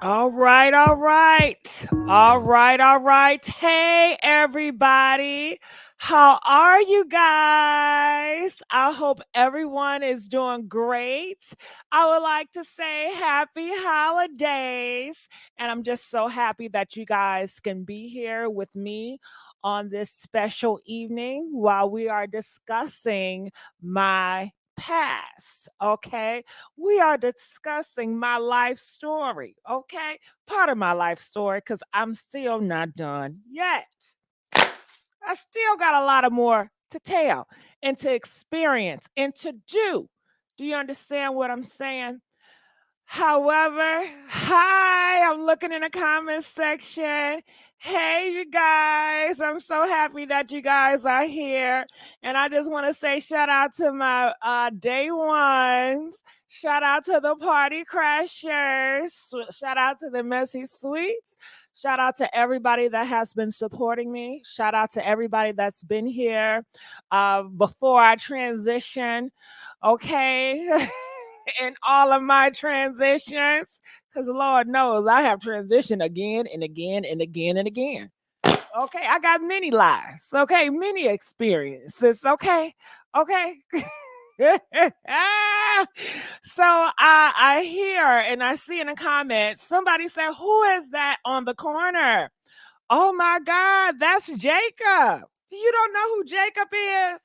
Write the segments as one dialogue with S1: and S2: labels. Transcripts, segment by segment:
S1: All right, all right. All right, all right. Hey, everybody. How are you guys? I hope everyone is doing great. I would like to say happy holidays. And I'm just so happy that you guys can be here with me on this special evening while we are discussing my past. Okay, we are discussing my life story, okay? Part of my life story, because I'm still not done yet. I still got a lot of more to tell and to experience and to do. Do you understand what I'm saying? However, hi, I'm looking in the comments section. Hey, you guys, I'm so happy that you guys are here. And I just want to say shout out to my day ones. Shout out to the party crashers. Shout out to the messy sweets. Shout out to everybody that has been supporting me. Shout out to everybody that's been here before I transition. Okay. In all of my transitions. Because Lord knows I have transitioned again and again and again and again. Okay, I got many lives. Okay, many experiences. Okay, okay. So I hear and I see in the comments somebody said, "Who is that on the corner?" Oh my God, that's Jacob. You don't know who Jacob is?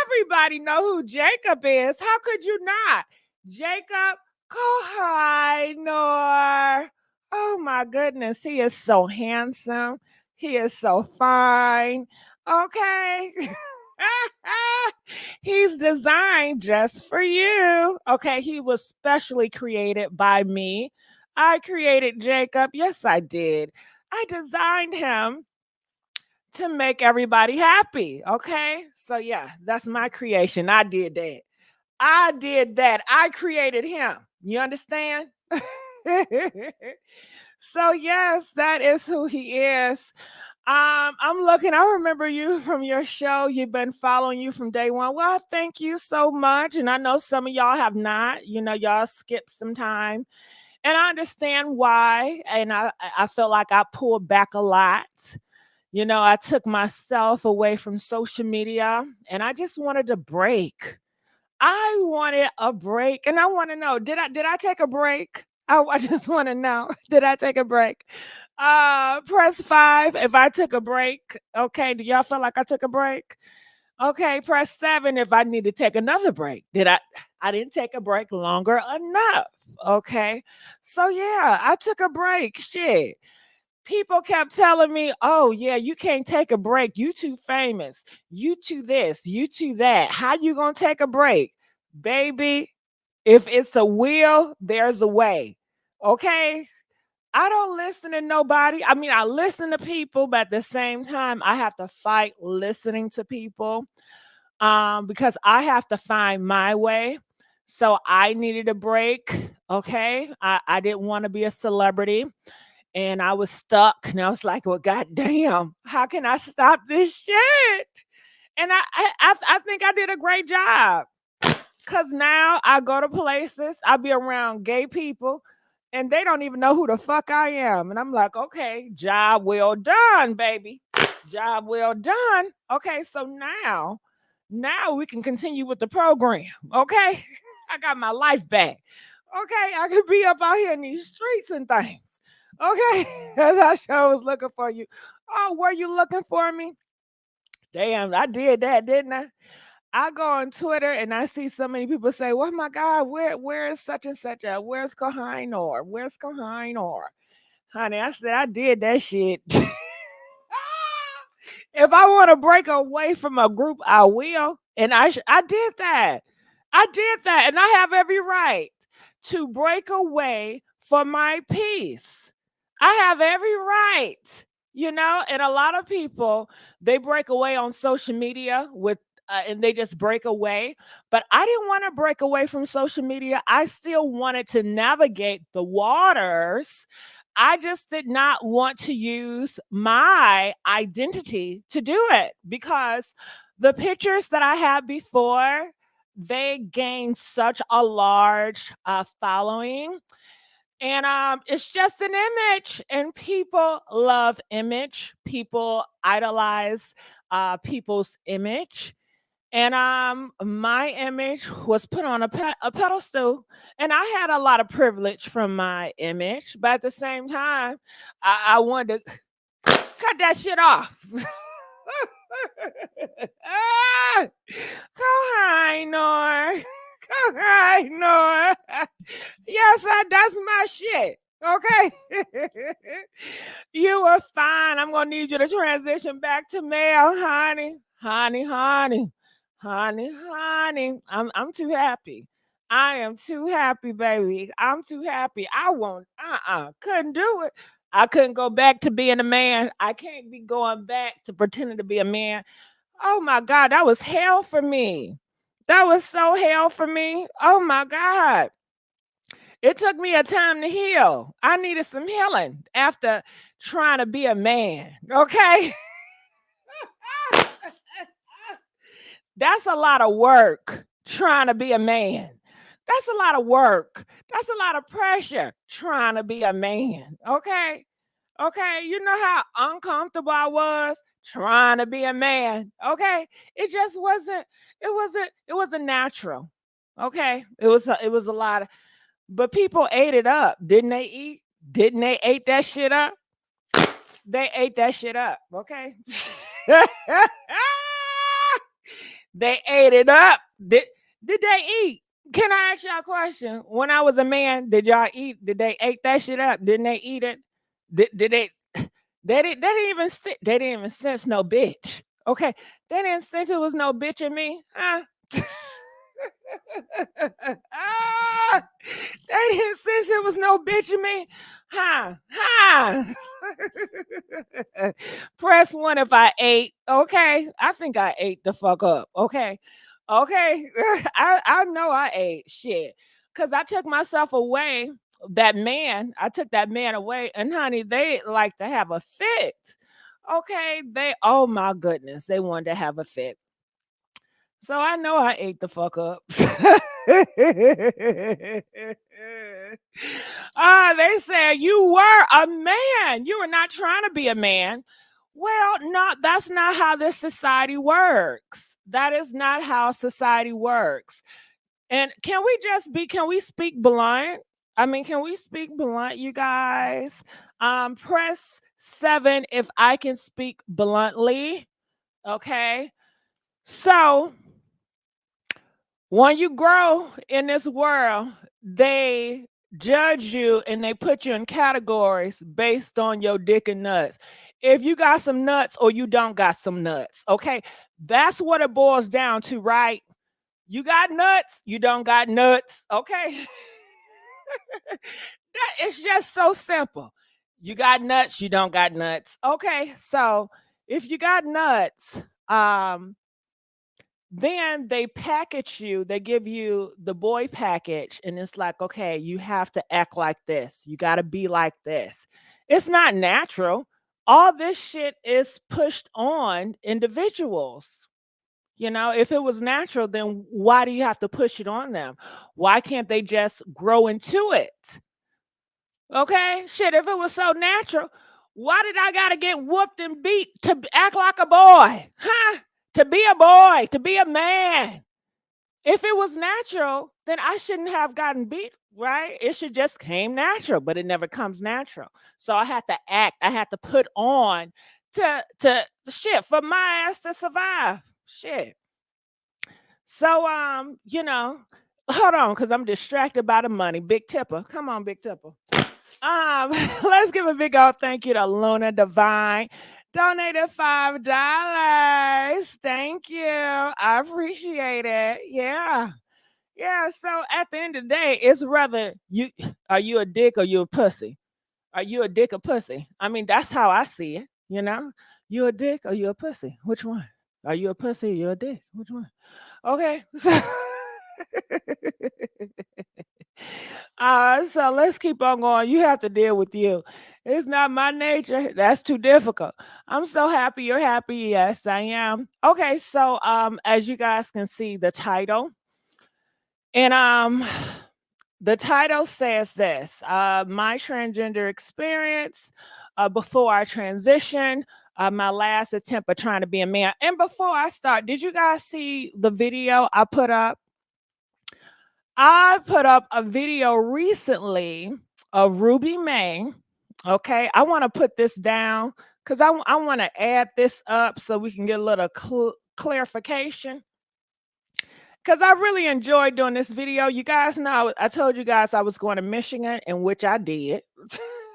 S1: Everybody know who Jacob is. How could you not? Jacob Kohinoor. Oh my goodness, he is so handsome. He is so fine. Okay. He's designed just for you. Okay, he was specially created by me. I created Jacob. Yes, I did. I designed him to make everybody happy. Okay. So, yeah, that's my creation. I did that. I did that. I created him. You understand? So, yes, that is who he is. I'm looking. I remember you from your show. You've been following you from day one. Well, thank you so much. And I know some of y'all have not. Y'all skipped some time, and I understand why. And I felt like I pulled back a lot. I took myself away from social media and I just wanted a break. I wanted a break and I want to know, did I take a break? I just want to know, did I take a break? Press 5 if I took a break. Okay, do y'all feel like I took a break? Okay, press 7 if I need to take another break. I didn't take a break longer enough. Okay. So yeah, I took a break. Shit, people kept telling me, "Oh yeah, you can't take a break. You too famous. You too this. You too that. How you gonna take a break, baby? If it's a will, there's a way. Okay." I don't listen to nobody. I mean, I listen to people, but at the same time, I have to fight listening to people because I have to find my way. So I needed a break. Okay. I didn't want to be a celebrity and I was stuck. And I was like, well, goddamn, how can I stop this shit? And I think I did a great job. Cause now I go to places, I be around gay people, and they don't even know who the fuck I am. And I'm like, okay, job well done, baby. Job well done. Okay, so now we can continue with the program. Okay. I got my life back. Okay, I could be up out here in these streets and things. Okay, as I sure was looking for you. Oh, were you looking for me? Damn, I did that, didn't I? I go on Twitter and I see so many people say, "Oh my God, where is such and such a where's Kohinoor? Where's Kohinoor?" Honey, I said I did that shit. If I want to break away from a group, I will. And I did that. I did that. And I have every right to break away for my peace. I have every right. And a lot of people, they break away on social media and they just break away. But I didn't want to break away from social media. I still wanted to navigate the waters. I just did not want to use my identity to do it because the pictures that I had before, they gained such a large following. And it's just an image, and people love image. People idolize people's image. And my image was put on a pedestal, and I had a lot of privilege from my image, but at the same time, I wanted to cut that shit off. Ah, go high, Nor. Go high, Nor. Yes, that's my shit. Okay. You were fine. I'm gonna need you to transition back to male, honey. Honey, honey. Honey, honey. I'm too happy. I am too happy, baby. I'm too happy. I won't couldn't do it. I couldn't go back to being a man. I can't be going back to pretending to be a man. Oh my God, that was hell for me. That was so hell for me. Oh my God. It took me a time to heal. I needed some healing after trying to be a man. Okay. That's a lot of work trying to be a man. That's a lot of work. That's a lot of pressure trying to be a man. Okay. Okay. You know how uncomfortable I was trying to be a man. Okay. It just wasn't natural. Okay. It was a lot of, but people ate it up. Didn't they eat? Didn't they ate that shit up? They ate that shit up. Okay. They ate it up. Did they eat? Can I ask y'all a question? When I was a man, did y'all eat? Did they ate that shit up? Didn't they eat it? Did they? They didn't even sense no bitch. Okay, they didn't sense it was no bitch in me, huh? Ah, they didn't sense it was no bitch in me, huh? Huh? Press one if I ate. Okay, I think I ate the fuck up. Okay, okay. I know I ate shit because I took myself away. That man, I took that man away, and honey, they like to have a fit. Okay, oh my goodness, they wanted to have a fit. So I know I ate the fuck up. They said you were a man. You were not trying to be a man. Well, no, that's not how this society works. That is not how society works. And can we speak blunt? I mean, can we speak blunt, you guys? Press 7 if I can speak bluntly. Okay. So when you grow in this world, they judge you and they put you in categories based on your dick and nuts. If you got some nuts or you don't got some nuts, okay? That's what it boils down to, right? You got nuts, you don't got nuts, okay? It's just so simple. You got nuts, you don't got nuts. Okay, so if you got nuts, then they package you, they give you the boy package, and it's like, okay, you have to act like this. You got to be like this. It's not natural. All this shit is pushed on individuals. You know, if it was natural, then why do you have to push it on them? Why can't they just grow into it? Okay? Shit, if it was so natural, why did I got to get whooped and beat to act like a boy? Huh? To be a boy, to be a man. If it was natural, then I shouldn't have gotten beat, right? It should just came natural, but it never comes natural. So I had to act, I had to put on to shit for my ass to survive. Shit. So hold on, because I'm distracted by the money. Big Tipper. Come on, Big Tipper. Let's give a big old thank you to Luna Divine. Donated $5. Thank you. I appreciate it. Yeah. Yeah. So at the end of the day, it's rather you are you a dick or you a pussy? Are you a dick or pussy? I mean, that's how I see it, you know? You a dick or you a pussy? Which one? Are you a pussy or you a dick? Which one? Okay. So let's keep on going. You have to deal with you. It's not my nature. That's too difficult. I'm so happy you're happy. Yes, I am. Okay, so as you guys can see the title. And The title says this, my transgender experience before I transition, my last attempt at trying to be a man. And before I start, did you guys see the video I put up? I put up a video recently of Ruby May. Okay, I want to put this down because I want to add this up so we can get a little clarification. Because I really enjoyed doing this video. You guys know, I told you guys I was going to Michigan, in which I did.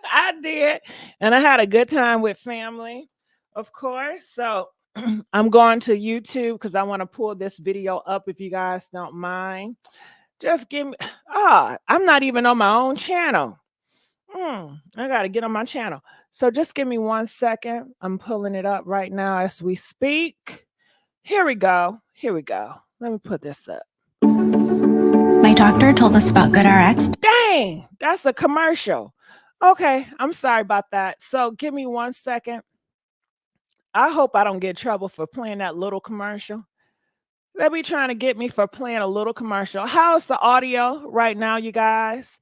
S1: I did. And I had a good time with family, of course. So I'm going to YouTube because I want to pull this video up if you guys don't mind. Just give me, I'm not even on my own channel. I got to get on my channel. So just give me 1 second. I'm pulling it up right now as we speak. Here we go. Here we go. Let me put this up.
S2: My doctor told us about GoodRx.
S1: Dang, that's a commercial. Okay, I'm sorry about that. So give me 1 second. I hope I don't get in trouble for playing that little commercial. They be trying to get me for playing a little commercial. How's the audio right now, you guys?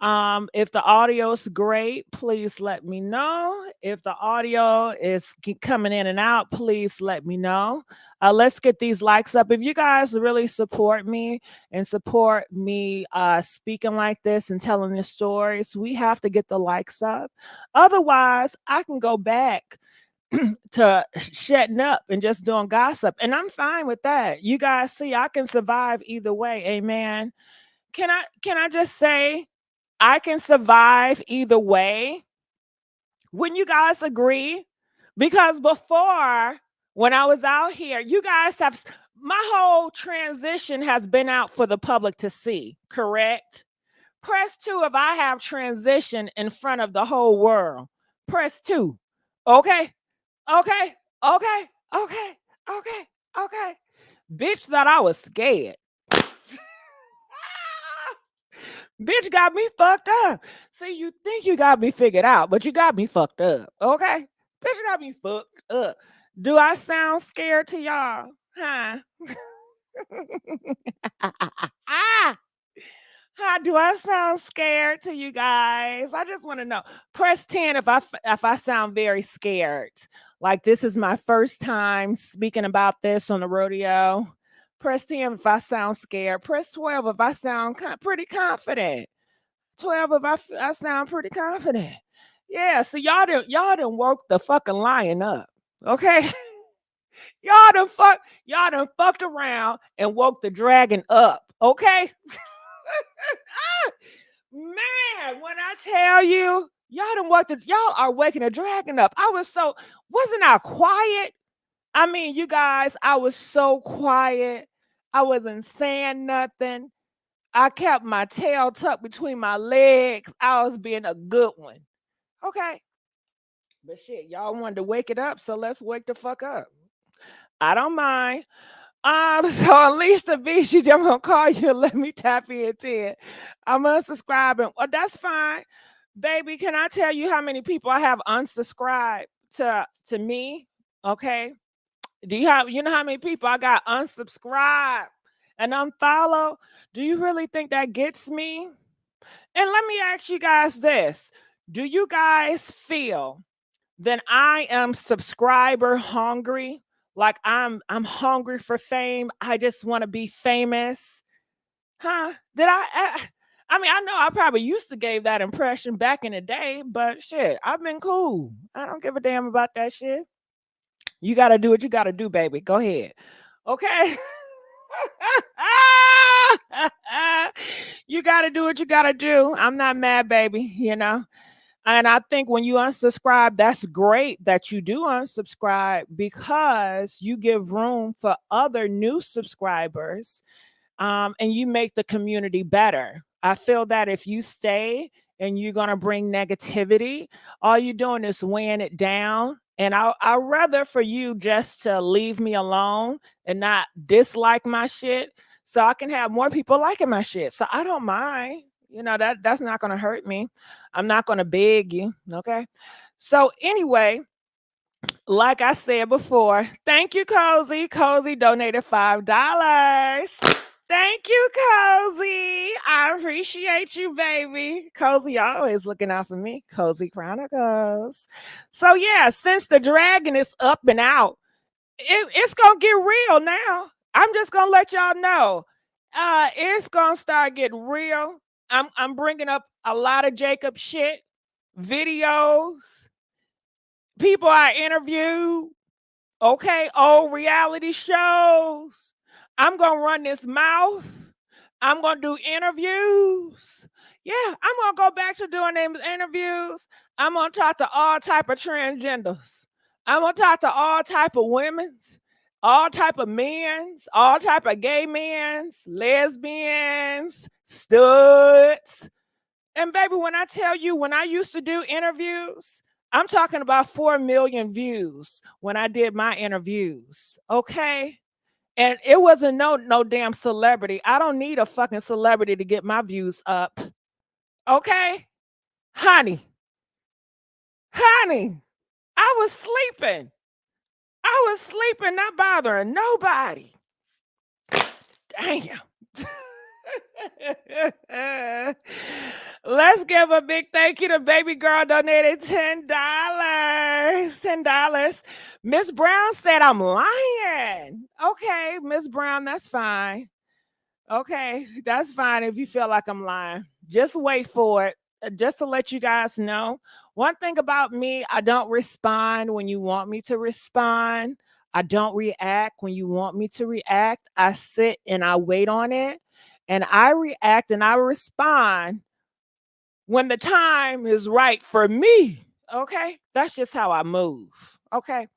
S1: If the audio's great, please let me know. If the audio is coming in and out, please let me know. Let's get these likes up. If you guys really support me and support me speaking like this and telling the stories, we have to get the likes up. Otherwise, I can go back to shutting up and just doing gossip. And I'm fine with that. You guys see, I can survive either way. Amen. Can I just say I can survive either way? Wouldn't you guys agree? Because before, when I was out here, you guys have, my whole transition has been out for the public to see, correct? Press 2 if I have transition in front of the whole world. Press 2. Okay. Okay. Okay. Okay. Okay. Okay. Bitch thought I was scared. Bitch got me fucked up. See, you think you got me figured out, but you got me fucked up. Okay? Bitch got me fucked up. Do I sound scared to y'all? Huh? How do I sound scared to you guys? I just want to know. Press 10 if I sound very scared. Like this is my first time speaking about this on the rodeo. Press 10 if I sound scared. Press 12 if I sound pretty confident. 12 if I sound pretty confident. Yeah, so y'all done woke the fucking lion up. Okay? y'all done fucked around and woke the dragon up. Okay? Man, when I tell you, y'all are waking a dragon up. Wasn't I quiet? I mean, you guys, I was so quiet. I wasn't saying nothing. I kept my tail tucked between my legs. I was being a good one. Okay. But shit, y'all wanted to wake it up, so let's wake the fuck up. I don't mind. So Alicia B, she just gonna call you and let me tap in 10. I'm unsubscribing. Well, that's fine. Baby, can I tell you how many people I have unsubscribed to me? Okay. You know how many people I got unsubscribed and unfollow? Do you really think that gets me? And let me ask you guys this. Do you guys feel that I am subscriber hungry? Like I'm hungry for fame. I just want to be famous. Huh? I mean, I know I probably used to give that impression back in the day, but shit, I've been cool. I don't give a damn about that shit. You got to do what you got to do, baby. Go ahead. Okay. You got to do what you got to do. I'm not mad, baby, you know. And I think when you unsubscribe, that's great that you do unsubscribe because you give room for other new subscribers and you make the community better. I feel that if you stay and you're going to bring negativity, all you're doing is weighing it down. And I'd rather for you just to leave me alone and not dislike my shit so I can have more people liking my shit. So I don't mind. You know, that's not going to hurt me. I'm not going to beg you. Okay. So anyway, like I said before, thank you, Cozy. Cozy donated $5. Thank you, Cozy. I appreciate you, baby. Cozy always looking out for me. Cozy Chronicles. So yeah, since the dragon is up and out, it's gonna get real now. I'm just gonna let y'all know. It's gonna start getting real. I'm bringing up a lot of Jacob shit, videos, people I interviewed. Okay, old reality shows. I'm gonna run this mouth. I'm gonna do interviews. Yeah, I'm gonna go back to doing them interviews. I'm gonna talk to all type of transgenders. I'm gonna talk to all type of women's, all type of men's, all type of gay men's, lesbians, studs. And baby, when I tell you, when I used to do interviews, I'm talking about 4 million views when I did my interviews. Okay. And it wasn't no damn celebrity. I don't need a fucking celebrity to get my views up. Okay? Honey. Honey. I was sleeping. I was sleeping, not bothering nobody. Damn. Let's give a big thank you to baby girl donated $10. $10. Miss Brown said I'm lying. Okay, Miss Brown, that's fine. Okay, that's fine if you feel like I'm lying. Just wait for it. Just to let you guys know, one thing about me, I don't respond when you want me to respond. I don't react when you want me to react. I sit and I wait on it, and I react and I respond when the time is right for me. Okay, that's just how I move. Okay,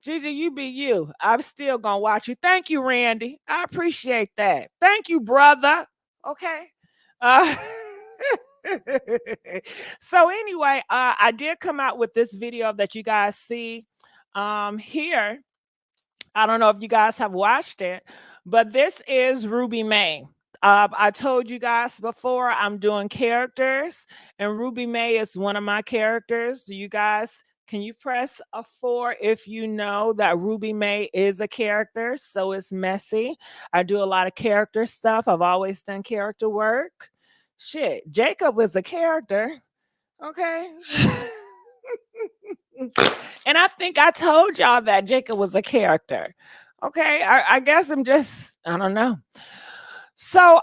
S1: Gigi, you be you. I'm still gonna watch you. Thank you, Randy. I appreciate that. Thank you, brother. Okay. Uh, so anyway, I did come out with this video that you guys see here. I don't know if you guys have watched it, but this is Ruby May. I told you guys before I'm doing characters, and Ruby May is one of my characters. You guys, can you press a 4 if you know that Ruby May is a character? So it's messy. I do a lot of character stuff. I've always done character work. Shit, Jacob was a character. Okay. And I think I told y'all that Jacob was a character. Okay. I guess I'm just, I don't know. So,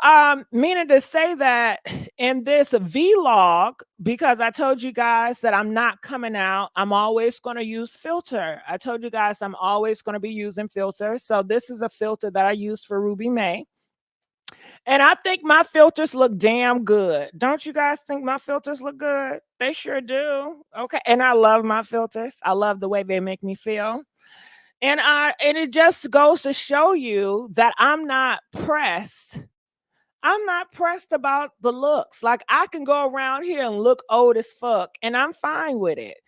S1: meaning to say that in this vlog, because I told you guys that I'm not coming out, I'm always going to use filter. I told you guys I'm always going to be using filter. So this is a filter that I used for Ruby May. And I think my filters look damn good. Don't you guys think my filters look good? They sure do. Okay. And I love my filters. I love the way they make me feel. And it just goes to show you that I'm not pressed. I'm not pressed about the looks. Like I can go around here and look old as fuck and I'm fine with it.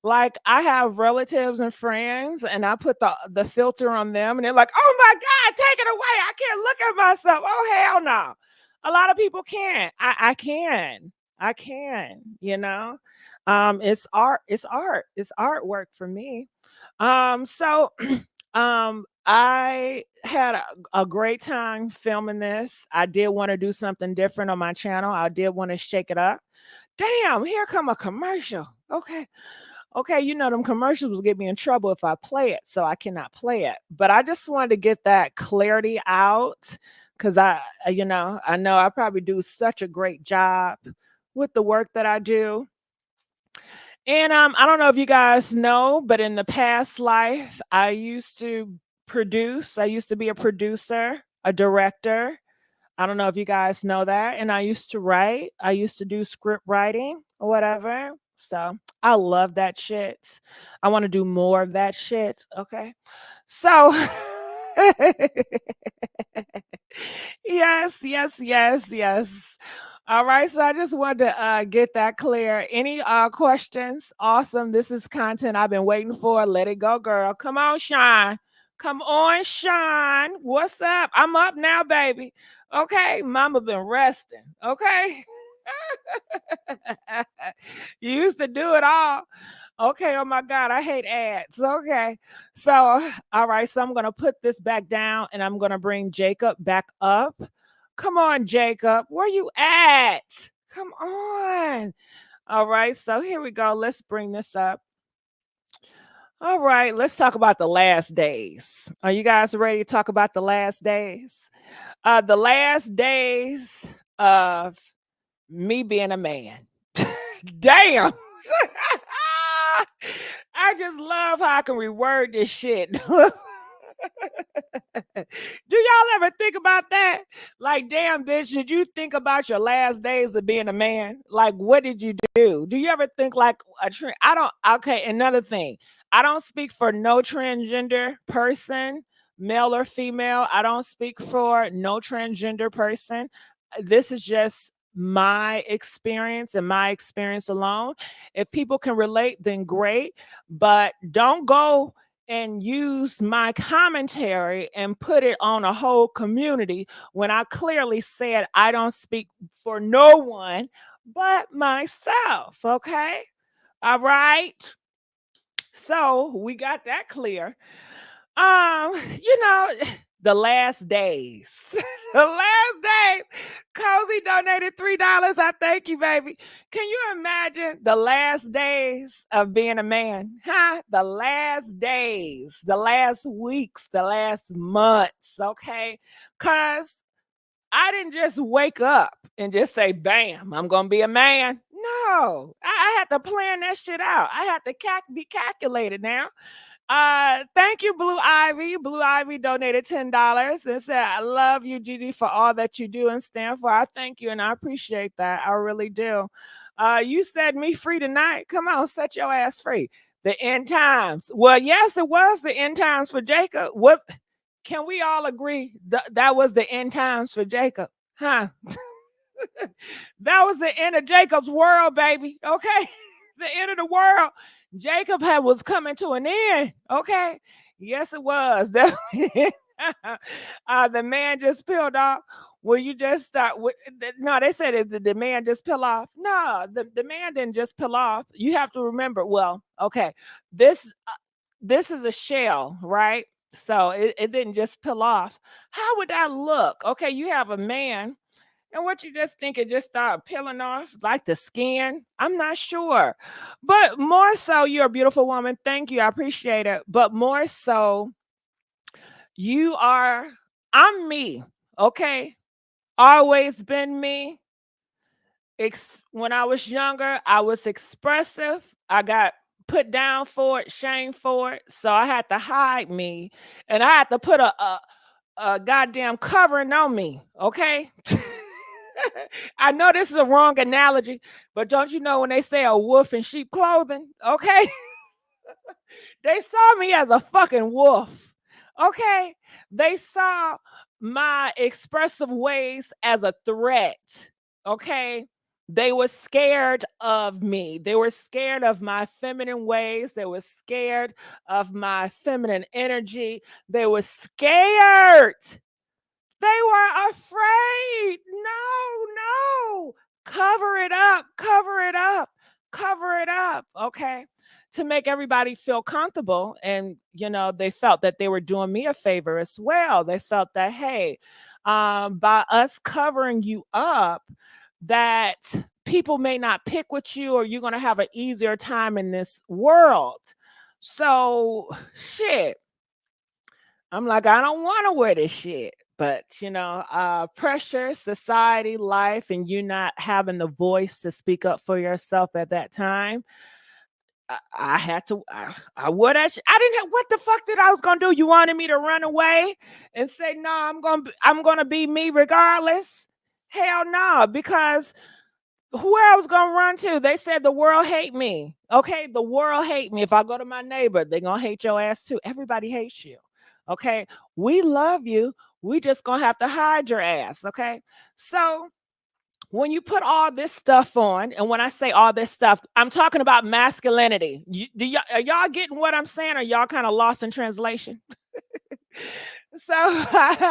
S1: Like I have relatives and friends and I put the filter on them and they're like, "Oh my god, take it away. I can't look at myself." Oh hell no. A lot of people can't. I can. I can, you know. It's art, it's art. It's artwork for me. So I had a great time filming this. I did want to do something different on my channel. I did want to shake it up. Damn, here come a commercial. Okay. Okay, you know them commercials will get me in trouble if I play it, so I cannot play it. But I just wanted to get that clarity out because I know I probably do such a great job with the work that I do. And I don't know if you guys know, but in the past life, I used to produce. I used to be a producer, a director. I don't know if you guys know that. And I used to write. I used to do script writing or whatever. So I love that shit. I want to do more of that shit. Okay. So yes, yes, yes, yes. All right. So I just wanted to get that clear. Any questions? Awesome. This is content I've been waiting for. Let it go, girl. Come on, Sean. Come on, Sean. What's up? I'm up now, baby. Okay. Mama been resting. Okay. You used to do it all. Okay. Oh my God. I hate ads. Okay. So, all right. So I'm going to put this back down and I'm going to bring Jacob back up. Come on, Jacob. Where you at? Come on. All right. So here we go. Let's bring this up. All right. Let's talk about the last days. Are you guys ready to talk about the last days? The last days of me being a man. Damn. I just love how I can reword this shit. Do y'all ever think about that? Like, damn, bitch, did you think about your last days of being a man? Like, what did you do? Do you ever think like I don't, okay, another thing. I don't speak for no transgender person, male or female. I don't speak for no transgender person. This is just my experience and my experience alone. If people can relate, then great. But don't go and use my commentary and put it on a whole community when I clearly said I don't speak for no one but myself. Okay. All right. So we got that clear. You know, the last days. The last day, Cozy donated $3. I thank you, baby. Can you imagine the last days of being a man? Huh? The last days, the last weeks, the last months, okay? Because I didn't just wake up and just say, bam, I'm going to be a man. No, I had to plan that shit out. I had to be calculated now. Thank you, Blue Ivy. Blue Ivy donated $10 and said, I love you, Gigi, for all that you do and stand for. I thank you and I appreciate that. I really do. You set me free tonight. Come on, set your ass free. The end times. Well, yes, it was the end times for Jacob. What can we all agree that was the end times for Jacob? Huh? That was the end of Jacob's world, baby. Okay. The end of the world. Jacob was coming to an end. Okay. Yes, it was. The man just peeled off. Will you just start with no, they said the man just peel off. No, the man didn't just peel off. You have to remember, well, okay, this is a shell, right? So it didn't just peel off. How would that look? Okay, you have a man. And what you just think it just start peeling off like the skin? I'm not sure. But more so, you're a beautiful woman. Thank you. I appreciate it. But more so, I'm me. Okay. Always been me. When I was younger, I was expressive. I got put down for it, shame for it. So I had to hide me. And I had to put a goddamn covering on me. Okay. I know this is a wrong analogy, but don't you know when they say a wolf in sheep clothing? Okay. They saw me as a fucking wolf. Okay. They saw my expressive ways as a threat. Okay. They were scared of me. They were scared of my feminine ways. They were scared of my feminine energy. They were scared. They were afraid. No. Cover it up. Cover it up. Cover it up. Okay. To make everybody feel comfortable. And, they felt that they were doing me a favor as well. They felt that, hey, by us covering you up, that people may not pick with you or you're going to have an easier time in this world. So, shit. I'm like, I don't want to wear this shit. But, pressure, society, life, and you not having the voice to speak up for yourself at that time. I had to, I would have, I didn't have, what the fuck did I was going to do? You wanted me to run away and say, no, I'm going to be me regardless. Hell no, because where I was going to run to, they said the world hate me. Okay. The world hate me. If I go to my neighbor, they're going to hate your ass too. Everybody hates you. Okay. We love you. We just going to have to hide your ass. Okay. So when you put all this stuff on, and when I say all this stuff, I'm talking about masculinity. Are y'all getting what I'm saying? Or y'all kind of lost in translation? So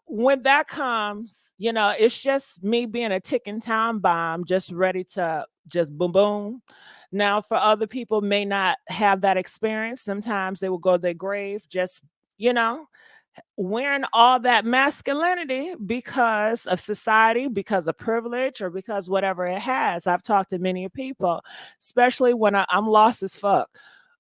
S1: when that comes, it's just me being a ticking time bomb, just ready to just boom, boom. Now, for other people may not have that experience. Sometimes they will go to their grave just, wearing all that masculinity because of society, because of privilege, or because whatever it has. I've talked to many people, especially when I'm lost as fuck.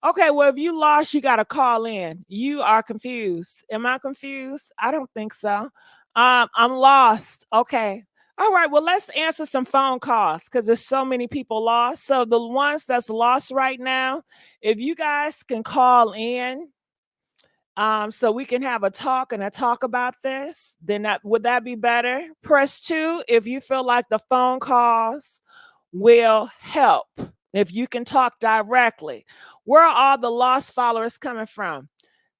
S1: Okay, well, if you lost, you got to call in. You are confused. Am I confused? I don't think so. I'm lost. Okay. All right. Well, let's answer some phone calls because there's so many people lost. So the ones that's lost right now, if you guys can call in, so we can have a talk and a talk about this, then would that be better? Press 2 if you feel like the phone calls will help. If you can talk directly. Where are all the lost followers coming from?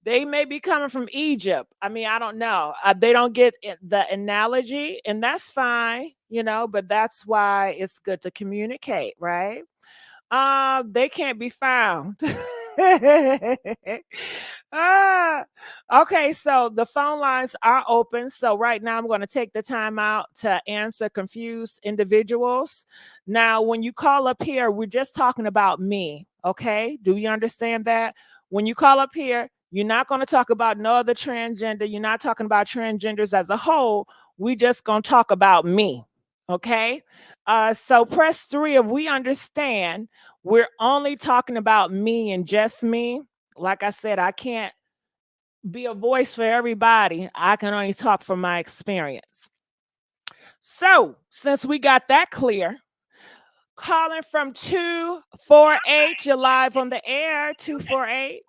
S1: They may be coming from Egypt. I mean, I don't know. They don't get the analogy, and that's fine, but that's why it's good to communicate, right? They can't be found. Okay, so the phone lines are open. So right now I'm going to take the time out to answer confused individuals. Now, when you call up here, we're just talking about me. Okay, do you understand that? When you call up here, you're not going to talk about no other transgender. You're not talking about transgenders as a whole. We just going to talk about me. Okay, so press 3 if we understand we're only talking about me and just me. Like I said, I can't be a voice for everybody. I can only talk from my experience. So, since we got that clear, calling from 248, you're live on the air. 248.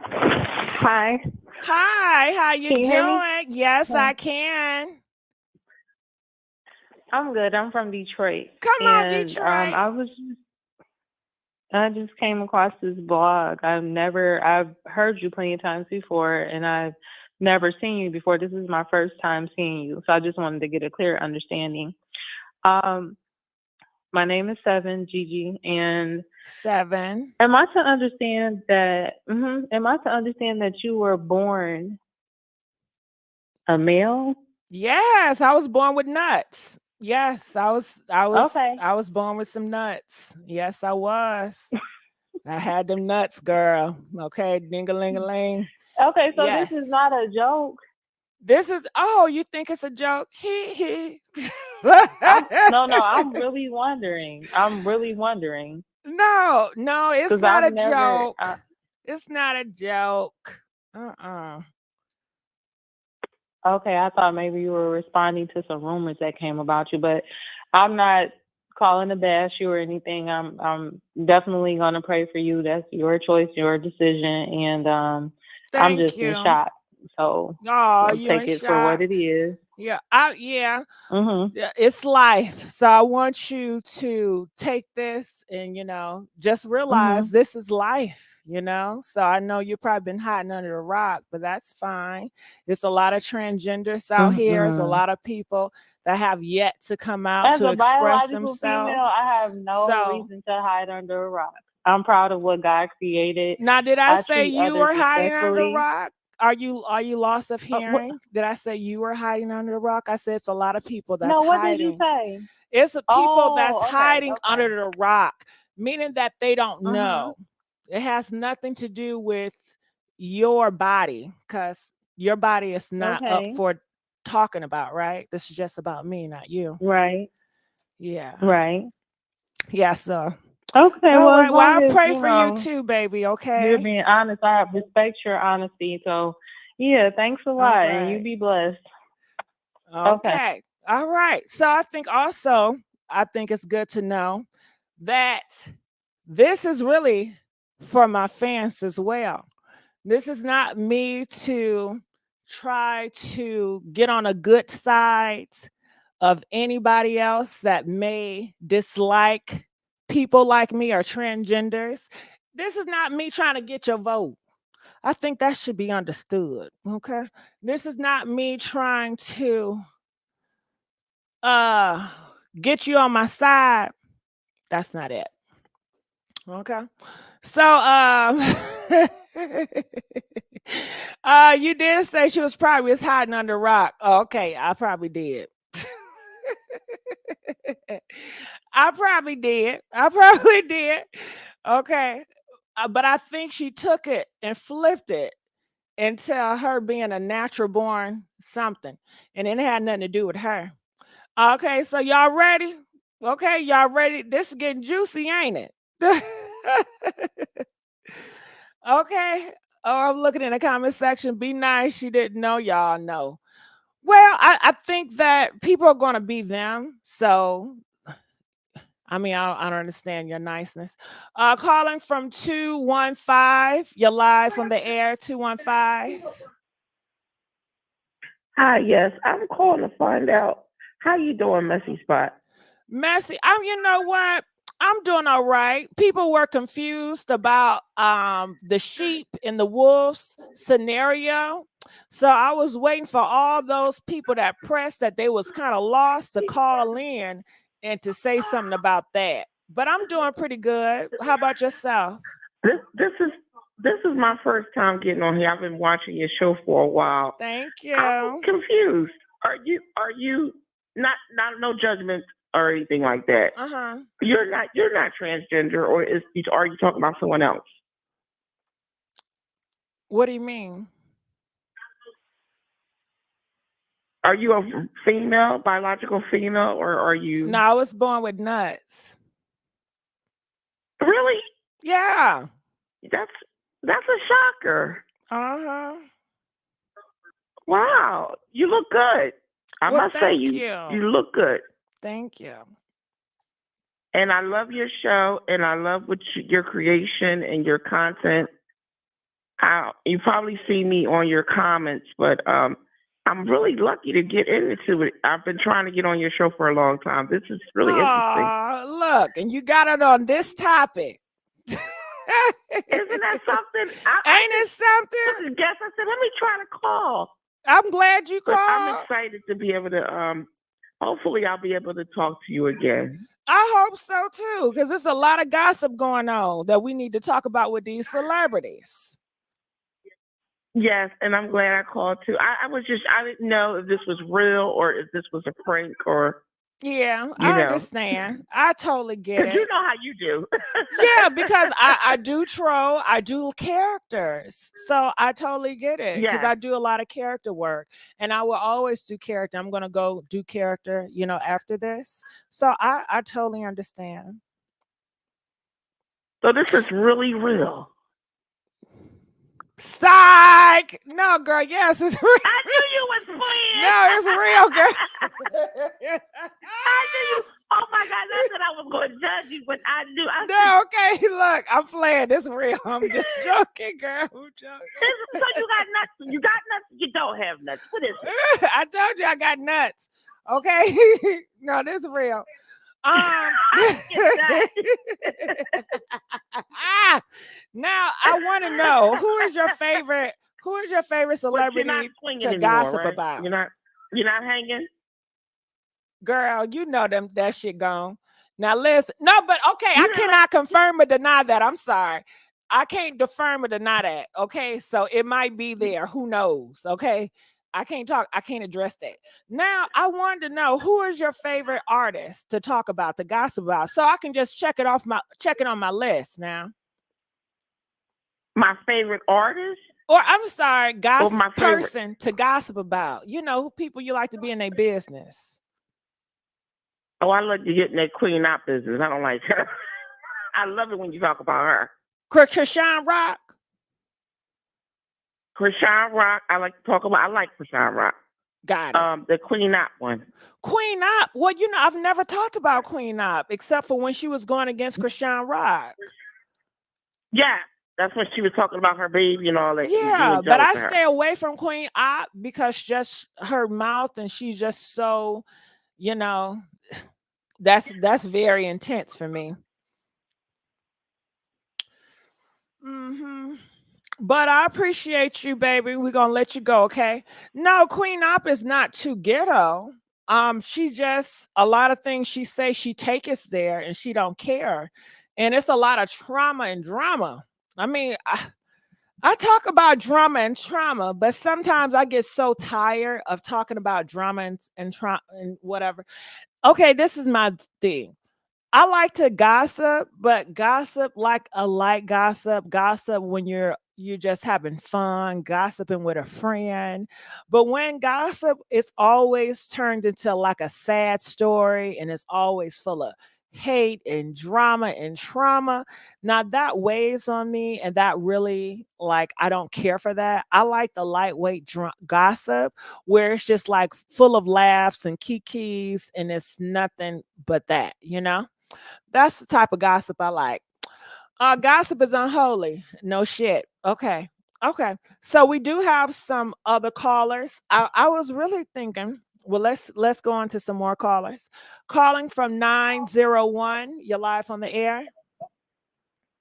S3: Hi.
S1: Hi, how you
S3: Can you hear me?
S1: doing? Yes, I can.
S3: I'm good. I'm from Detroit.
S1: Come on,
S3: And
S1: Detroit.
S3: I just came across this blog. I've heard you plenty of times before, and I've never seen you before. This is my first time seeing you, so I just wanted to get a clear understanding. My name is Seven Gigi, and
S1: 7.
S3: am I to understand that? Am I to understand that you were born a male?
S1: Yes, I was born with nuts. Yes,
S3: Okay.
S1: I was born with some nuts. Yes, I was. I had them nuts, girl. Okay, ding-a-ling-a-ling.
S3: Okay, so this is
S1: Yes.
S3: not a joke.
S1: You think it's a joke? Hee.
S3: I'm really wondering.
S1: No, it's
S3: Because
S1: not
S3: I've
S1: a
S3: never.
S1: joke. It's not a joke. Uh-uh.
S3: Okay, I thought maybe you were responding to some rumors that came about you, but I'm not calling to bash you or anything. I'm definitely gonna pray for you. That's your choice, your decision, and I'm
S1: Thank
S3: just in
S1: you.
S3: shock. So
S1: Oh,
S3: we'll
S1: you
S3: take
S1: in
S3: it for what
S1: shock.
S3: it is.
S1: Yeah, yeah.
S3: Mhm.
S1: Yeah, it's life. So I want you to take this and, just realize
S3: Mhm.
S1: this is life. So I know you've probably been hiding under a rock, but that's fine. It's a lot of transgenders out here. There's a
S3: Mhm.
S1: lot of people that have yet to come out
S3: As
S1: to
S3: a
S1: express
S3: biological female,
S1: themselves.
S3: I have no
S1: So
S3: reason to hide under a rock. I'm proud of what God created.
S1: now, did I
S3: I
S1: say
S3: treat
S1: you
S3: others
S1: were hiding under a
S3: respectfully.
S1: rock? Are you lost of
S3: What,
S1: hearing? Did I say you were hiding under a rock? I said it's a lot of people that's
S3: no, what did you
S1: hiding.
S3: say?
S1: It's a people that's
S3: Oh, okay,
S1: hiding
S3: okay.
S1: under the rock, meaning that they don't
S3: Mhm.
S1: know. It has nothing to do with your body because your body is not up
S3: Okay.
S1: for talking about, right? This is just about me, not you.
S3: Right.
S1: Yeah.
S3: Right.
S1: Yeah, so.
S3: Okay.
S1: All
S3: Well, as
S1: right. Well,
S3: long
S1: I'll
S3: as
S1: pray for you too, baby.
S3: you're
S1: Okay.
S3: being honest, I respect your honesty. So, yeah. Thanks a
S1: All
S3: lot, and you
S1: right.
S3: be blessed. Okay.
S1: Okay. All right. So I think it's good to know that this is really for my fans as well. This is not me to try to get on a good side of anybody else that may dislike people like me or transgenders. This is not me trying to get your vote. I think that should be understood. Okay. This is not me trying to uh get you on my side. That's not it. Okay. So you did say she was probably hiding under a rock. Oh, okay, I probably did. I probably did. I probably did. Okay. But I think she took it and flipped it until her being a natural born something, and it had nothing to do with her. Okay, so y'all ready? Okay, y'all ready? This is getting juicy, ain't it? Okay. Oh, I'm looking in the comment section. Be nice. She didn't know. Y'all know. Well, I think that people are going to be them. So, I mean, I don't understand your niceness. Calling from 215. You're live on the air, 215.
S4: Hi, yes, I'm calling to find out how you doing, Messy Spot.
S1: Messy. You know what? I'm doing all right. People were confused about the sheep and the wolves scenario. So I was waiting for all those people that pressed that they was kind of lost to call in and to say something about that. But I'm doing pretty good. How about yourself?
S4: This is my first time getting on here. I've been watching your show for a while.
S1: Thank
S4: I'm
S1: you.
S4: confused. Are you not no judgment or anything like that?
S1: Uh-huh.
S4: You're not transgender, or are you talking about someone else?
S1: What do you mean?
S4: Are you a female, biological female, or are you
S1: No, I was born with nuts.
S4: really?
S1: Yeah.
S4: That's a shocker.
S1: Uh-huh.
S4: Wow, you look good. I
S1: Well,
S4: must say
S1: thank
S4: you
S1: you.
S4: look good.
S1: Thank you.
S4: And I love your show, and I love your creation and your content. You probably see me on your comments, but I'm really lucky to get into it. I've been trying to get on your show for a long time. This is really interesting.
S1: Oh, look, and you got it on this topic.
S4: Isn't that something?
S1: Ain't it something?
S4: Guess I said, let me try to call.
S1: I'm glad you
S4: But
S1: called.
S4: I'm excited to be able to. Hopefully, I'll be able to talk to you again.
S1: I hope so too, because there's a lot of gossip going on that we need to talk about with these celebrities.
S4: Yes, and I'm glad I called too. I didn't know if this was real or if this was a prank or.
S1: Yeah, I understand. I totally get it.
S4: You know how you do.
S1: Yeah, because I do troll, I do characters. So I totally get it because I do a lot of character work and I will always do character. I'm going to go do character, after this. So I totally understand.
S4: So this is really real.
S1: Psych! No, girl, yes, it's real.
S4: I knew you was playing.
S1: No, it's real, girl.
S4: I knew you. Oh my God, I said I was going to judge you, but I knew.
S1: No, okay, look, I'm playing. This real. I'm just joking, girl. I'm joking.
S4: So you got nuts. You got nuts. You don't have nuts. What is it?
S1: I told you I got nuts. Okay, no, this real. Now I want to know who is your favorite celebrity to gossip about?
S4: You're not hanging?
S1: Girl, you know that shit gone. Now listen, no, but okay, I cannot confirm or deny that. I'm sorry. I can't confirm or deny that. Okay, so it might be there. Who knows? Okay. I can't address that. Now, I wanted to know who is your favorite artist to talk about, to gossip about, so I can just check it on my list now.
S4: My favorite artist?
S1: Or I'm sorry, person to gossip about. People you like to be in their business.
S4: Oh, I like to get in that Queen Op business. I don't like her. I love it when you talk about her.
S1: Chrisean Rock?
S4: Chrisean Rock, I like to talk about. I like Chrisean Rock.
S1: Got it.
S4: The Queen Op one.
S1: Queen Op. Well, I've never talked about Queen Op except for when she was going against Chrisean Rock.
S4: Yeah, that's when she was talking about her baby and all that.
S1: Yeah, but I stay away from Queen Op because just her mouth and she's just so, that's very intense for me. But I appreciate you, baby. We're gonna let you go, okay? No, Queen Op is not too ghetto. She just a lot of things she say she take us there and she don't care. And it's a lot of trauma and drama. I mean, I talk about drama and trauma, but sometimes I get so tired of talking about drama and trauma and whatever. Okay, this is my thing. I like to gossip, but gossip like a light gossip when you're you just having fun, gossiping with a friend. But when gossip is always turned into like a sad story and it's always full of hate and drama and trauma, now that weighs on me and that really like I don't care for that. I like the lightweight gossip where it's just like full of laughs and kikis and it's nothing but that, you know? That's the type of gossip I like. Gossip is unholy. No shit. Okay. Okay. So we do have some other callers. I was really thinking, well, let's go on to some more callers. Calling from 901. You're live on the air.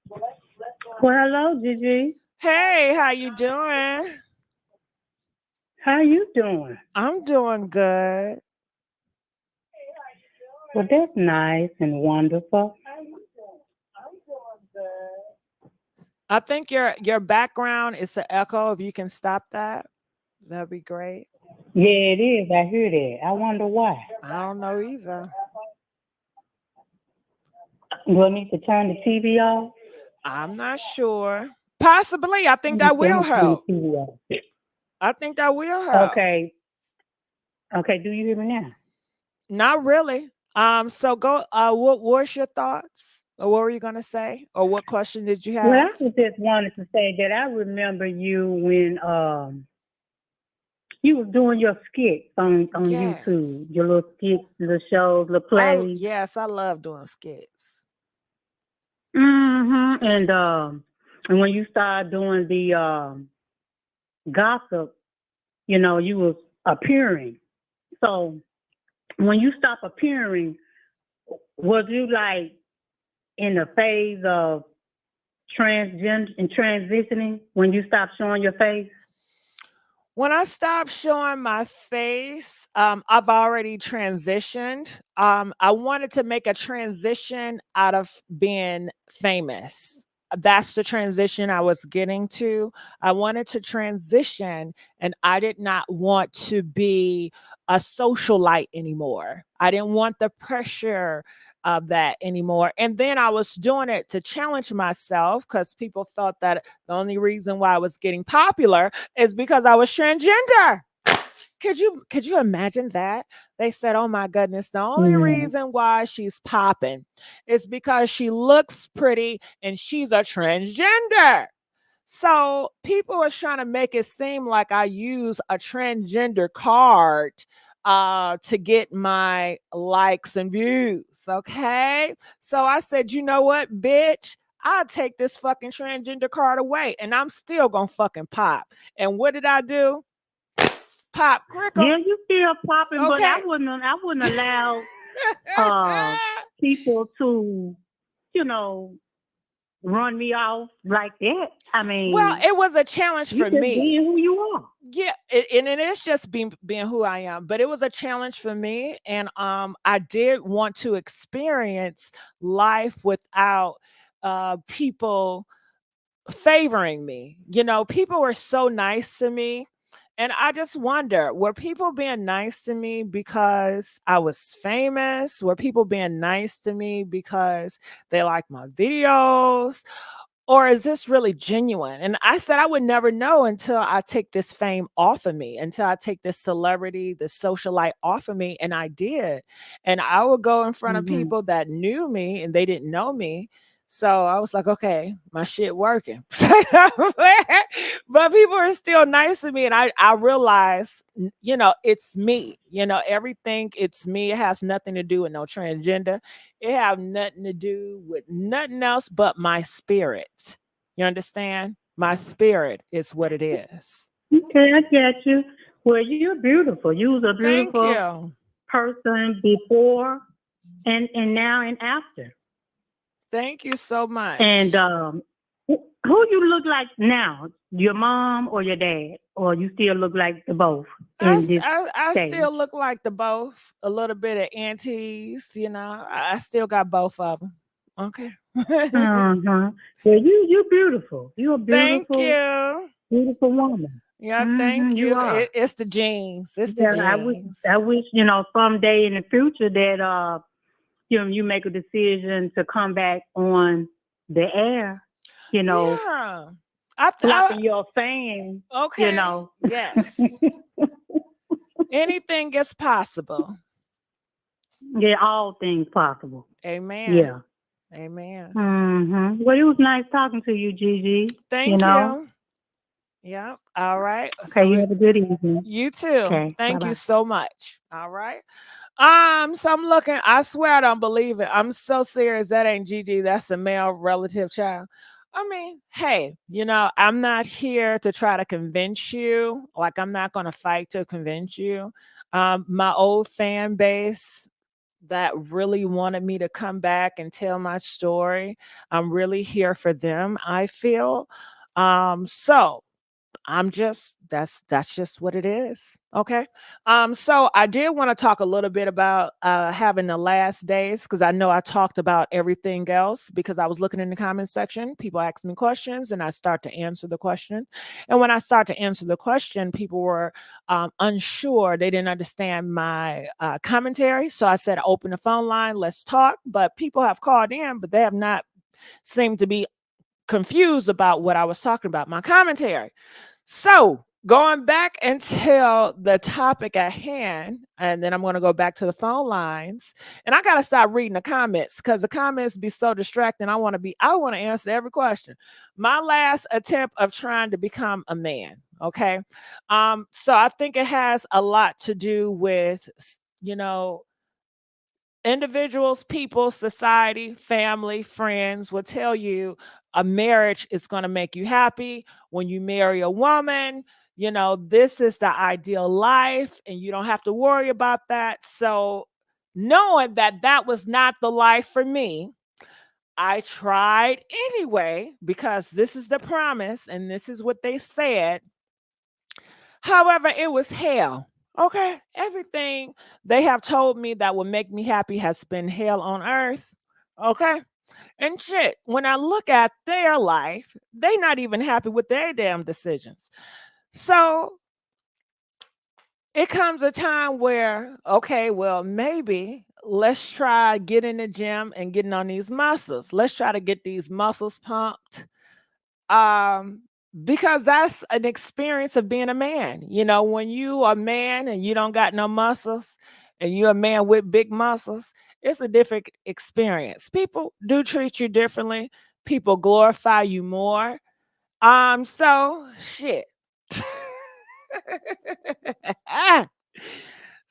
S5: Well, hello, Gigi.
S1: Hey, how you doing?
S5: How you doing?
S1: I'm doing good.
S5: Well, that's nice and wonderful.
S1: I think your background is an echo. If you can stop that, that'd be great.
S5: Yeah, it is. I hear that. I wonder why.
S1: I don't know either.
S5: Do I need to turn the TV off?
S1: I'm not sure. Possibly. I think that will help. I think that will help.
S5: Okay. Okay. Do you hear me now?
S1: Not really. So go. What was your thoughts? Or what were you gonna say? Or what question did you have?
S5: Well, I just wanted to say that I remember you when you was doing your skits on
S1: Yes.
S5: YouTube, your little skits, little shows, little plays.
S1: Yes, I love doing skits.
S5: And when you started doing the gossip, you know, you was appearing. So when you stopped appearing, was you like in the phase of transgender and transitioning when you stopped showing your face?
S1: When I stopped showing my face, I've already transitioned. I wanted to make a transition out of being famous. That's the transition I was getting to. I wanted to transition, and I did not want to be a socialite anymore. I didn't want the pressure of that anymore. And then I was doing it to challenge myself because people thought that the only reason why I was getting popular is because I was transgender. Could you imagine that? They said, "Oh my goodness, the only reason why she's popping is because she looks pretty and she's a transgender." So people were trying to make it seem like I use a transgender card to get my likes and views. Okay. So I said, you know what, bitch? I'll take this fucking transgender card away and I'm still gonna fucking pop. And what did I do? Pop crickle.
S5: Yeah, you still popping, but
S1: Okay.
S5: I wouldn't allow people to, you know, run me off like that. I mean,
S1: Well, it was a challenge
S5: you
S1: for
S5: just
S1: me.
S5: being who you are.
S1: Yeah, and it is just being who I am, but it was a challenge for me, and I did want to experience life without people favoring me. You know, people were so nice to me, and I just wonder, were people being nice to me because I was famous? Were people being nice to me because they like my videos? Or is this really genuine? And I said I would never know until I take this fame off of me, until I take this celebrity, this socialite off of me. And I did. And I would go in front of people that knew me and they didn't know me. So I was like, okay, my shit working. But people are still nice to me. And I realized, you know, it's me. You know, everything, it's me. It has nothing to do with no transgender. It have nothing to do with nothing else but my spirit. You understand? My spirit is what it is.
S5: Okay, I get you. Well, you're beautiful. You was a
S1: Thank
S5: beautiful
S1: you.
S5: person before and now and after.
S1: Thank you so much.
S5: And who you look like now? Your mom or your dad? Or you still look like the both?
S1: I
S5: in this stage?
S1: still look like the both, a little bit of aunties, you know. I still got both of them. Okay.
S5: Well, you're beautiful. You're a
S1: Thank
S5: beautiful,
S1: you.
S5: beautiful woman.
S1: Yeah, thank
S5: You
S1: you.
S5: are.
S1: It's the genes. It's the
S5: Yeah,
S1: genes.
S5: I wish, you know, someday in the future that you know, you make a decision to come back on the air, you know.
S1: Yeah.
S5: flapping your fan,
S1: okay.
S5: you know.
S1: Yes. Anything is possible.
S5: Yeah, all things possible.
S1: Amen.
S5: Yeah.
S1: Amen.
S5: Well, it was nice talking to you, Gigi.
S1: Thank
S5: you.
S1: Yeah. All right.
S5: Okay, you have a good evening.
S1: You too.
S5: Okay,
S1: Thank you
S5: bye-bye.
S1: so much. All right. So I'm looking. I swear I don't believe it. I'm so serious. That ain't Gigi. That's a male relative child. I mean, hey, I'm not here to try to convince you. Like, I'm not going to fight to convince you. My old fan base that really wanted me to come back and tell my story, I'm really here for them, I feel. So that's just what it is. Okay. So I did want to talk a little bit about having the last days, because I know I talked about everything else, because I was looking in the comment section, people asked me questions and I start to answer the question. And when I start to answer the question, people were unsure, they didn't understand my commentary. So I said, open the phone line, let's talk. But people have called in, but they have not seemed to be confused about what I was talking about, my commentary. So going back until the topic at hand, and then I'm going to go back to the phone lines, and I got to stop reading the comments, because the comments be so distracting. I want to answer every question. My last attempt of trying to become a man. Okay. So I think it has a lot to do with, individuals, people, society, family, friends will tell you a marriage is going to make you happy. When you marry a woman, this is the ideal life and you don't have to worry about that. So, knowing that that was not the life for me, I tried anyway, because this is the promise and this is what they said. However, it was hell. Okay. Everything they have told me that would make me happy has been hell on earth. Okay. And shit, when I look at their life, they not even happy with their damn decisions. So it comes a time where, okay, well, maybe let's try getting in the gym and getting on these muscles. Let's try to get these muscles pumped. Because that's an experience of being a man. When you are a man and you don't got no muscles and you're a man with big muscles, it's a different experience. People do treat you differently. People glorify you more. So shit.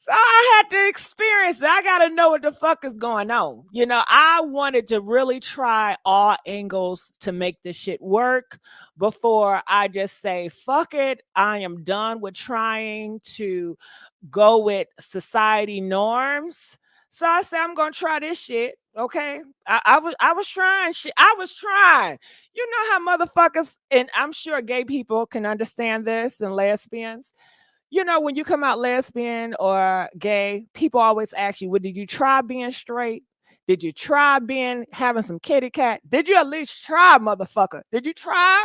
S1: So I had to experience it. I got to know what the fuck is going on. I wanted to really try all angles to make this shit work before I just say, fuck it. I am done with trying to go with society norms. So I said, I'm going to try this shit. Okay. I was trying shit. I was trying. You know how motherfuckers, and I'm sure gay people can understand this, and lesbians. When you come out lesbian or gay, people always ask you, well, did you try being straight? Did you try having some kitty cat? Did you at least try, motherfucker? Did you try?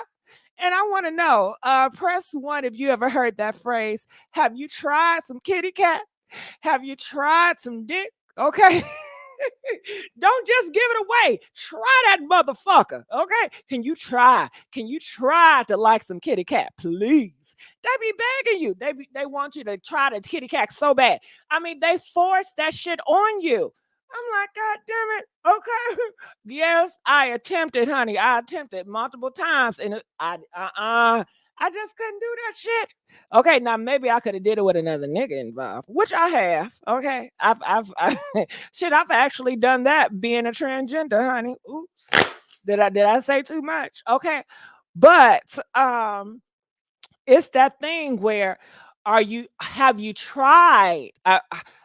S1: And I want to know, press 1 if you ever heard that phrase. Have you tried some kitty cat? Have you tried some dick? Okay. Don't just give it away. Try that motherfucker. Okay. Can you try? Can you try to like some kitty cat? Please. They be begging you. They want you to try the kitty cat so bad. I mean, they force that shit on you. I'm like, God damn it. Okay. Yes, I attempted, honey. I attempted multiple times. And I just couldn't do that shit. Okay, now maybe I could have did it with another nigga involved, which I have. Okay, I've I've actually done that being a transgender, honey. Oops, did I say too much? Okay, but it's that thing where have you tried?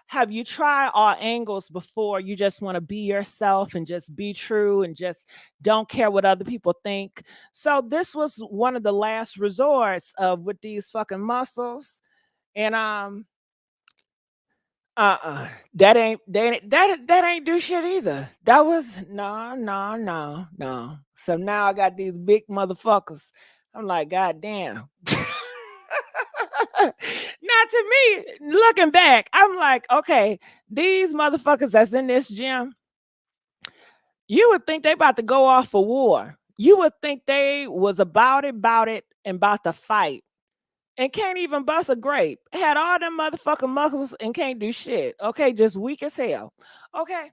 S1: Have you tried all angles before? You just want to be yourself and just be true and just don't care what other people think. So this was one of the last resorts of with these fucking muscles. And that ain't do shit either. That was no. So now I got these big motherfuckers. I'm like, God damn. Now, to me, looking back, I'm like, okay, these motherfuckers that's in this gym, you would think they about to go off for war. you would think they was about it, and about to fight, and can't even bust a grape. Had all them motherfucking muscles and can't do shit. Okay, just weak as hell. Okay.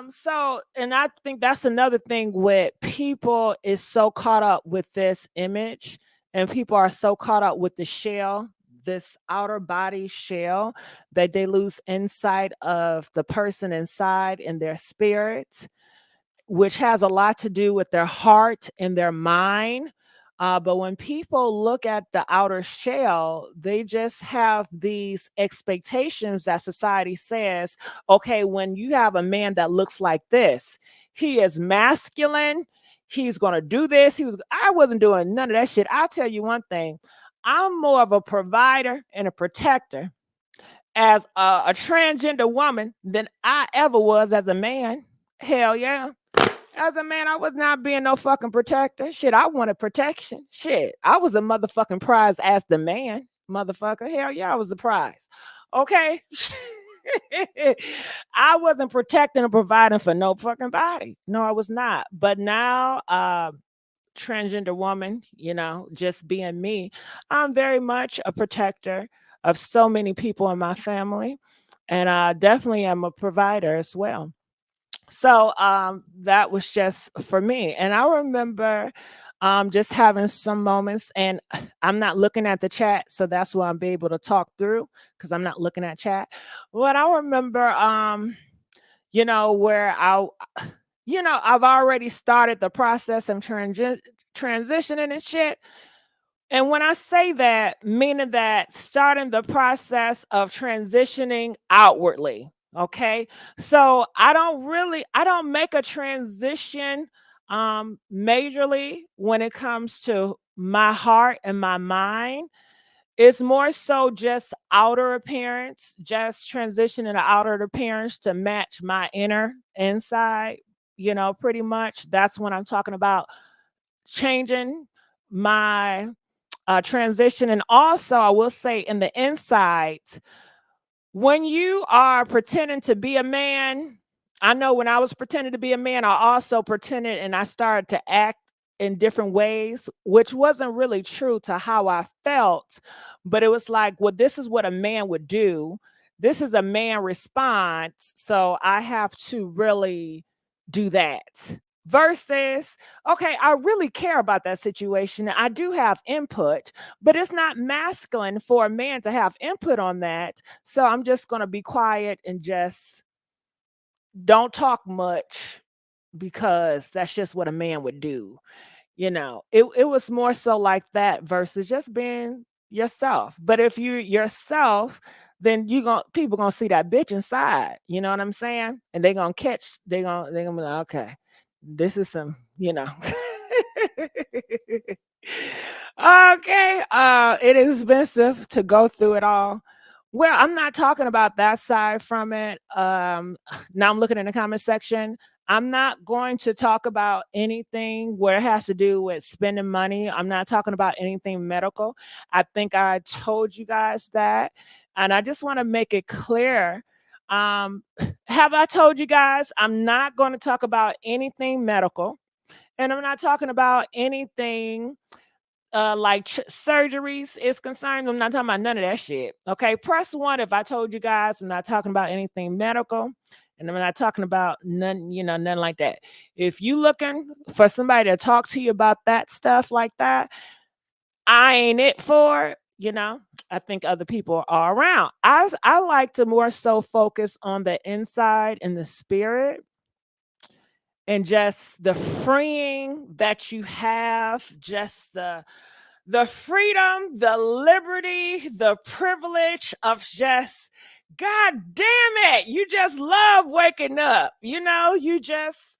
S1: So and I think that's another thing with people is so caught up with this image, and people are so caught up with the shell, this outer body shell, that they lose insight of the person inside and their spirit, which has a lot to do with their heart and their mind. But when people look at the outer shell, they just have these expectations that society says, okay, when you have a man that looks like this, he is masculine. He's going to do this. I wasn't doing none of that shit. I'll tell you one thing. I'm more of a provider and a protector as a transgender woman than I ever was as a man. Hell yeah. As a man, I was not being no fucking protector. Shit, I wanted protection. Shit, I was a motherfucking prize as the man. Motherfucker. Hell yeah, I was the prize. Okay. I wasn't protecting or providing for no fucking body. No, I was not. But now, transgender woman, just being me, I'm very much a protector of so many people in my family. And I definitely am a provider as well. So that was just for me. And I remember just having some moments, and I'm not looking at the chat, so that's why I'm able to talk through, because I'm not looking at chat. But I remember where I've already started the process of transitioning and shit. And when I say that, meaning that starting the process of transitioning outwardly. Okay. So I don't make a transition majorly when it comes to my heart and my mind. It's more so just outer appearance, just transitioning the outer appearance to match my inner inside, pretty much. That's when I'm talking about changing my transition. And also, I will say in the inside, when you are pretending to be a man, I know when I was pretending to be a man, I also pretended and I started to act in different ways, which wasn't really true to how I felt. But it was like, well, this is what a man would do. This is a man response. So I have to really do that. Versus, okay, I really care about that situation. I do have input, but it's not masculine for a man to have input on that. So I'm just going to be quiet and just don't talk much, because that's just what a man would do. It was more so like that versus just being yourself. But if you're yourself, then people gonna see that bitch inside. You know what I'm saying? And they gonna be like, okay, this is some. Okay. It is expensive to go through it all. Well, I'm not talking about that side from it. Now I'm looking in the comment section. I'm not going to talk about anything where it has to do with spending money. I'm not talking about anything medical. I think I told you guys that. And I just want to make it clear. Have I told you guys I'm not going to talk about anything medical? And I'm not talking about anything like surgeries is concerned. I'm not talking about none of that shit. Okay, press one if I told you guys I'm not talking about anything medical, and I'm not talking about none, nothing like that. If you looking for somebody to talk to you about that stuff like that, I ain't it for it. I think other people are around. I like to more so focus on the inside and the spirit, and just the freeing that you have, just the freedom, the liberty, the privilege of just, God damn it, you just love waking up. You just,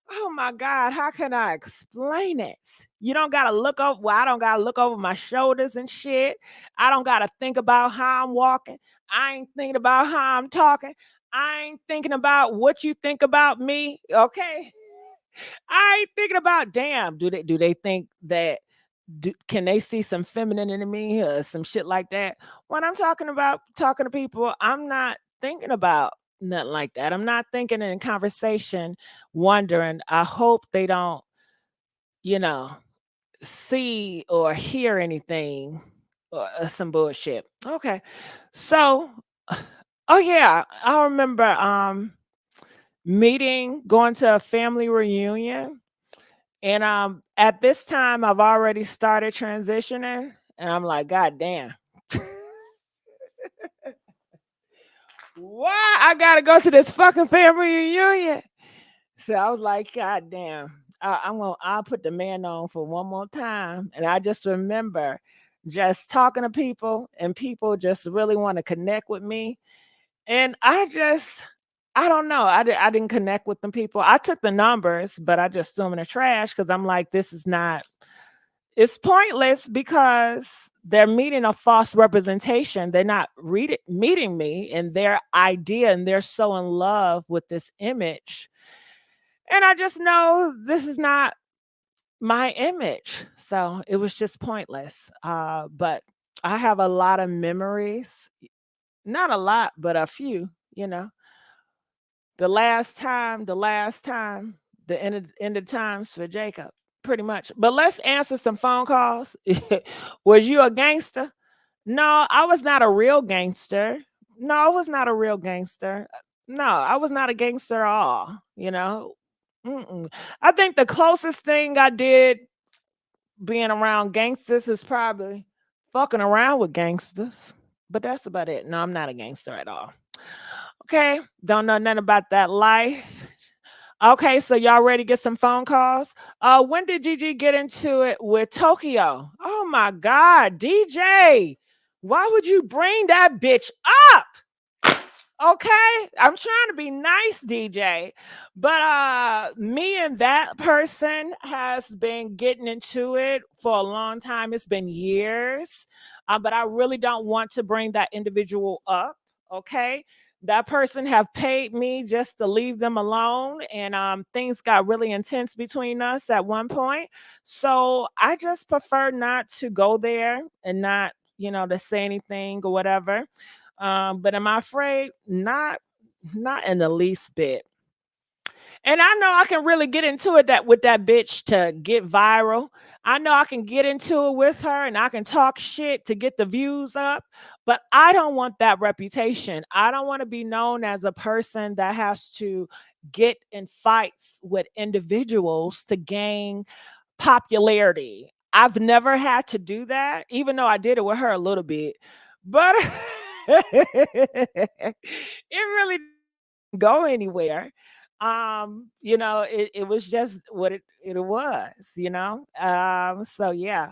S1: oh my God, how can I explain it? You don't gotta look up. Well, I don't gotta look over my shoulders and shit. I don't gotta think about how I'm walking. I ain't thinking about how I'm talking. I ain't thinking about what you think about me. Okay. I ain't thinking about, damn, do they think that, can they see some feminine in me or some shit like that? When I'm talking about talking to people, I'm not thinking about nothing like that. I'm not thinking in conversation, wondering, I hope they don't you know, see or hear anything or some bullshit. Okay. So, oh yeah, I remember going to a family reunion, and at this time I've already started transitioning, and I'm like, God damn. Why I gotta go to this fucking family reunion? So I was like, God damn, I'll put the man on for one more time. And I just remember just talking to people, and people just really want to connect with me. And I don't know. I didn't connect with them people. I took the numbers, but I just threw them in the trash because I'm like, this is not, it's pointless because they're meeting a false representation. They're not meeting me and their idea, and they're so in love with this image. And I just know this is not my image. So it was just pointless. But I have a lot of memories. Not a lot, but a few, you know. The end of times for Jacob, pretty much. But let's answer some phone calls. Was you a gangster? No, I was not a real gangster. No, I was not a real gangster. No, I was not a gangster at all, you know. Mm-mm. I think the closest thing I did being around gangsters is probably fucking around with gangsters. But that's about it. No, I'm not a gangster at all. Okay, don't know nothing about that life. Okay, so y'all ready to get some phone calls? When did Gigi get into it with Tokyo? Oh my God, DJ, why would you bring that bitch up? Okay, I'm trying to be nice, DJ, but me and that person has been getting into it for a long time. It's been years, but I really don't want to bring that individual up. Okay, that person have paid me just to leave them alone, and things got really intense between us at one point. So I just prefer not to go there and not, to say anything or whatever. But am I afraid? Not in the least bit. And I know I can really get into it that with that bitch to get viral. I know I can get into it with her and I can talk shit to get the views up, but I don't want that reputation. I don't want to be known as a person that has to get in fights with individuals to gain popularity. I've never had to do that, even though I did it with her a little bit. But it really didn't go anywhere. It was just what it was. So yeah.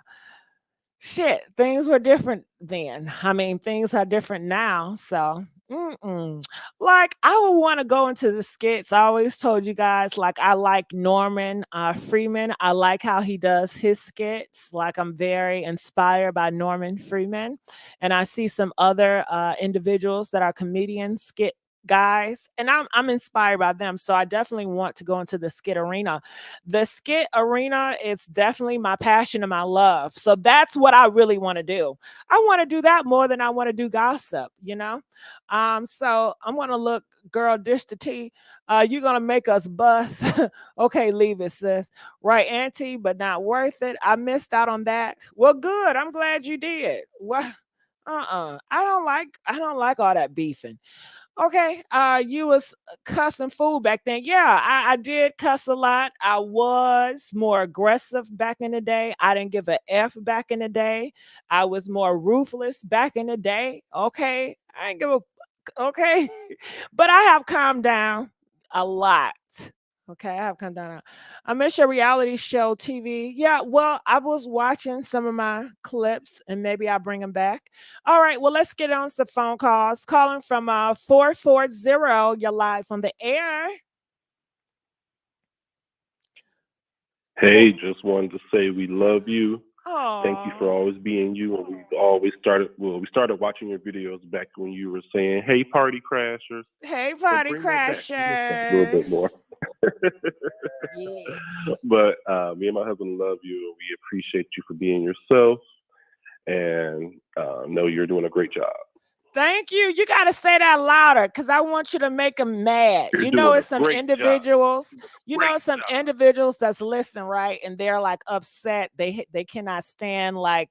S1: Shit, things were different then. I mean, things are different now. So, like, I would want to go into the skits. I always told you guys, like, I like Norman Freeman. I like how he does his skits. Like, I'm very inspired by Norman Freeman, and I see some other individuals that are comedian skit guys, and I'm inspired by them. So I definitely want to go into the skit arena. The skit arena is definitely my passion and my love. So that's what I really want to do. I want to do that more than I want to do gossip. So I'm gonna look, girl, dish the tea. You're gonna make us bust. Okay, leave it, sis. Right, auntie, but not worth it. I missed out on that. Well, good. I'm glad you did. What? I don't like all that beefing. Okay, you was cussing fool back then. Yeah, I did cuss a lot. I was more aggressive back in the day. I didn't give a F back in the day. I was more ruthless back in the day. Okay, I didn't give a okay, but I have calmed down a lot. Okay, I have calmed down. I miss your reality show TV. Yeah, well, I was watching some of my clips, and maybe I'll bring them back. All right, well, let's get on some phone calls. Calling from 440. You're live on the air.
S6: Hey, just wanted to say we love you. Thank you for
S1: Oh,
S6: always being you. And we started watching your videos back when you were saying, "Hey, party crashers."
S1: hey,
S6: So
S1: party
S6: bring that back. Bring us back a little bit more.
S1: crashers. Yes.
S6: But me and my husband love you, and we appreciate you for being yourself, and know you're doing a great job.
S1: Thank you. You got to say that louder because I want you to make them mad.
S6: You're
S1: You know,
S6: doing
S1: it's
S6: a
S1: some
S6: great job.
S1: individuals.
S6: You're doing a
S1: You
S6: great
S1: know, some
S6: job.
S1: individuals that's listening, right? And they're like upset. They cannot stand like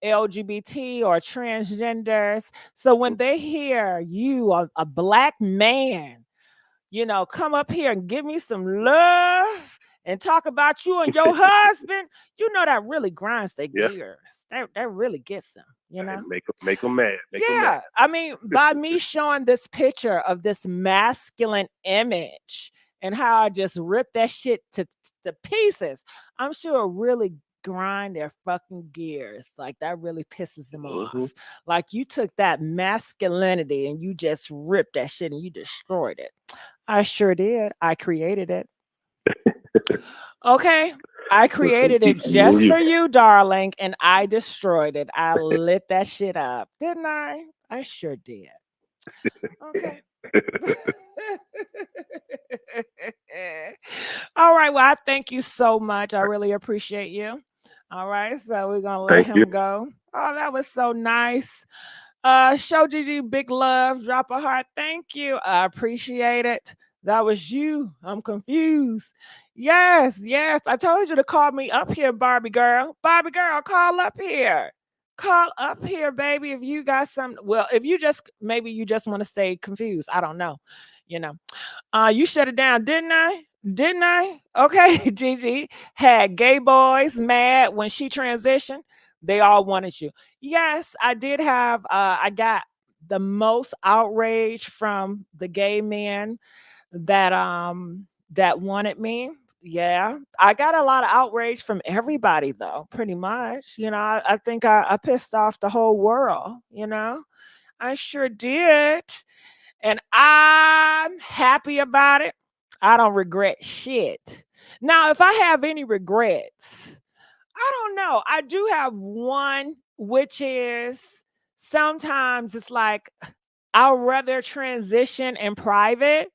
S1: LGBT or transgenders. So when they hear you, a black man, you know, come up here and give me some love and talk about you and your husband, you know, that really grinds their
S6: Yeah.
S1: gears. That really gets them, you know?
S6: And make them mad. Make them
S1: Yeah.
S6: mad.
S1: I mean, by me showing this picture of this masculine image and how I just ripped that shit to pieces, I'm sure it really grind their fucking gears. Like that really pisses them
S6: Mhm.
S1: off. Like you took that masculinity and you just ripped that shit and you destroyed it. I sure did. I created it. Okay. I created it just for you, darling, and I destroyed it. I lit that shit up, didn't I? I sure did. Okay. All right. Well, I thank you so much. I really appreciate you. All right. So we're gonna let
S6: Thank you.
S1: him go. Oh, that was so nice. Show Gigi big love, drop a heart. Thank you. I appreciate it. That was you. I'm confused. Yes, yes. I told you to call me up here, Barbie girl. Barbie girl, call up here. Call up here, baby. If you got something, well, if you just maybe you just want to stay confused. I don't know. You know. You shut it down, didn't I? Didn't I? Okay, Gigi had gay boys mad when she transitioned. They all wanted you. Yes, I did have I got the most outrage from the gay men that wanted me. Yeah. I got a lot of outrage from everybody though, pretty much. You know, I think I pissed off the whole world, you know. I sure did. And I'm happy about it. I don't regret shit. Now, if I have any regrets, I don't know. I do have one, which is sometimes it's like I'd rather transition in private,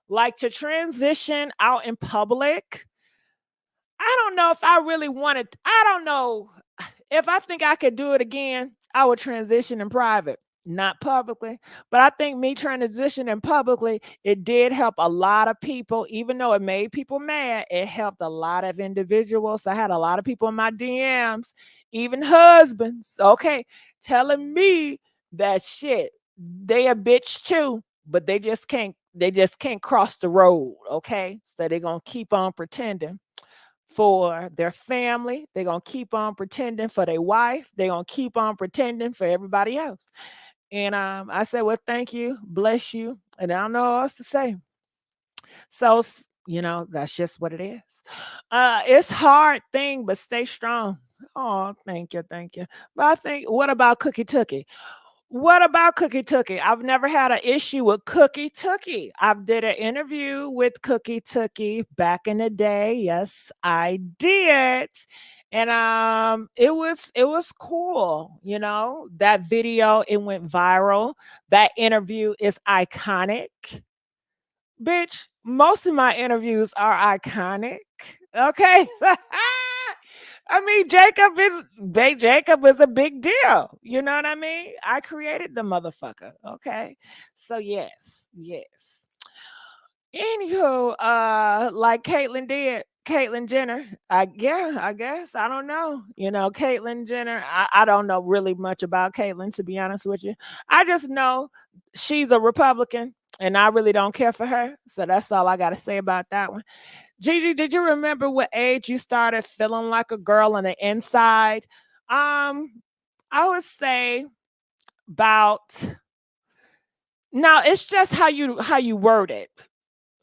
S1: like to transition out in public. I don't know if I really wanted, I don't know if I think I could do it again, I would transition in private, not publicly. But I think me transitioning publicly, it did help a lot of people, even though it made people mad. It helped a lot of individuals. I had a lot of people in my DMs, even husbands, okay, telling me that shit. They a bitch too, but they just can't cross the road, okay? So they're gonna keep on pretending for their family. They're going to keep on pretending for their wife. They're going to keep on pretending for everybody else. And I said, well, thank you. Bless you. And I don't know what else to say. So, you know, that's just what it is. It's hard thing, but stay strong. Oh, thank you. Thank you. But I think, what about Cookie Tookie? What about Cookie Tookie? I've never had an issue with Cookie Tookie. I did an interview with Cookie Tookie back in the day. Yes, I did. And it was cool, you know. That video, it went viral. That interview is iconic. Bitch, most of my interviews are iconic. Okay. I mean, Jacob is a big deal. You know what I mean? I created the motherfucker. Okay. So yes, yes. Anywho, like Caitlyn did, Caitlyn Jenner. I guess. I don't know. You know, Caitlyn Jenner. I don't know really much about Caitlyn, to be honest with you. I just know she's a Republican and I really don't care for her. So that's all I gotta say about that one. Gigi, did you remember what age you started feeling like a girl on the inside? I would say about now it's just how you word it.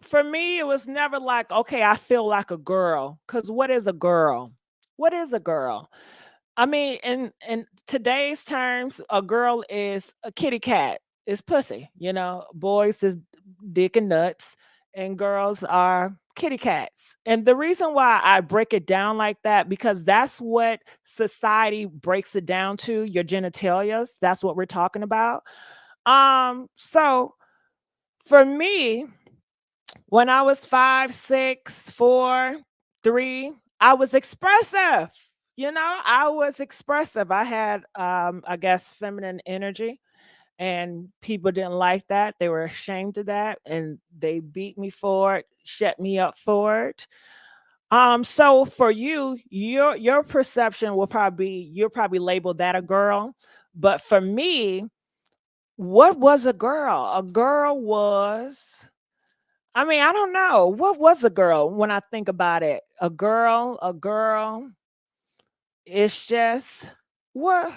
S1: For me, it was never like, okay, I feel like a girl. Cause what is a girl? What is a girl? I mean, in today's terms, a girl is a kitty cat, is pussy. You know, boys is dick and nuts, and girls are kitty cats. And the reason why I break it down like that, because that's what society breaks it down to, your genitalias. That's what we're talking about. So for me, when I was 5, 6, 4, 3, I was expressive. You know, I was expressive. I had I guess feminine energy. and people didn't like that. They were ashamed of that, and they beat me for it, shut me up for it. So for you, your perception will probably be you'll probably label that a girl. But for me, what was a girl? A girl was, I mean, I don't know. What was a girl when I think about it? A girl, it's just what,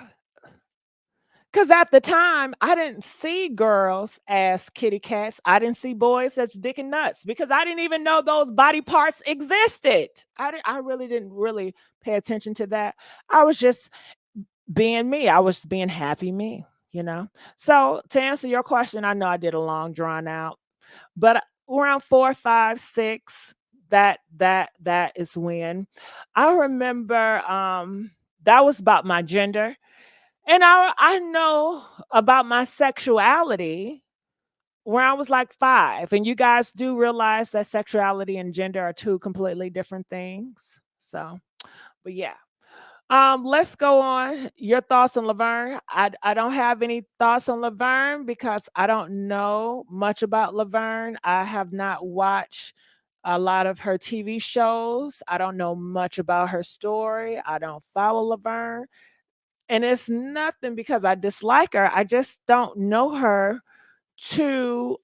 S1: because at the time I didn't see girls as kitty cats. I didn't see boys as dick and nuts because I didn't even know those body parts existed. I really didn't really pay attention to that. I was just being me. I was being happy me, you know. So to answer your question, I know I did a long drawn out, but around 4, 5, 6, that is when I remember that was about my gender. And I know about my sexuality when I was like 5. And you guys do realize that sexuality and gender are two completely different things. So, but yeah. Let's go on. Your thoughts on Laverne. I don't have any thoughts on Laverne because I don't know much about Laverne. I have not watched a lot of her TV shows. I don't know much about her story. I don't follow Laverne. And it's nothing because I dislike her. I just don't know her to,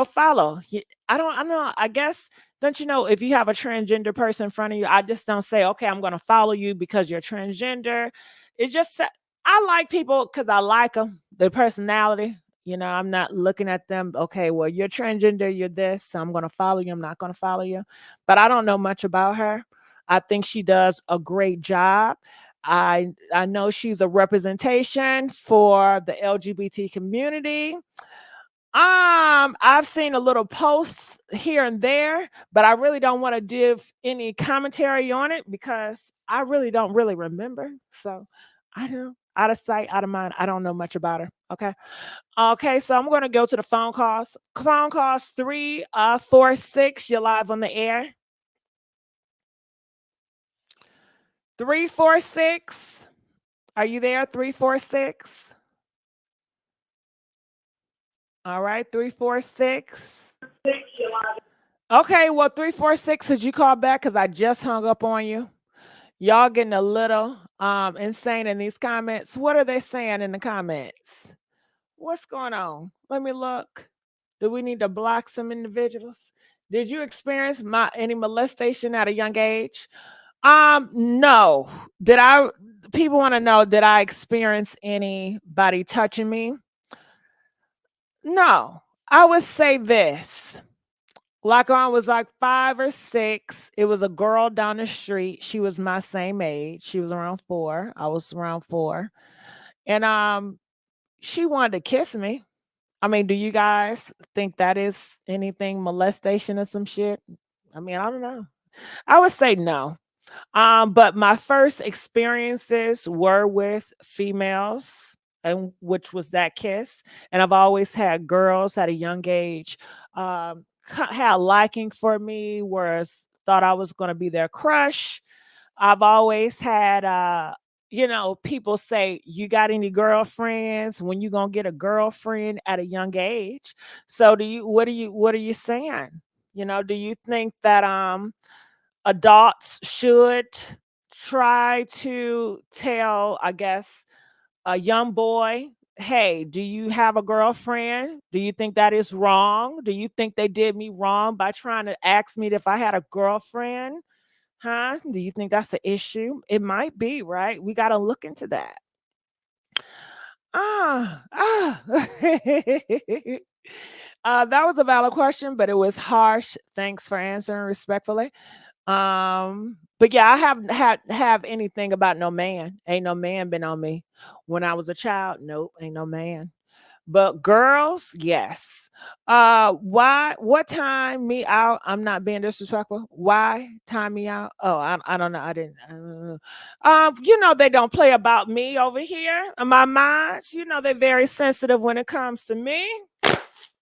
S1: follow. I don't know. I guess, don't you know, if you have a transgender person in front of you, I just don't say, okay, I'm going to follow you because you're transgender. It just, I like people because I like them, their personality. I'm not looking at them, okay, well, you're transgender, you're this, so I'm going to follow you. I'm not going to follow you. But I don't know much about her. I think she does a great job. I know she's a representation for the LGBT community. I've seen a little posts here and there, but I really don't want to give any commentary on it because I really don't really remember. So I don't, out of sight, out of mind. I don't know much about her. Okay. Okay. So I'm going to go to the phone calls. Phone calls 346. You're live on the air. 346. Are you there? 346. All right, 346. Okay, well, 346, did you call back? Because I just hung up on you. Y'all getting a little insane in these comments. What are they saying in the comments? What's going on? Let me look. Do we need to block some individuals? Did you experience any molestation at a young age? No. People want to know, did I experience anybody touching me? No, I would say this. Like when I was like 5 or 6, it was a girl down the street. She was my same age. She was around 4. I was around 4. And she wanted to kiss me. I mean, do you guys think that is anything molestation or some shit? I mean, I don't know. I would say no. But my first experiences were with females, and which was that kiss. And I've always had girls at a young age had a liking for me, whereas thought I was going to be their crush. I've always had people say, you got any girlfriends? When you gonna get a girlfriend at a young age? So what are you saying? Do you think that adults should try to tell, I guess, a young boy, hey, do you have a girlfriend? Do you think that is wrong? Do you think they did me wrong by trying to ask me if I had a girlfriend? Huh? Do you think that's an issue? It might be, right? We got to look into that. That was a valid question, but it was harsh. Thanks for answering respectfully. But yeah, I haven't have anything about no man. Ain't no man been on me when I was a child. Nope, ain't no man. But girls, yes. What time me out? I'm not being disrespectful. Why time me out? Oh, I don't know. I didn't. They don't play about me over here. My minds, they're very sensitive when it comes to me.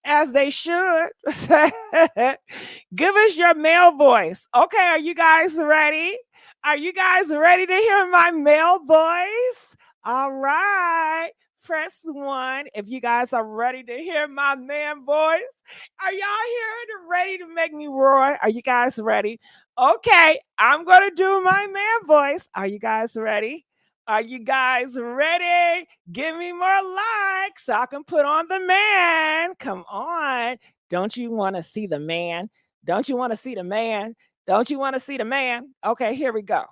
S1: As they should. Give us your male voice. Okay, are you guys ready? Are you guys ready to hear my male voice? All right. press 1 if you guys are ready to hear my man voice. Are y'all here and ready to make me roar? Are you guys ready? Okay, I'm going to do my man voice. Are you guys ready? Are you guys ready? Give me more likes so I can put on the man. Come on. Don't you want to see the man? Don't you want to see the man? Don't you want to see the man? Okay, here we go.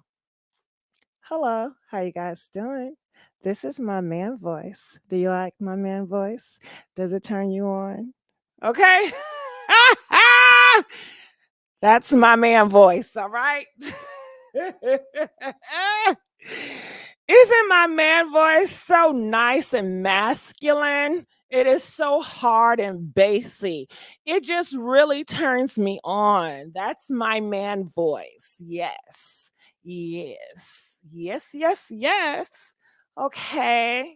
S1: Hello, how you guys doing? This is my man voice. Do you like my man voice? Does it turn you on? Okay. That's my man voice, all right? Isn't my man voice so nice and masculine? It is so hard and bassy. It just really turns me on. That's my man voice. Yes. Yes. Yes, yes, yes. Okay.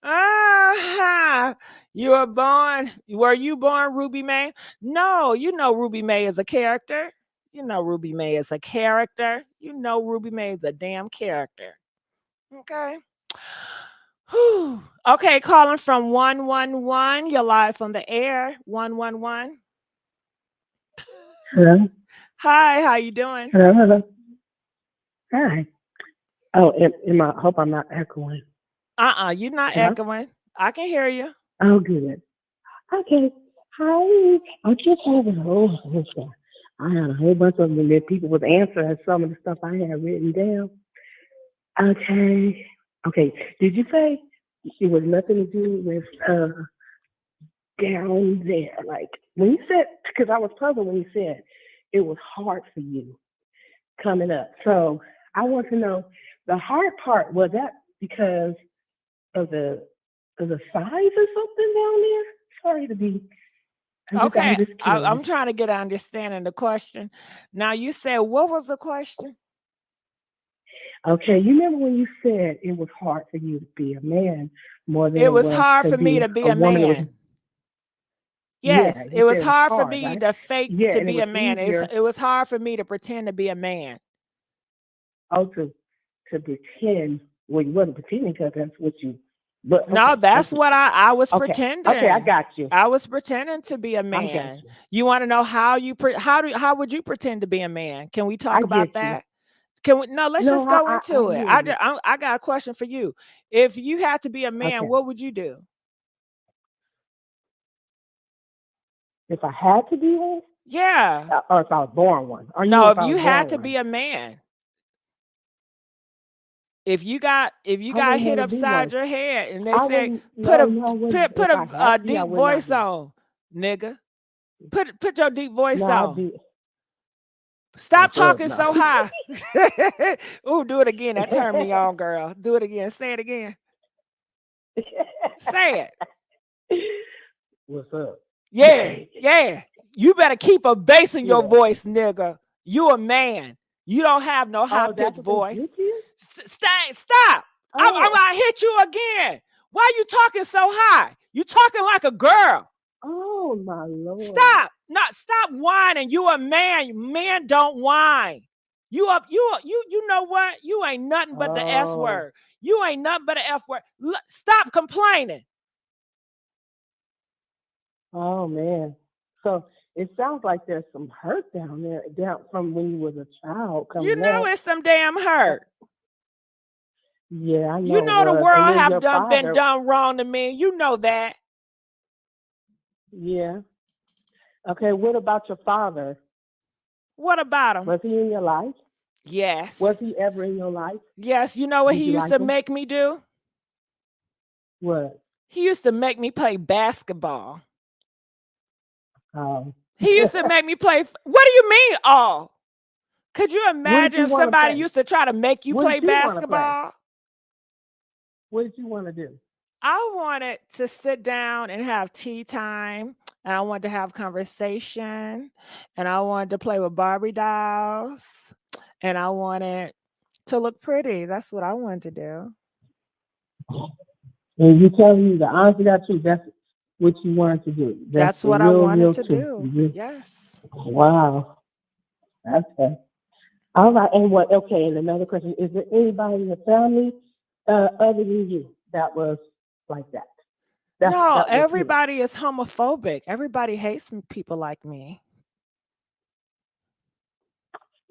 S1: Were you born Ruby May? No, you know Ruby May is a character. You know Ruby May is a character. You know Ruby May is a damn character. Okay. Whew. Okay, calling from 111. You're live on the air. 111.
S7: Hello.
S1: Hi, how you doing?
S7: Hello. Hello. Hi. Oh, I hope I'm not echoing.
S1: You're not
S7: Hello?
S1: echoing. I can hear you.
S7: Oh, good. Okay. Hi. I'm just having a whole stuff. I had a whole bunch of them that people was answering some of the stuff I had written down. Okay. Okay. Did you say it was nothing to do with down there? Like when you said, because I was puzzled when you said it was hard for you coming up. So I want to know the hard part, was that because of the size or something down there? Sorry to be.
S1: Okay, I'm trying to get an understanding of the question. Now you said, what was the question?
S7: Okay, you remember when you said it was hard for you to be a man more than
S1: it was hard for me to be a man. Yes,
S7: Yeah,
S1: it was hard for
S7: hard,
S1: me
S7: right?
S1: to fake
S7: Yeah,
S1: to
S7: and it
S1: be a
S7: was
S1: man.
S7: easier.
S1: It was hard for me to pretend to be a man.
S7: Oh, to pretend. Well, you wasn't pretending because that's what you. But
S1: No,
S7: okay,
S1: that's what I was
S7: okay.
S1: pretending.
S7: Okay, I got you.
S1: I was pretending to be a
S7: I got
S1: man.
S7: you.
S1: You want to know how would you pretend to be a man? Can we talk
S7: I
S1: about
S7: get you.
S1: that? Can we? No, let's just go into it. I got a question for you. If you had to be a man,
S7: Okay.
S1: what would you do?
S7: If I had to be one,
S1: Yeah.
S7: or if I was born one. Or
S1: No,
S7: if
S1: if
S7: I
S1: you
S7: was
S1: had
S7: born
S1: to
S7: one.
S1: be a man. If you got
S7: I
S1: hit
S7: wouldn't wanna be
S1: upside
S7: one.
S1: your head and they
S7: I
S1: say
S7: wouldn't.
S1: put
S7: No, I wouldn't.
S1: put
S7: If I had
S1: a
S7: to be, I
S1: deep
S7: would not
S1: voice
S7: be.
S1: on, nigga. Put your deep voice
S7: No, I'd
S1: on.
S7: be.
S1: Stop
S7: What's up,
S1: talking
S7: no.
S1: so high. Ooh, do it again. That turned me on, girl. Do it again. Say it again. Say it.
S7: What's up?
S1: Yeah, yeah. You better keep a bass in your
S7: Yeah.
S1: voice, nigga. You a man. You don't have no high
S7: Oh, that's
S1: pitched
S7: what they
S1: voice.
S7: did to you?
S1: Stop. I'm
S7: Oh.
S1: gonna hit you again. Why you talking so high? You talking like a girl.
S7: Oh my Lord.
S1: Stop whining. You a man. Men don't whine. You know what? You ain't nothing but the S
S7: Oh.
S1: word. You ain't nothing but the F word. Stop complaining.
S7: Oh man. So it sounds like there's some hurt down there, down from when you was a child coming
S1: You know
S7: up.
S1: it's some damn hurt.
S7: Yeah, I know.
S1: You know the
S7: it was.
S1: world
S7: And then
S1: have
S7: your
S1: been
S7: father-
S1: done wrong to me. You know that.
S7: Yeah. Okay, what about your father?
S1: What about him?
S7: Was he in your life?
S1: Yes.
S7: Was he ever in your life?
S1: Yes. You know what
S7: Did
S1: he
S7: you
S1: used
S7: like
S1: to
S7: him?
S1: make me do?
S7: What?
S1: He used to make me play basketball.
S7: Oh.
S1: He used to make me play. What do you mean, all? Could you imagine if
S7: wanna
S1: somebody
S7: play?
S1: used to try to make you
S7: What
S1: play
S7: did you wanna play?
S1: basketball?
S7: What did you want to do?
S1: I wanted to sit down and have tea time, and I wanted to have conversation, and I wanted to play with Barbie dolls, and I wanted to look pretty. That's what I wanted to do.
S7: And you tell me the honest to truth, that's what you wanted to do.
S1: That's
S7: the
S1: what I
S7: real,
S1: wanted
S7: real
S1: to
S7: truth.
S1: do. Yes.
S7: Wow. Okay. All right. And what? Okay. And another question: is there anybody in the family other than you that was like that?
S1: No,
S7: That was you.
S1: everybody is homophobic. Everybody hates people like me.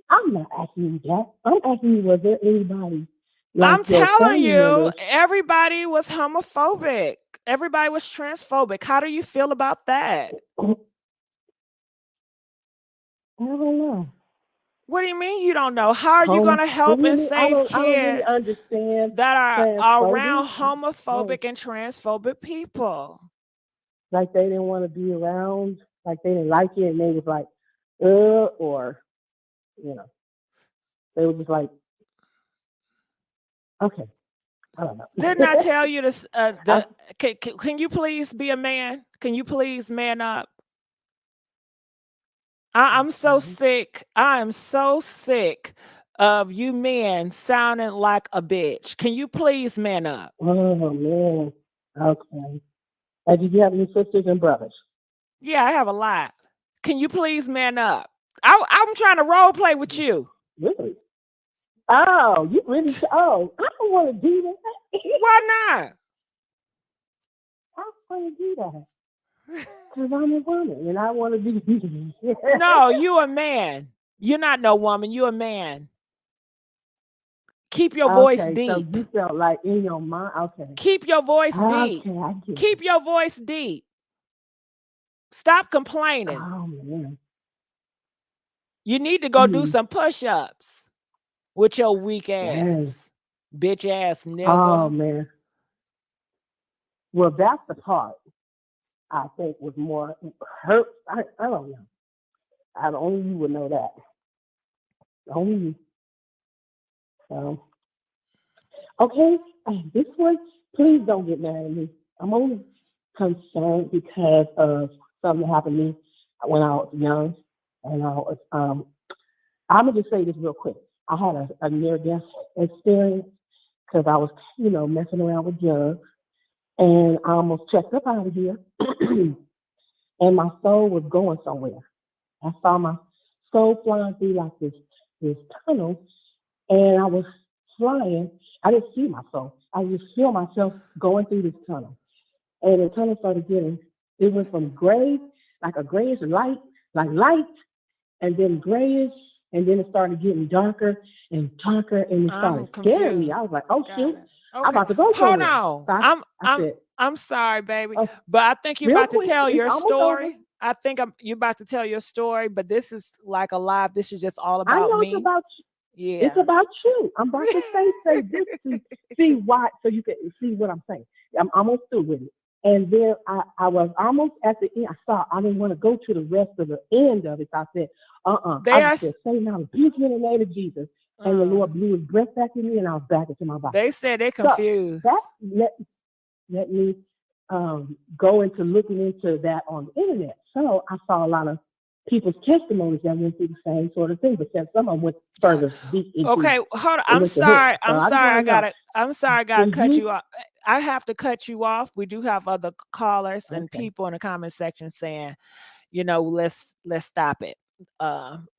S7: I'm not asking you that. I'm asking you, was there anybody like
S1: I'm
S7: your
S1: telling
S7: family
S1: you,
S7: members?
S1: everybody was homophobic. Everybody was transphobic. How do you feel about that?
S7: I don't know.
S1: What do you mean you don't know? How are you going to help and
S7: Really, I
S1: save
S7: don't really
S1: kids
S7: understand
S1: that are around
S7: transphobia.
S1: homophobic and transphobic people?
S7: Like they didn't want to be around, like they didn't like it, and they was like, or you know, they were just like, okay, I don't know.
S1: Didn't I tell you this? Can you please be a man? Can you please man up? I'm so sick. I am so sick of you men sounding like a bitch. Can you please man up?
S7: Oh man, okay. Did you have any sisters and brothers?
S1: Yeah, I have a lot. Can you please man up? I'm trying to role play with you.
S7: Really? Oh, you really? Oh, I don't want to do that.
S1: Why not?
S7: I don't want to do that because I'm a woman and I want to be.
S1: No, you a man. You're not no woman. You a man. Keep your voice
S7: Okay,
S1: deep.
S7: so you felt like in your mind. Okay.
S1: Keep your voice deep.
S7: Okay, I get it.
S1: Keep your voice deep. Stop complaining.
S7: Oh man.
S1: You need to go do some push-ups with your weak ass, bitch ass nigga.
S7: Oh man. Well, that's the part I think was more hurt. I don't know. Only you would know that. Only you. So, okay, this one, please don't get mad at me. I'm only concerned because of something that happened to me when I was young. And I was, I'm going to just say this real quick. I had a near-death experience because I was, messing around with drugs. And I almost checked up out of here. And my soul was going somewhere. I saw my soul flying through like this tunnel. And I was flying. I didn't see my soul. I just feel myself going through this tunnel. And the tunnel started it went from gray, like a grayish light, and then grayish, and then it started getting darker and darker, and it started scaring me. I was like, oh, shoot.
S1: Okay.
S7: I'm about to go somewhere.
S1: Hold on.
S7: So
S1: I'm sorry, baby,
S7: Oh,
S1: but I think you're
S7: real
S1: about to
S7: quick,
S1: tell
S7: it's
S1: your
S7: almost
S1: story.
S7: over.
S1: I think you're about to tell your story, but this is like a live. This is just all
S7: I
S1: about
S7: know
S1: me.
S7: it's about you.
S1: Yeah.
S7: It's about you. I'm about to say this to see why, so you can see what I'm saying. I'm almost through with it. And there, I was almost at the end. I didn't want to go to the rest of the end of it. So I said, I just said, say now, rebuke you in the name of Jesus. And the Lord blew his breath back in me, and I was back into my body.
S1: They said they're confused.
S7: So that let me go into looking into that on the internet. So I saw a lot of people's testimonies that went through the same sort of thing, but then some of them went further deep into.
S1: Okay, hold on. I'm sorry. I gotta cut you off. I have to cut you off. We do have other callers and people in the comment section saying, let's stop it.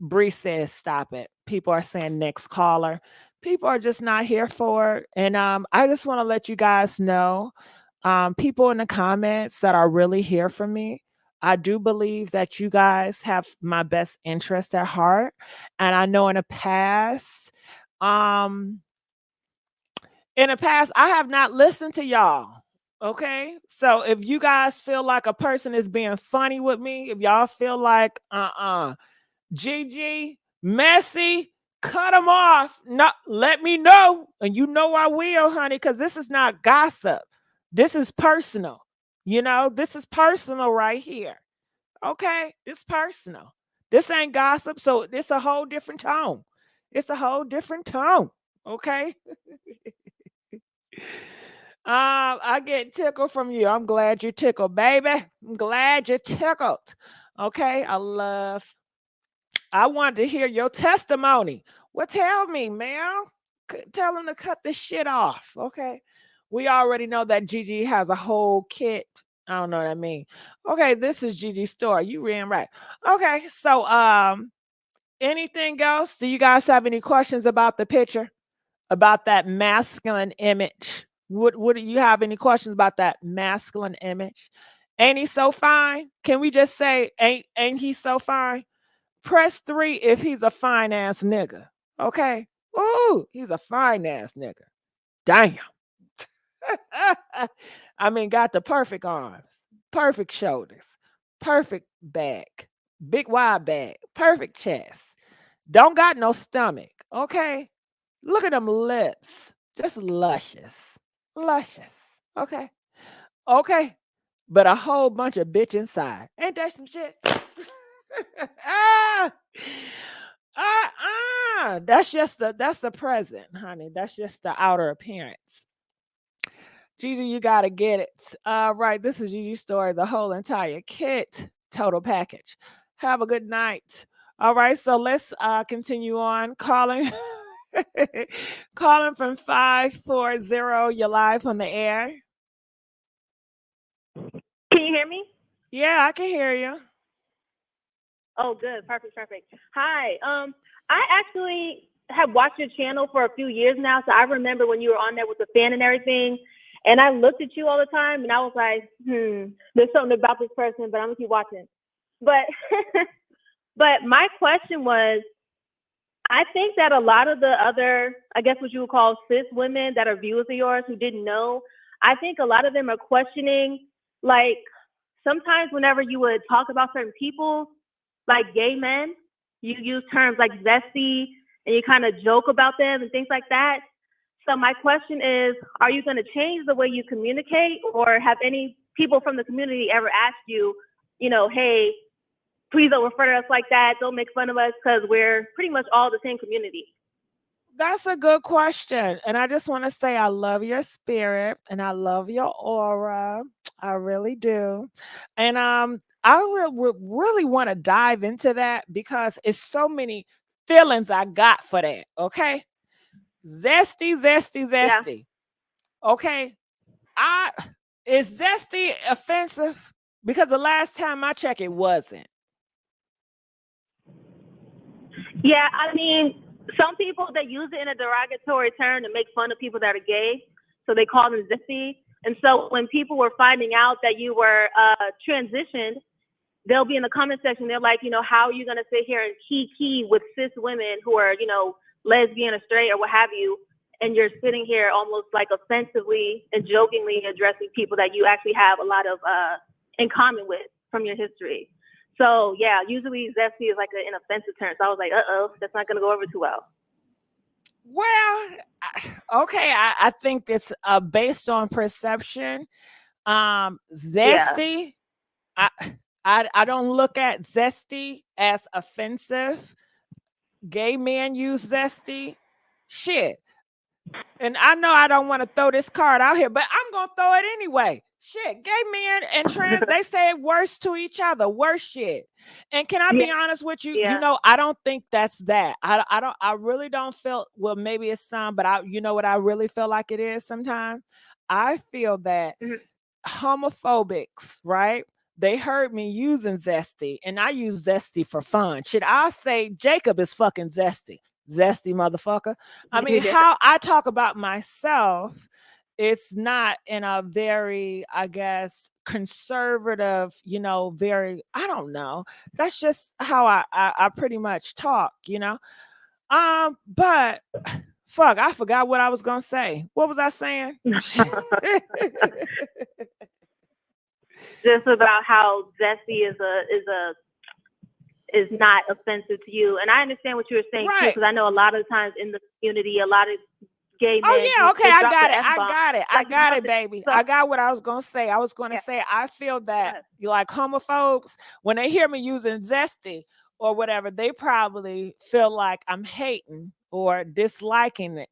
S1: Bree says stop it. People are saying next caller. People are just not here for it. And I just want to let you guys know, people in the comments that are really here for me, I do believe that you guys have my best interest at heart. And I know in the past, I have not listened to y'all. Okay. So if you guys feel like a person is being funny with me, if y'all feel like, Gigi, Messy, cut them off. No, let me know. And I will, honey, because this is not gossip. This is personal. This is personal right here. Okay? It's personal. This ain't gossip, so it's a whole different tone. It's a whole different tone. Okay? I get tickled from you. I'm glad you're tickled, baby. I'm glad you're tickled. Okay? I wanted to hear your testimony. Well, tell me, man. Tell him to cut this shit off. Okay? We already know that Gigi has a whole kit. I don't know what I mean. Okay, this is Gigi's story. You ran right. Okay, so anything else? Do you guys have any questions about the picture? about that masculine image. What do you have any questions about that masculine image? Ain't he so fine? Can we just say ain't he so fine? Press 3 if he's a fine ass nigga. Okay. Ooh, he's a fine ass nigga. Damn. I mean, got the perfect arms, perfect shoulders, perfect back, big wide back, perfect chest. Don't got no stomach. Okay. Look at them lips. Just luscious. Luscious. Okay. Okay. But a whole bunch of bitch inside. Ain't that some shit? ah! That's the present, honey. That's just the outer appearance. Gigi, you gotta get it. Right. This is Gigi's story, the whole entire kit, total package. Have a good night. All right, so let's continue on calling. Calling from 540. You're live on the air.
S8: Can you hear me?
S1: Yeah, I can hear you.
S8: Oh, good. Perfect. Hi. I actually have watched your channel for a few years now, so I remember when you were on there with the fan and everything, and I looked at you all the time, and I was like, there's something about this person, but I'm gonna keep watching. But, but my question was, I think that a lot of the other, I guess what you would call cis women that are viewers of yours who didn't know, I think a lot of them are questioning, like, sometimes whenever you would talk about certain people, like gay men, you use terms like zesty and you kind of joke about them and things like that. So my question is, are you going to change the way you communicate, or have any people from the community ever asked you, hey, please don't refer to us like that. Don't make fun of us, because we're pretty much all the same community.
S1: That's a good question. And I just want to say I love your spirit and I love your aura. I really do. And I really want to dive into that because it's so many feelings I got for that. Okay. Zesty.
S8: Yeah.
S1: Okay. Is zesty offensive? Because the last time I checked, it wasn't.
S8: Yeah, I mean, some people, they use it in a derogatory term to make fun of people that are gay, so they call them zesty. And so when people were finding out that you were transitioned, they'll be in the comment section. They're like, how are you going to sit here and kiki with cis women who are, lesbian or straight or what have you, and you're sitting here almost like offensively and jokingly addressing people that you actually have a lot of in common with from your history. So yeah, usually zesty is like an offensive term. So I was like, that's not going to go over too well.
S1: Well, okay, I think it's based on perception. Zesty, yeah. I don't look at zesty as offensive. Gay men use zesty. Shit. And I know I don't want to throw this card out here, but I'm going to throw it anyway. Shit, gay men and trans, they say worse to each other, worse shit. And can I be honest with you?
S8: Yeah.
S1: I don't think that's that. I really don't feel, well, maybe it's some, but you know what I really feel like it is sometimes? I feel that homophobics, right? They heard me using zesty, and I use zesty for fun. Shit, I'll say Jacob is fucking zesty. Zesty motherfucker. I mean, how I talk about myself, it's not in a very, I guess, conservative, very, I don't know. That's just how I pretty much talk, But fuck, I forgot what I was gonna say. What was I saying?
S8: Just about how zesty is not offensive to you. And I understand what you were saying, right, too, because I know a lot of times in the community, a lot of gay men.
S1: Oh yeah, okay, I got it, baby. So, I got what I was gonna say. I was gonna say I feel that you like homophobes, when they hear me using zesty or whatever, they probably feel like I'm hating or disliking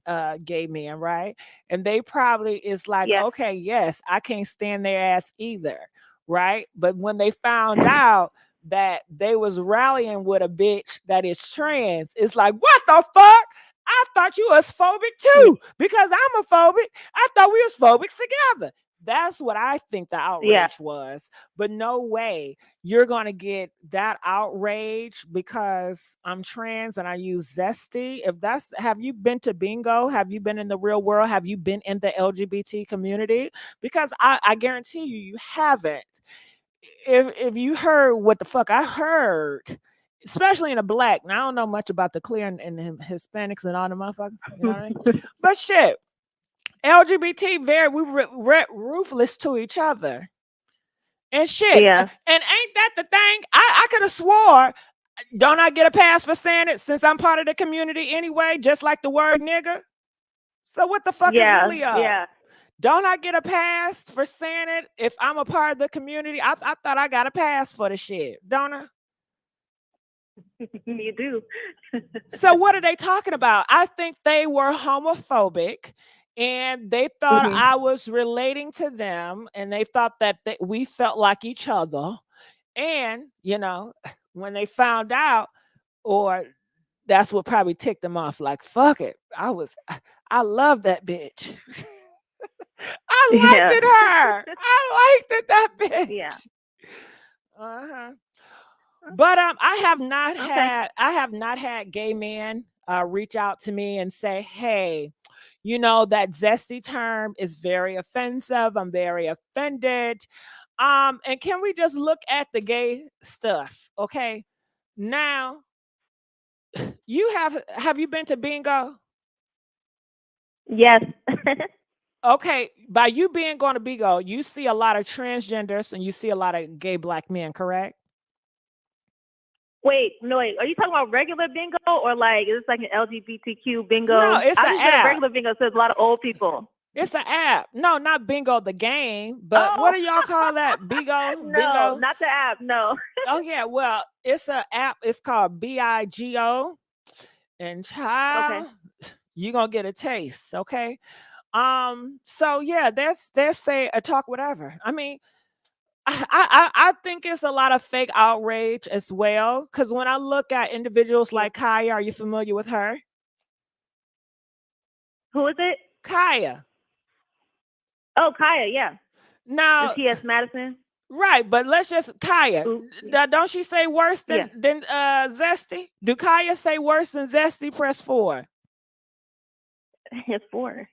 S1: gay men, right? And they probably is like, okay, yes, I can't stand their ass either, right? But when they found out that they was rallying with a bitch that is trans, it's like, what the fuck? I thought you was phobic too, because I'm a phobic. I thought we was phobics together. That's what I think the outrage was. But no way you're going to get that outrage because I'm trans and I use Zesty. Have you been to bingo? Have you been in the real world? Have you been in the LGBT community? Because I guarantee you haven't. If you heard what the fuck I heard, especially in the black, now I don't know much about the clear and Hispanics and all the motherfuckers, you know what I mean? But shit, LGBT ruthless to each other and shit.
S8: Yeah.
S1: And ain't that the thing? I could have swore, don't I get a pass for saying it since I'm part of the community anyway, just like the word nigger? So what the fuck is really up?
S8: Yeah.
S1: Don't I get a pass for saying it if I'm a part of the community? I thought I got a pass for the shit, don't I?
S8: You do.
S1: So what are they talking about? I think they were homophobic and they thought I was relating to them and they thought that we felt like each other. And, you know, when they found out, or that's what probably ticked them off, like, fuck it. I love that bitch. I liked it her. I liked it that bitch.
S8: Yeah.
S1: Uh-huh. But I have not had gay men reach out to me and say, hey, you know, that Zesty term is very offensive. I'm very offended. And can we just look at the gay stuff? Okay. Now, have you been to bingo?
S8: Yes.
S1: Okay, by you being going to bingo, you see a lot of transgenders and you see a lot of gay black men, correct?
S8: Wait. Are you talking about regular bingo or like is this like an LGBTQ bingo?
S1: No, it's an app.
S8: Regular bingo, so there's a lot of old people.
S1: It's an app. No, not bingo the game, but what do y'all call that? Bingo?
S8: No,
S1: bingo?
S8: not the app. No.
S1: Oh yeah, well, it's an app. It's called BIGO, and child, you're gonna get a taste, okay? So yeah, that's say a talk whatever. I mean, I think it's a lot of fake outrage as well. Because when I look at individuals like Kaya, are you familiar with her?
S8: Who is it?
S1: Kaya.
S8: Oh, Kaya, yeah.
S1: Now,
S8: T.S. Madison.
S1: Right, but let's just Kaya. Don't she say worse than Zesty? Do Kaya say worse than Zesty? Press 4.
S8: It's 4.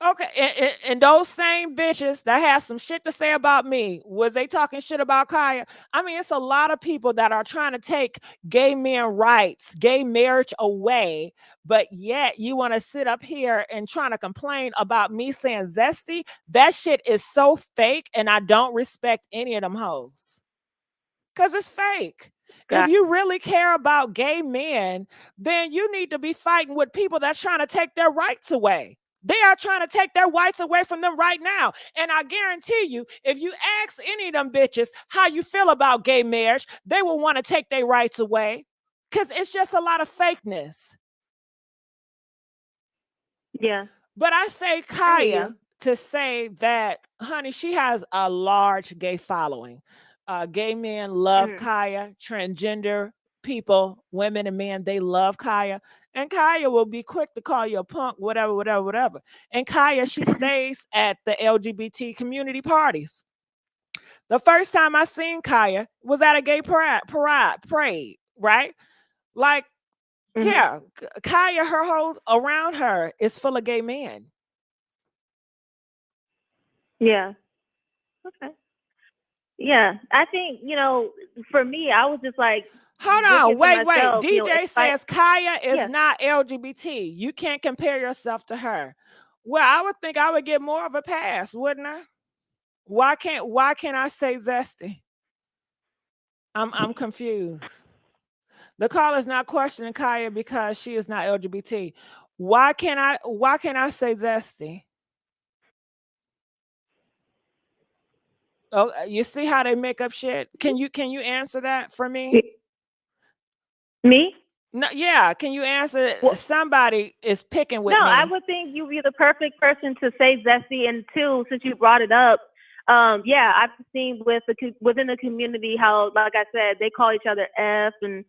S1: Okay, and those same bitches that have some shit to say about me, was they talking shit about Kaya? I mean, it's a lot of people that are trying to take gay men rights, gay marriage away, but yet you want to sit up here and trying to complain about me saying Zesty? That shit is so fake, and I don't respect any of them hoes. Because it's fake. If you really care about gay men, then you need to be fighting with people that's trying to take their rights away. They are trying to take their rights away from them right now. And I guarantee you, if you ask any of them bitches how you feel about gay marriage, they will want to take their rights away because it's just a lot of fakeness.
S8: Yeah.
S1: But I say Kaya to say that, honey, she has a large gay following. Gay men love Kaya, transgender people, women and men, they love Kaya. And Kaya will be quick to call you a punk, whatever. And Kaya, she stays at the LGBT community parties. The first time I seen Kaya was at a gay parade, right? Like, yeah, Kaya, her whole around her is full of gay men.
S8: Yeah. Okay. Yeah, I think, for me, I was just like,
S1: hold on, wait.
S8: Myself,
S1: DJ says Kaya is not LGBT. You can't compare yourself to her. Well, I would think I would get more of a pass, wouldn't I? Why can't I say Zesty? I'm confused. The caller's not questioning Kaya because she is not LGBT. Why can't I say Zesty? Oh, you see how they make up shit? Can you answer that for me?
S8: Me?
S1: No, yeah. Can you answer? Well, somebody is picking with me.
S8: No, I would think you'd be the perfect person to say Zesty. And two, since you brought it up, yeah, I've seen within the community how, like I said, they call each other F and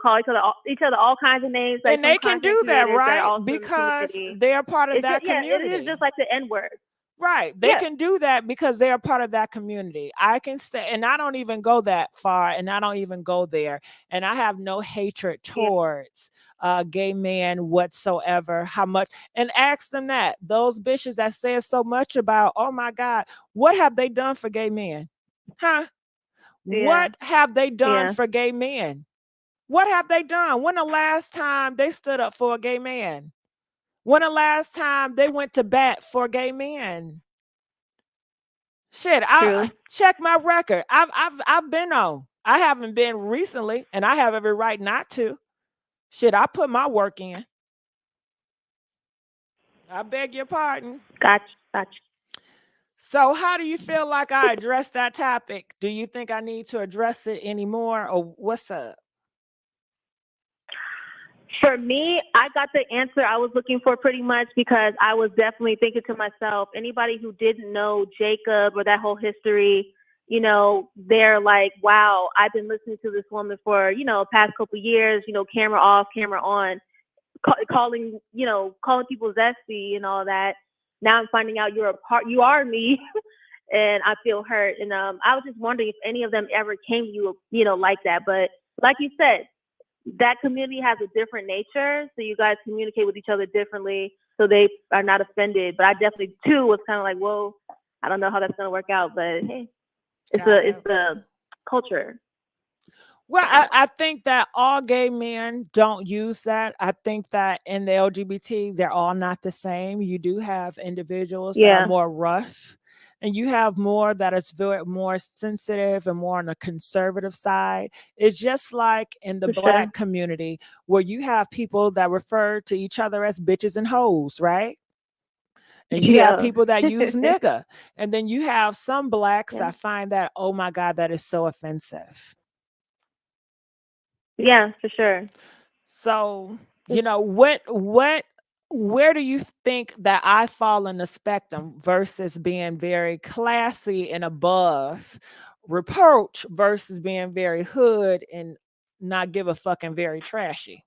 S8: call each other all kinds of names. Like,
S1: and they can do that, right? Because they are part of that community.
S8: Yeah, it is just like the N-word.
S1: Right. They
S8: Yeah.
S1: can do that because they are part of that community. I can stay, and I don't even go that far, and I don't even go there. And I have no hatred
S8: Yeah.
S1: towards gay men whatsoever. How much, and ask them that. Those bitches that said so much about, oh my God, what have they done for gay men? Huh?
S8: Yeah.
S1: What have they done
S8: Yeah.
S1: for gay men? What have they done? When the last time they stood up for a gay man? When the last time they went to bat for gay men? Shit, I
S8: True.
S1: check my record. I've been on. I haven't been recently, and I have every right not to. Shit, I put my work in. I beg your pardon.
S8: Gotcha.
S1: So, how do you feel like I addressed that topic? Do you think I need to address it anymore, or what's up?
S8: For me, I got the answer I was looking for pretty much because I was definitely thinking to myself, anybody who didn't know Jacob or that whole history, you know, they're like, wow, I've been listening to this woman for, you know, past couple years, you know, camera off, camera on, calling people zesty and all that. Now I'm finding out you are me. And I feel hurt. And I was just wondering if any of them ever came to you, you know, like that. But like you said, that community has a different nature, so you guys communicate with each other differently, so they are not offended. But I definitely too was kind of like, whoa, I don't know how that's gonna work out, but hey, it's the culture.
S1: Well, I think that all gay men don't use that. I think that in the LGBT, they're all not the same. You do have individuals that are
S8: Yeah,
S1: more rough, and you have more that is very more sensitive and more on the conservative side. It's just like in the
S8: for sure.
S1: Black community, where you have people that refer to each other as bitches and hoes, right? And you have
S8: Yeah.
S1: people that use nigga. And then you have some Blacks
S8: Yeah.
S1: that find that, oh my God, that is so offensive.
S8: Yeah, for sure.
S1: So, you know, where do you think that I fall in the spectrum versus being very classy and above reproach versus being very hood and not give a fuck and very trashy?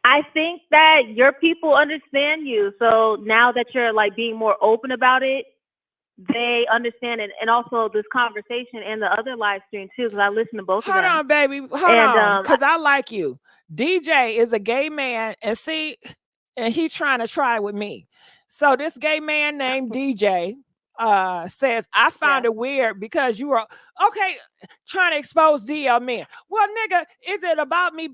S8: I think that your people understand you. So now that you're like being more open about it, they understand it. And also this conversation and the other live stream too, because I listen to both of
S1: Hold
S8: them.
S1: on, baby. Hold
S8: And
S1: on. Because I like you. DJ is a gay man. And see, and he trying to try with me. So this gay man named DJ says, I found it weird because you were okay trying to expose DL men. Well, nigga, is it about me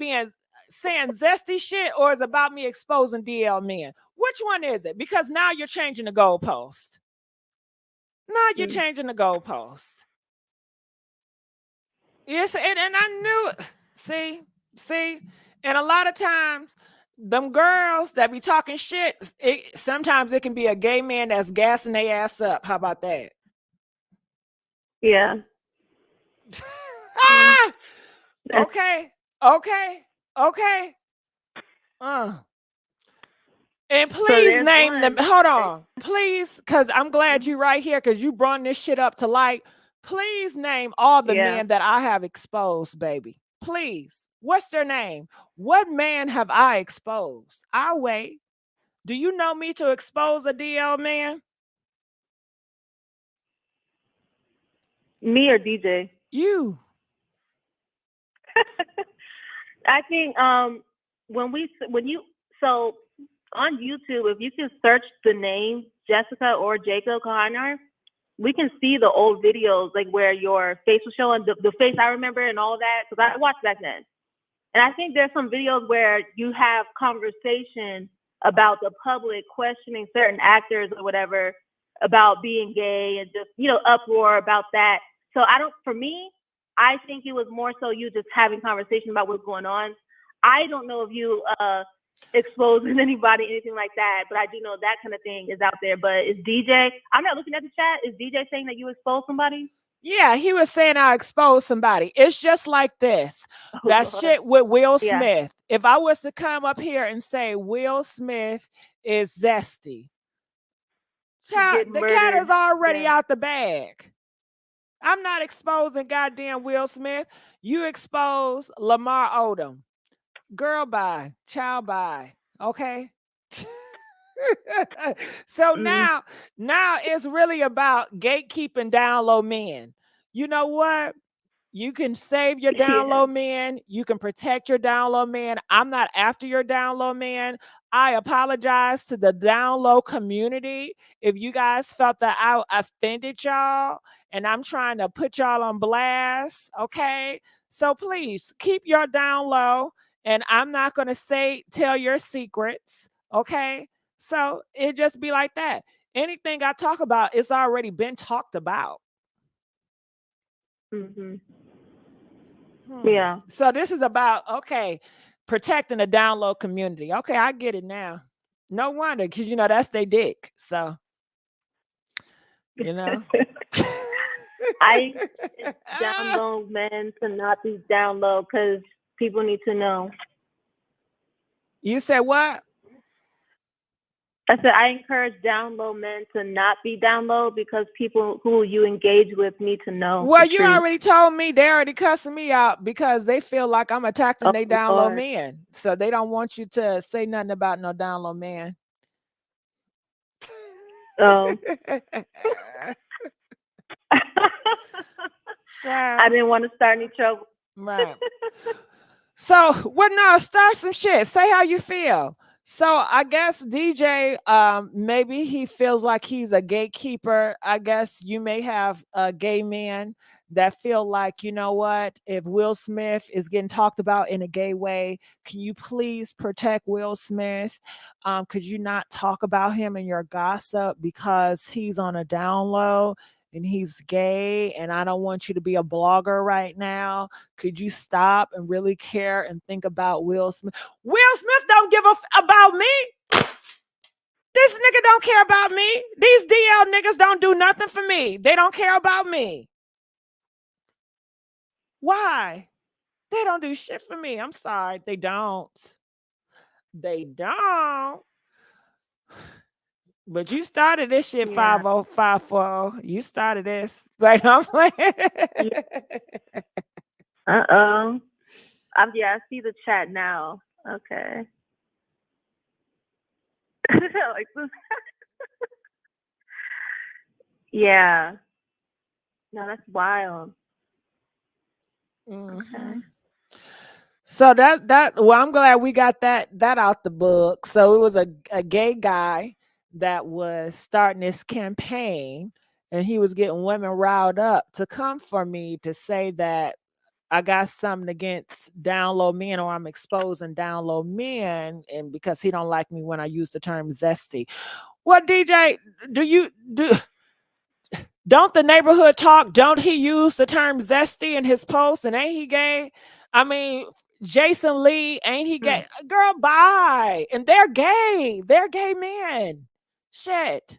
S1: saying zesty shit, or is it about me exposing DL men? Which one is it? Because now you're changing the goalpost. Now you're changing the goalpost. Yes, and I knew it. See, and a lot of times, them girls that be talking shit, sometimes it can be a gay man that's gassing their ass up. How about that?
S8: yeah.
S1: Ah!
S8: That's-
S1: Okay. And please
S8: there's
S1: name them.
S8: one.
S1: Hold on, please, because I'm glad you right here because you brought this shit up to light. Please name all the
S8: Yeah.
S1: men that I have exposed, baby. Please. What's their name? What man have I exposed? I'll wait. Do you know me to expose a DL man?
S8: Me or DJ?
S1: You.
S8: I think so on YouTube, if you can search the name Jessica or Jacob Kahnar, we can see the old videos like where your face was showing the face I remember and all that because I watched back then. And I think there's some videos where you have conversation about the public questioning certain actors or whatever about being gay and just, you know, uproar about that. So for me, I think it was more so you just having conversation about what's going on. I don't know if you exposing anybody, anything like that, but I do know that kind of thing is out there. But is DJ, I'm not looking at the chat, is DJ saying that you exposed somebody?
S1: Yeah, he was saying I exposed somebody. It's just like this. That shit with Will Smith. If I was to come up here and say Will Smith is zesty, child, the cat is already out the bag. I'm not exposing goddamn Will Smith. You expose Lamar Odom. Girl, bye. Child, bye. Okay? So
S8: Mm.
S1: now it's really about gatekeeping down low men. You know what? You can save your down
S8: Yeah.
S1: low man. You can protect your down low man. I'm not after your down low man. I apologize to the down low community if you guys felt that I offended y'all and I'm trying to put y'all on blast. Okay. So please keep your down low and I'm not going to tell your secrets. Okay. So it just be like that. Anything I talk about, it's already been talked about.
S8: Mhm. Yeah.
S1: So this is about protecting the down low community. Okay, I get it now. No wonder, because that's their dick. So you know.
S8: I encourage down low men to not be down low because people need to know.
S1: You said what?
S8: I said I encourage down low men to not be down low because people who you engage with need to know.
S1: Well,
S8: the
S1: you
S8: truth.
S1: already told me they already cussing me out because they feel like I'm attacking they down low
S8: Lord.
S1: men. So they don't want you to say nothing about no down low man.
S8: Oh.
S1: I
S8: didn't want to start any trouble.
S1: Right. So, no, start some shit. Say how you feel. So I guess DJ, maybe he feels like he's a gatekeeper. I guess you may have gay men that feel like, you know what, if Will Smith is getting talked about in a gay way, can you please protect Will Smith? Could you not talk about him in your gossip because he's on a down low and he's gay and I don't want you to be a blogger right now? Could you stop and really care and think about Will Smith? Will Smith don't give about me. This nigga don't care about me. These DL niggas don't do nothing for me. They don't care about me. Why? They don't do shit for me. I'm sorry. They don't. They don't. But you started this shit,
S8: Yeah.
S1: 50540. You started this. Like, I'm playing.
S8: Uh-oh. I see the chat now. Okay. Like this. Yeah. No, that's wild. Okay.
S1: So I'm glad we got that out the book. So it was a gay guy that was starting this campaign and he was getting women riled up to come for me to say that I got something against down low men or I'm exposing down low men and because he don't like me when I use the term zesty. What DJ don't the neighborhood talk? Don't he use the term zesty in his posts? And ain't he gay? I mean, Jason Lee, ain't he gay? Girl, bye. And they're gay. They're gay men. Shit.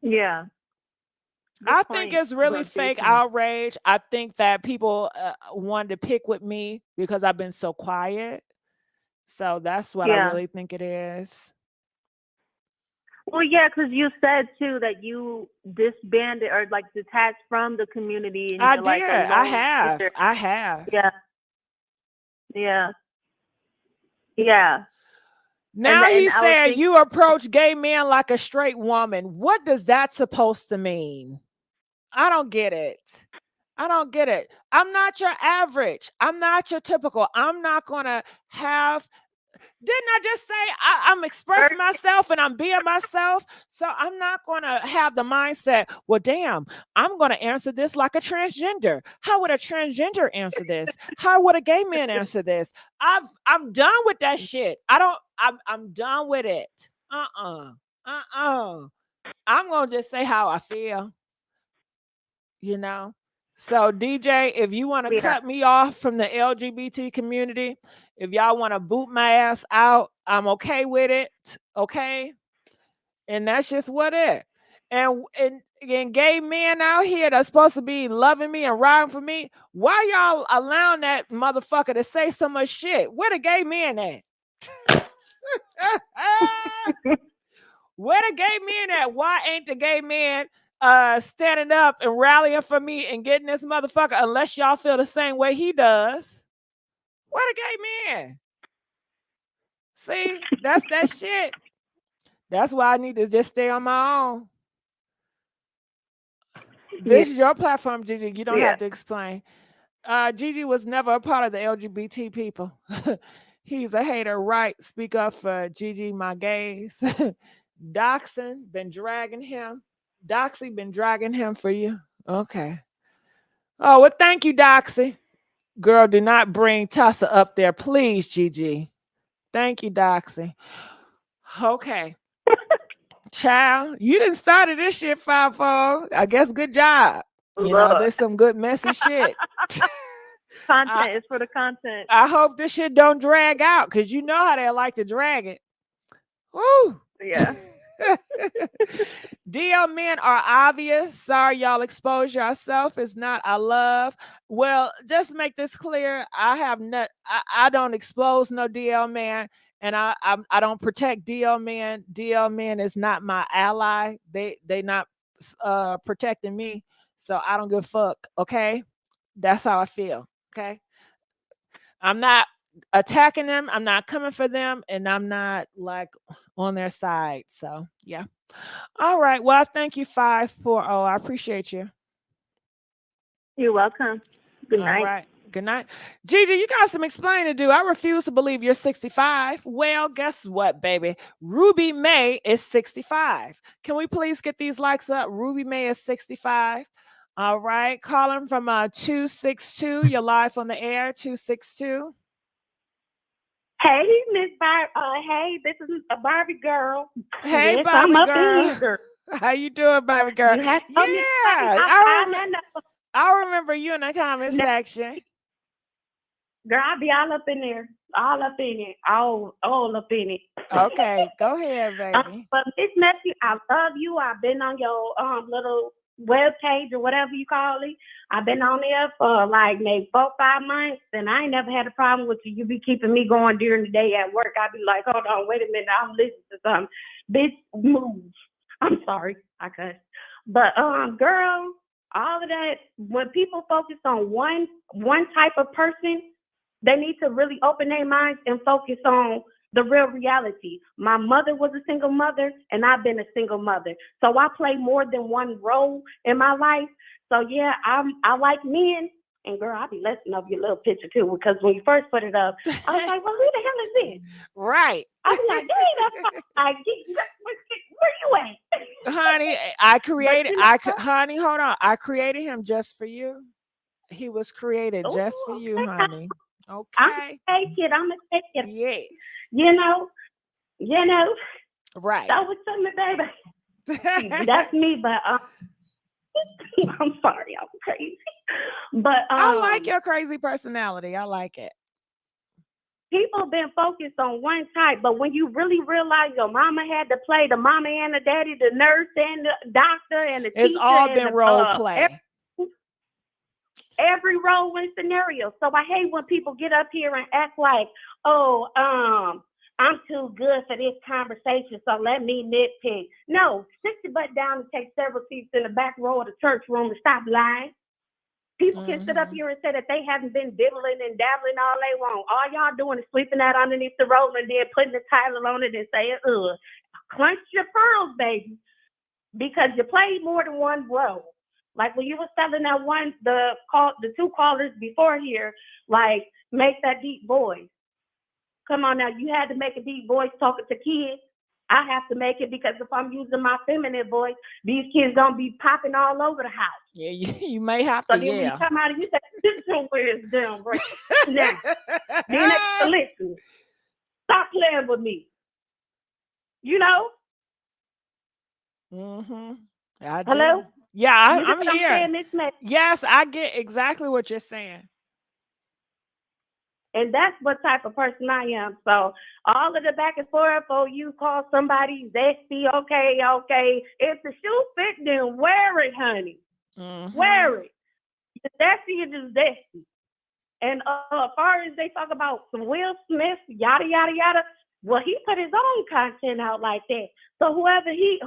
S8: Yeah.
S1: I think it's really fake outrage. I think that people wanted to pick with me because I've been so quiet. So that's what I really think it is.
S8: Well, yeah, because you said too that you disbanded or like detached from the community. And
S1: I
S8: you're like
S1: did.
S8: a
S1: I
S8: lone
S1: have.
S8: sister.
S1: I have.
S8: Yeah. Yeah. Yeah.
S1: Now
S8: And
S1: he
S8: I was
S1: said
S8: thinking,
S1: you approach gay men like a straight woman. What does that supposed to mean? I don't get it. I don't get it. I'm not your average. I'm not your typical. I'm not gonna have. Didn't I just say I'm expressing myself and I'm being myself? So I'm not gonna have the mindset, well, damn, I'm gonna answer this like a transgender. How would a transgender answer this? How would a gay man answer this? I'm done with that shit. I'm done with it. I'm gonna just say how I feel. So DJ, if you want to cut me off from the LGBT community, if y'all want to boot my ass out, I'm okay with it. Okay. And that's just what it. And gay men out here that's supposed to be loving me and riding for me, why y'all allowing that motherfucker to say so much shit? Where the gay men at? Where the gay men at? Why ain't the gay man standing up and rallying for me and getting this motherfucker unless y'all feel the same way he does? Where the gay men? See, that's that shit. That's why I need to just stay on my own. This is your platform, Gigi. You don't have to explain. Gigi was never a part of the LGBT people. He's a hater, right? Speak up for Gigi, my gays. Doxson been dragging him. Doxy been dragging him for you. Okay. Oh, well, thank you, Doxy. Girl, do not bring Tussa up there, please, Gigi. Thank you, Doxy. Okay. Child, you didn't start this shit, 5-4. I guess good job. You know, there's some good messy shit.
S8: Content is for the content.
S1: I hope this shit don't drag out, because you know how they like to drag it. Woo!
S8: Yeah.
S1: DL men are obvious. Sorry, y'all expose yourself. It's not I love. Well, just to make this clear, I don't expose no DL man, and I don't protect DL men. DL men is not my ally. They not protecting me. So I don't give a fuck. Okay. That's how I feel. Okay. I'm not attacking them. I'm not coming for them, and I'm not like on their side. So yeah. All right. Well, thank you, 540. I appreciate you.
S8: You're welcome. Good night.
S1: All right. Good night. Gigi, you got some explaining to do. I refuse to believe you're 65. Well, guess what, baby? Ruby May is 65. Can we please get these likes up? Ruby May is 65. All right. Calling from 262. You're live on the air. 262.
S9: Hey, Miss hey, this is a Barbie girl.
S1: Hey,
S9: yes,
S1: Barbie
S9: I'm up
S1: girl.
S9: in here.
S1: How you doing, Barbie girl?
S9: You have
S1: Yeah,
S9: to
S1: I remember you in the comment section.
S9: Girl, I be all up in there. All up in it. All up in it.
S1: Okay, go ahead, baby.
S9: But Miss Matthew, I love you. I've been on your little web page or whatever you call it. I've been on there for like maybe 4-5 months, and I ain't never had a problem with you. You be keeping me going during the day at work. I be like, hold on, wait a minute, I'm listening to something. Bitch, move. I'm sorry, I cuss. But girl, all of that, when people focus on one type of person, they need to really open their minds and focus on the real reality. My mother was a single mother, and I've been a single mother. So I play more than one role in my life. So yeah, I like men. And girl, I'll be listening of your little picture too, because when you first put it up, I was like, well, who the hell is this?
S1: Right.
S9: I was like, like, where you at?
S1: Honey, honey, hold on. I created him just for you. He was created just for you, honey. Okay.
S9: I'm gonna take it.
S1: Yes.
S9: You know.
S1: Right.
S9: That was something, baby. That's me, but I'm sorry, I'm crazy. But
S1: I like your crazy personality. I like it.
S9: People been focused on one type, but when you really realize your mama had to play the mama and the daddy, the nurse and the doctor and the teacher,
S1: it's all been role play.
S9: Every role and scenario. So I hate when people get up here and act like, oh, I'm too good for this conversation, so let me nitpick. No, sit your butt down and take several seats in the back row of the church room and stop lying. People can sit up here and say that they haven't been dibbling and dabbling all they want. All y'all doing is sweeping that underneath the roll and then putting the title on it and saying, clench your pearls, baby, because you played more than one role. Like when you were telling that one, the two callers before here, like, make that deep voice. Come on now, you had to make a deep voice talking to kids. I have to make it because if I'm using my feminine voice, these kids gonna be popping all over the house.
S1: Yeah, you may have
S9: so
S1: to.
S9: Then when you come out and you say, "This somewhere is down right now," then they have to listen. Stop playing with me. You know.
S1: I do.
S9: Hello.
S1: Yeah, I'm here.
S9: I'm saying,
S1: yes, I get exactly what you're saying.
S9: And that's what type of person I am. So all of the back and forth, you call somebody zesty, okay. If the shoe fit, then wear it, honey. Wear it. If zesty, it is zesty. And as far as they talk about some Will Smith, yada, yada, yada, well, he put his own content out like that. So whoever he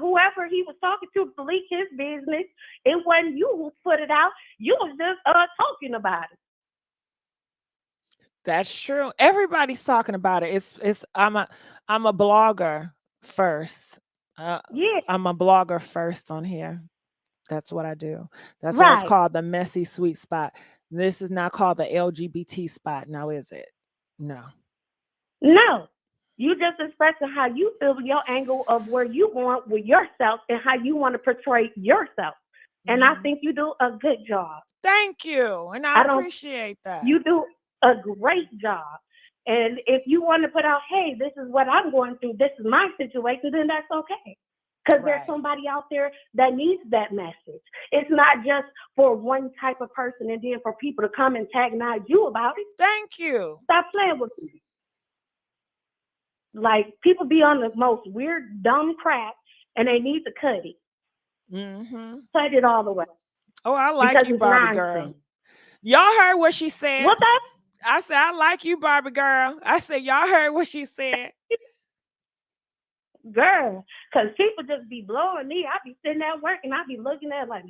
S9: was talking to leak his business, it wasn't you who put it out. You was just talking about it.
S1: That's true. Everybody's talking about it. It's I'm a blogger first.
S9: Yeah,
S1: I'm a blogger first on here. That's what I do. That's why it's
S9: right.
S1: called the messy sweet spot. This is not called the LGBT spot now, is it? No.
S9: No. You just expressing how you feel, your angle of where you going with yourself and how you want to portray yourself. And I
S1: Mhm.
S9: think you do a good job.
S1: Thank you. And I
S9: I don't
S1: appreciate that.
S9: You do a great job. And if you want to put out, hey, this is what I'm going through, this is my situation, then that's okay. Because there's
S1: Right.
S9: somebody out there that needs that message. It's not just for one type of person and then for people to come and antagonize you about it.
S1: Thank you.
S9: Stop playing with me. Like, people be on the most weird, dumb crap and they need to cut it.
S1: Mhm.
S9: Cut it all the way.
S1: Oh, I like
S9: Because
S1: you,
S9: it's
S1: Barbie girl.
S9: nonsense.
S1: Y'all heard what she said.
S9: What that?
S1: I said, I like you, Barbie girl. I said, y'all heard what she said.
S9: Girl, because people just be blowing me. I be sitting at work and I be looking at it like,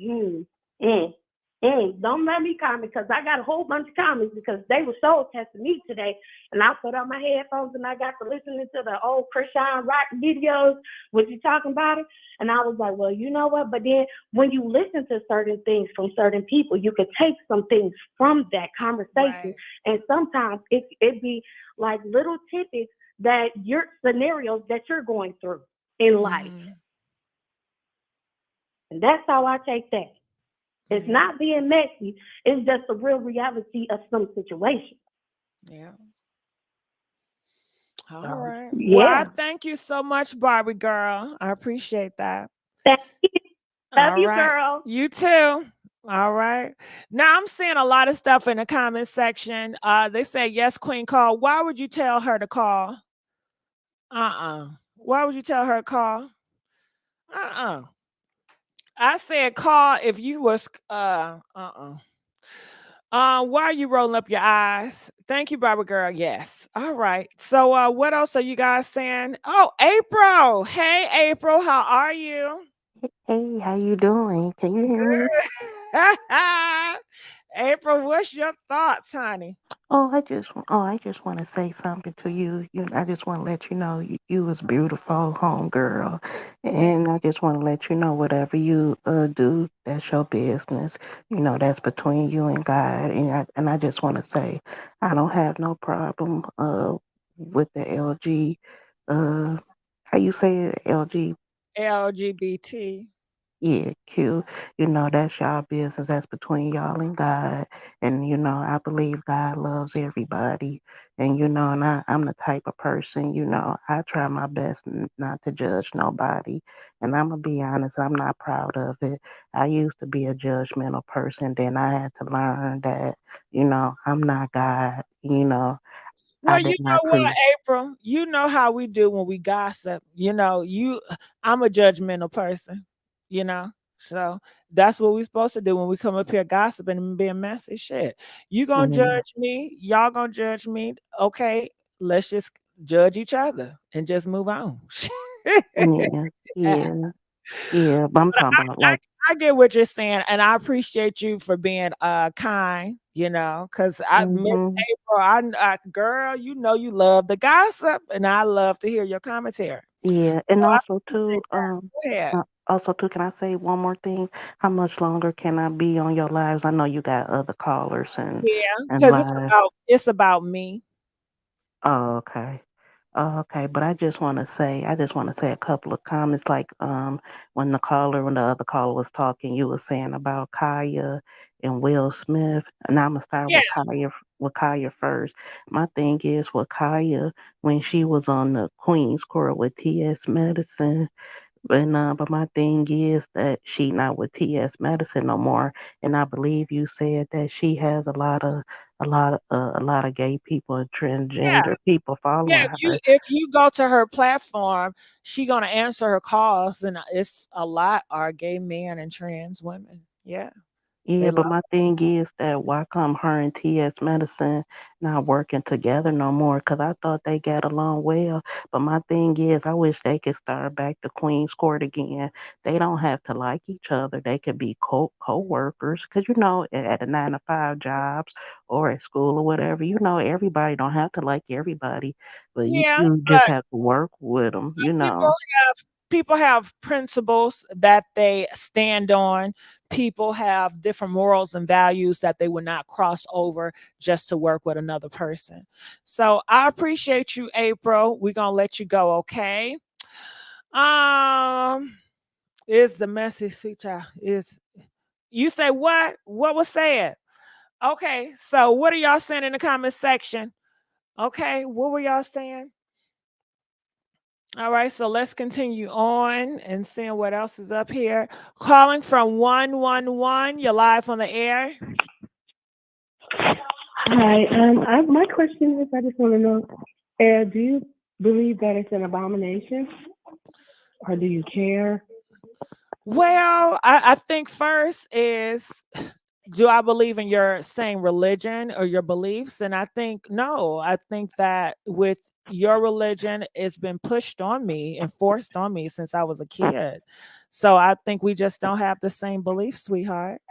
S9: don't let me comment because I got a whole bunch of comments because they were soul testing me today. And I put on my headphones and I got to listening to the old Krishan Rock videos, what you talking about it. And I was like, well, you know what? But then when you listen to certain things from certain people, you could take some things from that conversation.
S1: Right.
S9: And sometimes it be like little tidbits that your scenarios that you're going through in life.
S1: Mhm.
S9: And that's how I take that. It's
S1: Yeah.
S9: not being messy. It's just the real reality of some situation.
S1: Yeah. All
S9: So,
S1: right. Well, I
S9: yeah.
S1: thank you so much, Barbie girl. I appreciate that.
S9: Thank you. Love
S1: All
S9: you,
S1: right.
S9: girl.
S1: You too. All right. Now I'm seeing a lot of stuff in the comment section. They say, yes, Queen call. Why would you tell her to call? Why would you tell her to call? I said call if you was why are you rolling up your eyes? Thank you, Barbara girl. Yes. All right. So what else are you guys saying? Oh, April. Hey, April, how are you?
S10: Hey, how you doing? Can you hear me?
S1: April, what's your thoughts, honey?
S10: I just want to say something to you. I just want to let you know you was beautiful, homegirl,
S1: Thank
S10: and I just want to let you know whatever you do, that's your business. That's between you and God. And I just want to say I don't have no problem with the LG how you say it, LG.
S1: LGBT.
S10: Yeah, Q. That's y'all business. That's between y'all and God. And, I believe God loves everybody. And I'm the type of person, I try my best not to judge nobody. And I'm going to be honest, I'm not proud of it. I used to be a judgmental person. Then I had to learn that, I'm not God. I
S1: Well, you
S10: did not
S1: know what,
S10: create.
S1: April? You know how we do when we gossip. I'm a judgmental person, you know. So that's what we're supposed to do when we come up here gossiping and being messy. Shit. You gonna
S10: Yeah,
S1: judge me, y'all gonna judge me. Okay, let's just judge each other and just move on.
S10: yeah, yeah, yeah. But I'm
S1: But
S10: talking about like,
S1: I get what you're saying, and I appreciate you for being kind, because I Miss
S10: hmm
S1: April, girl, you love the gossip, and I love to hear your commentary.
S10: yeah. And
S1: So I
S10: also too,
S1: appreciate that. Go ahead.
S10: can I say one more thing? How much longer can I be on your lives? I know you got other callers
S1: Yeah,
S10: and
S1: because
S10: live.
S1: it's about me.
S10: Oh, okay. Oh, okay. But I just want to say a couple of comments. Like, when the other caller was talking, you were saying about Kaya and Will Smith. And I'm gonna start
S1: Yeah,
S10: with Kaya first. My thing is with Kaya, when she was on the Queen's Court with T.S. Medicine. But my thing is that she not with TS Medicine no more, and I believe you said that she has a lot of gay people and
S1: yeah,
S10: transgender people
S1: yeah.
S10: following her.
S1: If you go to her platform, she gonna answer her calls, and it's a lot are gay men and trans women. Yeah.
S10: Yeah,
S1: They
S10: but
S1: love.
S10: my thing is that why come her and TS Medicine not working together no more? Because I thought they got along well. But my thing is, I wish they could start back to Queen's Court again. They don't have to like each other. They could be co-workers. Because, at a 9 to 5 jobs or at school or whatever, everybody don't have to like everybody. But you,
S1: Yeah,
S10: you just
S1: but
S10: have to work with them,
S1: people people have principles that they stand on. People have different morals and values that they would not cross over just to work with another person. So I appreciate you, April. We're gonna let you go, okay? Um, is the message feature is you say what? What was said? Okay, so what are y'all saying in the comment section? Okay, what were y'all saying? All right, so let's continue on and seeing what else is up here. Calling from 111, you're live on the air.
S7: Hi. My question is, I just want to know, do you believe that it's an abomination, or do you care?
S1: Well, I think first is, do I believe in your same religion or your beliefs? And I think no. I think that with your religion, it's been pushed on me and forced on me since I was a kid. So I think we just don't have the same beliefs, sweetheart.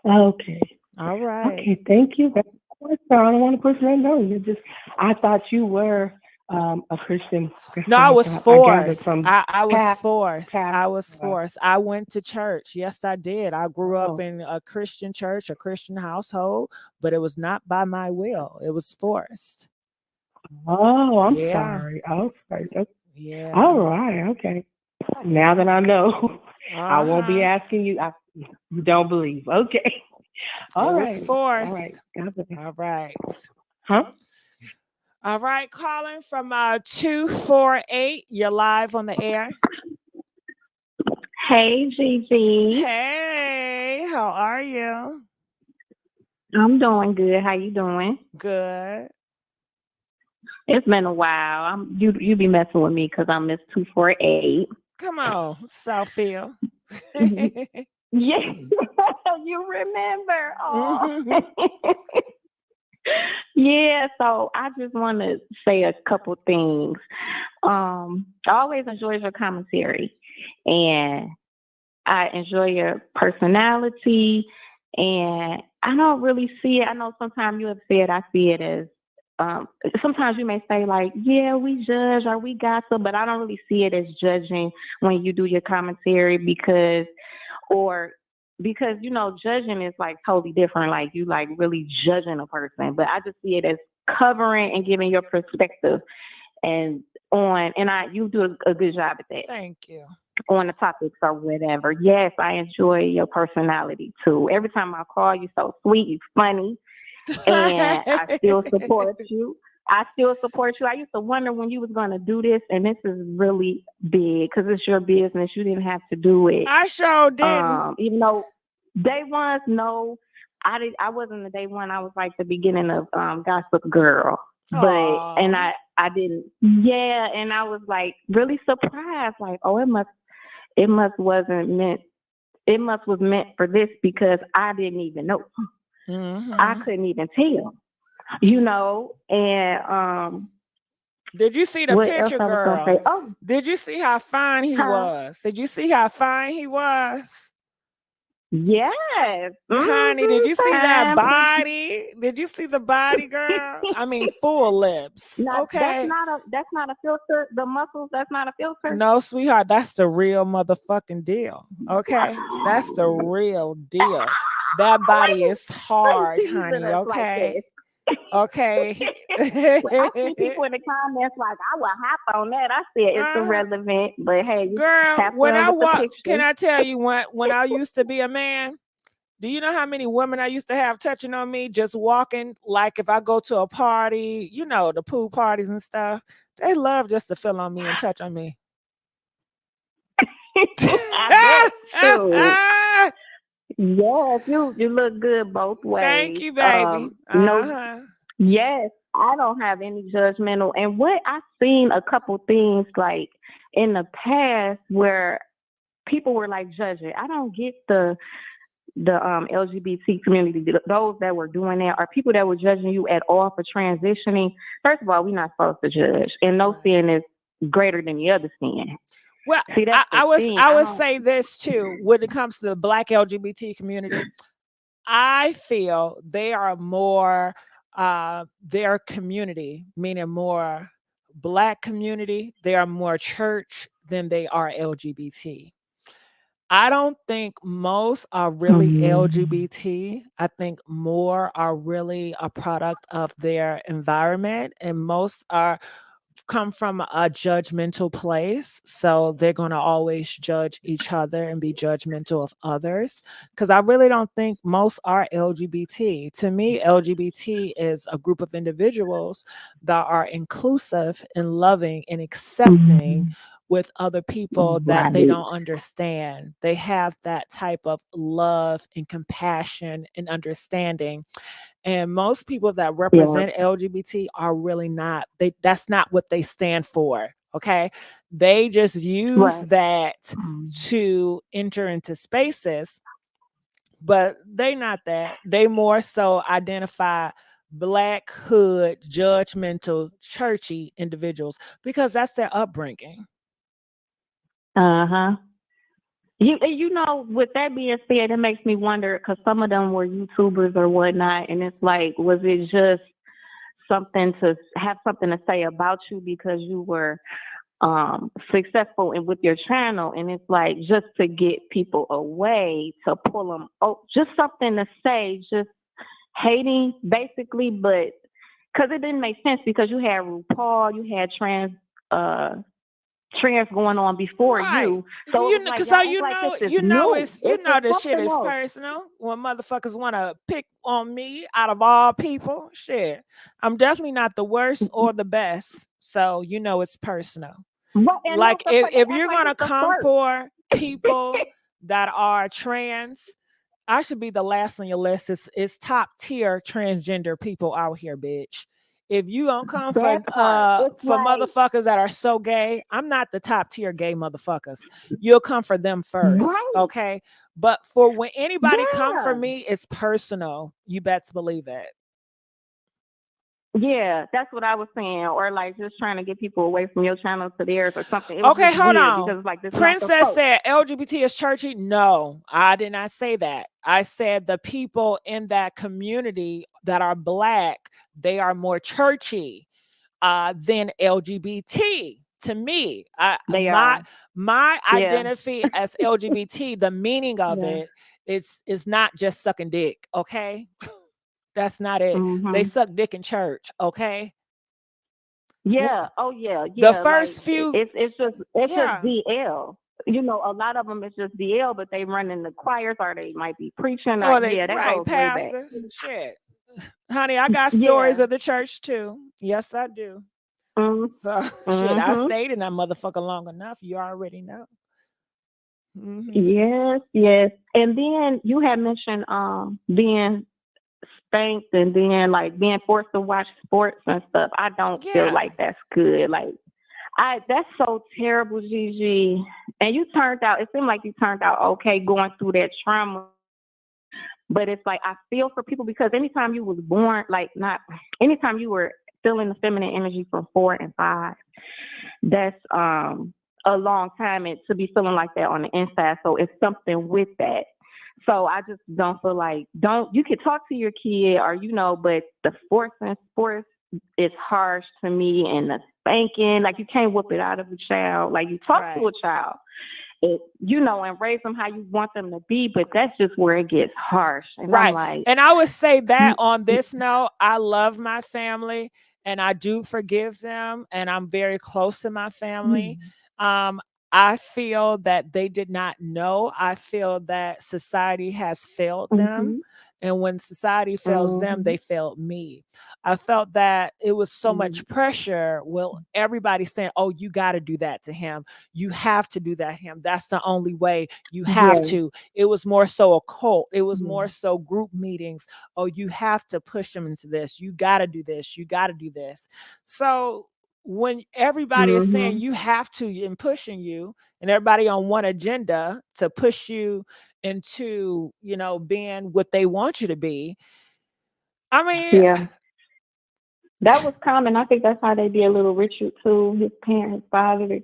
S7: Okay.
S1: All right.
S7: Okay. Thank you very much. I don't want to push that down. I thought you were a Christian.
S1: No, I was
S7: I gathered
S1: forced.
S7: from
S1: I was
S7: past
S1: forced.
S7: past.
S1: I was forced. I went to church. Yes, I did. I grew up
S7: Oh,
S1: in a Christian church, a Christian household, but it was not by my will. It was forced.
S7: I'm
S1: Yeah.
S7: sorry. Oh, sorry. Okay.
S1: Yeah.
S7: All right. Okay. Now that I know, I won't be
S1: Uh-huh.
S7: asking you. You don't believe. Okay. All
S1: It was
S7: right. All
S1: forced.
S7: right. God bless.
S1: All right.
S7: Huh?
S1: All right. Calling from 248. You're live on the air.
S11: Hey, Gigi.
S1: Hey, how are you?
S11: I'm doing good. How you doing?
S1: Good.
S11: It's been a while. You be messing with me because I'm Miss 248.
S1: Come on, Southfield.
S11: Yeah, you remember. Oh. Yeah, so I just want to say a couple things. I always enjoy your commentary, and I enjoy your personality, and I don't really see it. I know sometimes you have said I see it as sometimes you may say like, yeah, we judge or we gossip, but I don't really see it as judging when you do your commentary because judging is like totally different. Like you like really judging a person, but I just see it as covering and giving your perspective you do a good job at that.
S1: Thank you.
S11: On the topics or whatever. Yes, I enjoy your personality too. Every time I call you, so sweet, you funny, and I still support you. I used to wonder when you was going to do this, and this is really big because it's your business. You didn't have to do it.
S1: I sure didn't.
S11: Even though day ones, no, I wasn't the day one. I was like the beginning of Gossip Girl, and I didn't. Yeah, and I was like really surprised. Like, oh, it must was meant for this because I didn't even know.
S1: Mm-hmm.
S11: I couldn't even tell, and
S1: did you see the picture, girl?
S11: Say? Oh,
S1: did you see how fine he was? Did you see how fine he was?
S11: Yes.
S1: Honey, did you see that body? Did you see the body, girl? I mean, full lips. Okay.
S11: That's not a filter. The muscles, that's not a filter.
S1: No, sweetheart, that's the real motherfucking deal. Okay. That's the real deal. That body is hard, honey. Okay. Okay.
S11: Well, I see people in the comments like, I will hop on that. I said it's irrelevant, but hey,
S1: girl, when I walk, can I tell you when I used to be a man? Do you know how many women I used to have touching on me just walking? Like if I go to a party, the pool parties and stuff, they love just to feel on me and touch on me.
S11: I bet too. Yes, you look good both ways.
S1: Thank you, baby.
S11: No, yes, I don't have any judgmental. And what I've seen a couple things like in the past where people were like judging. I don't get the LGBT community, those that were doing that, are people that were judging you at all for transitioning. First of all, we're not supposed to judge, and no sin is greater than the other sin.
S1: Well,
S11: See, that's the thing.
S1: I would say this too when it comes to the Black LGBT community. I feel they are more their community, meaning more Black community. They are more church than they are LGBT. I don't think most are really LGBT. I think more are really a product of their environment, and most are come from a judgmental place. So they're going to always judge each other and be judgmental of others. Because I really don't think most are LGBT. To me, LGBT is a group of individuals that are inclusive and loving and accepting with other people that they don't understand. They have that type of love and compassion and understanding. And most people that represent LGBT are really not, that's not what they stand for. Okay. They just use that to enter into spaces, but they not that. They more so identify Black hood, judgmental, churchy individuals because that's their upbringing.
S11: You know, with that being said, it makes me wonder, because some of them were YouTubers or whatnot, and it's like, was it just something to have something to say about you because you were successful in with your channel, and it's like just to get people away, to pull them, just something to say, just hating basically, but because it didn't make sense, because you had RuPaul, you had trans going on before you, so
S1: because you know this shit is personal when motherfuckers want to pick on me out of all people. Shit, I'm definitely not the worst or the best, so you know it's personal. Like if you're gonna come for people that are trans, I should be the last on your list. It's top tier transgender people out here, bitch. If you don't come for motherfuckers that are so gay, I'm not the top tier gay motherfuckers. You'll come for them first, okay? But for when anybody come for me, it's personal. You best believe it.
S11: Yeah, that's what I was saying, or like just trying to get people away from your channel to theirs or something.
S1: Okay, hold on.
S11: Because like this
S1: Princess said LGBT is churchy. No, I did not say that. I said the people in that community that are Black, they are more churchy than LGBT. To me, my identity as LGBT, the meaning of it, it's not just sucking dick. Okay. That's not it. They suck dick in church, okay?
S11: Yeah. Oh yeah.
S1: The first few,
S11: it's just DL. You know, a lot of them is just DL, but they run in the choirs, or they might be preaching, or that goes
S1: pastors. Way back. Shit, honey, I got stories of the church too. Yes, I do. So shit, I stayed in that motherfucker long enough. You already know.
S11: Yes. And then you had mentioned being spanked and then like being forced to watch sports and stuff. I don't feel like that's good. Like that's so terrible, Gigi. And it seemed like you turned out okay going through that trauma. But it's like I feel for people, because anytime you was born, anytime you were feeling the feminine energy from 4 and 5, that's a long time to be feeling like that on the inside. So it's something with that. So I just don't feel like, you can talk to your kid, or, but the forcing sports is harsh to me, and the spanking, like you can't whip it out of a child. Like you talk to a child, and raise them how you want them to be, but that's just where it gets harsh. And I'm like,
S1: and I would say that on this note, I love my family and I do forgive them, and I'm very close to my family. I feel that they did not know. I feel that society has failed them. And when society fails them, they failed me. I felt that it was so much pressure. Well, everybody saying, oh, you got to do that to him. You have to do that to him. That's the only way. You have to. It was more so a cult. It was more so group meetings. Oh, you have to push them into this. You got to do this. You got to do this. So when everybody is saying you have to and pushing you, and everybody on one agenda to push you into, being what they want you to be. I mean,
S11: Yeah. That was common. I think that's how they did Little Richard too. His parents, father.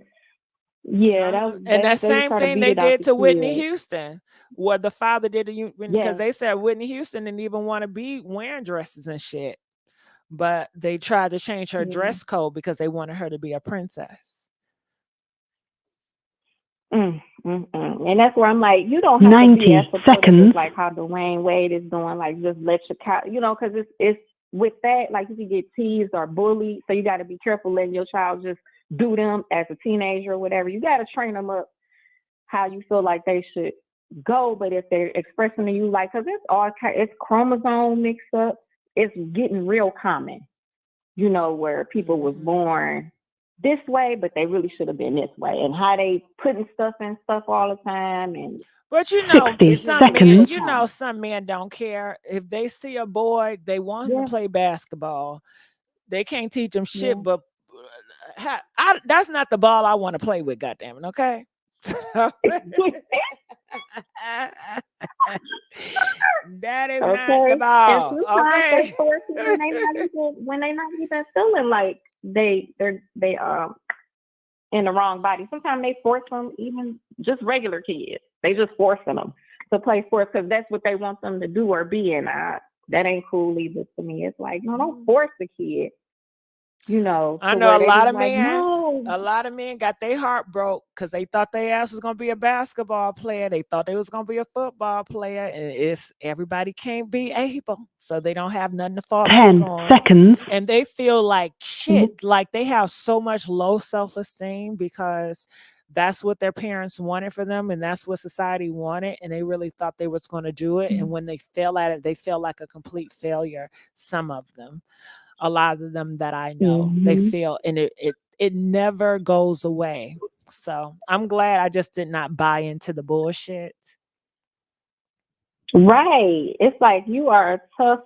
S11: Yeah,
S1: and that
S11: they
S1: same
S11: try to
S1: thing
S11: beat
S1: they
S11: it out
S1: did
S11: the
S1: to Whitney
S11: kids.
S1: Houston, what the father did to because
S11: Yes.
S1: they said Whitney Houston didn't even want to be wearing dresses and shit, but they tried to change her
S11: Yeah.
S1: dress code because they wanted her to be a princess.
S11: And that's where I'm like, you don't have to be as
S12: 90
S11: supportive as
S12: seconds.
S11: like how Dwayne Wade is doing, like just let your child, because it's with that, like you can get teased or bullied, so you got to be careful letting your child just do them as a teenager or whatever. You got to train them up how you feel like they should go. But if they're expressing to you like, because it's chromosome mix up, it's getting real common, where people was born this way, but they really should have been this way, and how they putting stuff in stuff all the time. And
S1: But
S12: 60
S1: some men,
S12: seconds.
S1: some men don't care. If they see a boy, they want him
S11: Yeah.
S1: to play basketball. They can't teach him shit,
S11: Yeah.
S1: but that's not the ball I want to play with, goddammit, okay? That is not the
S11: Okay. And
S1: ball,
S11: sometimes they
S1: okay?
S11: force it when they not even feeling like they in the wrong body. Sometimes they force them, even just regular kids. They just forcing them to play sports because that's what they want them to do or be. And that ain't cool either to me. It's like, no, don't force the kid.
S1: I
S11: to
S1: know
S11: where
S1: a
S11: they
S1: lot
S11: just
S1: of
S11: like,
S1: men.
S11: no.
S1: A lot of men got their heart broke because they thought their ass was gonna be a basketball player. They thought they was gonna be a football player, and everybody can't be able, so they don't have nothing to fall back
S12: 10
S1: on,
S12: seconds.
S1: and they feel like shit. Like they have so much low self-esteem because that's what their parents wanted for them, and that's what society wanted, and they really thought they was going to do it. And when they fail at it, they feel like a complete failure. Some of them. A lot of them that I know, they feel, and it never goes away. So I'm glad I just did not buy into the bullshit.
S11: Right. It's like you are a tough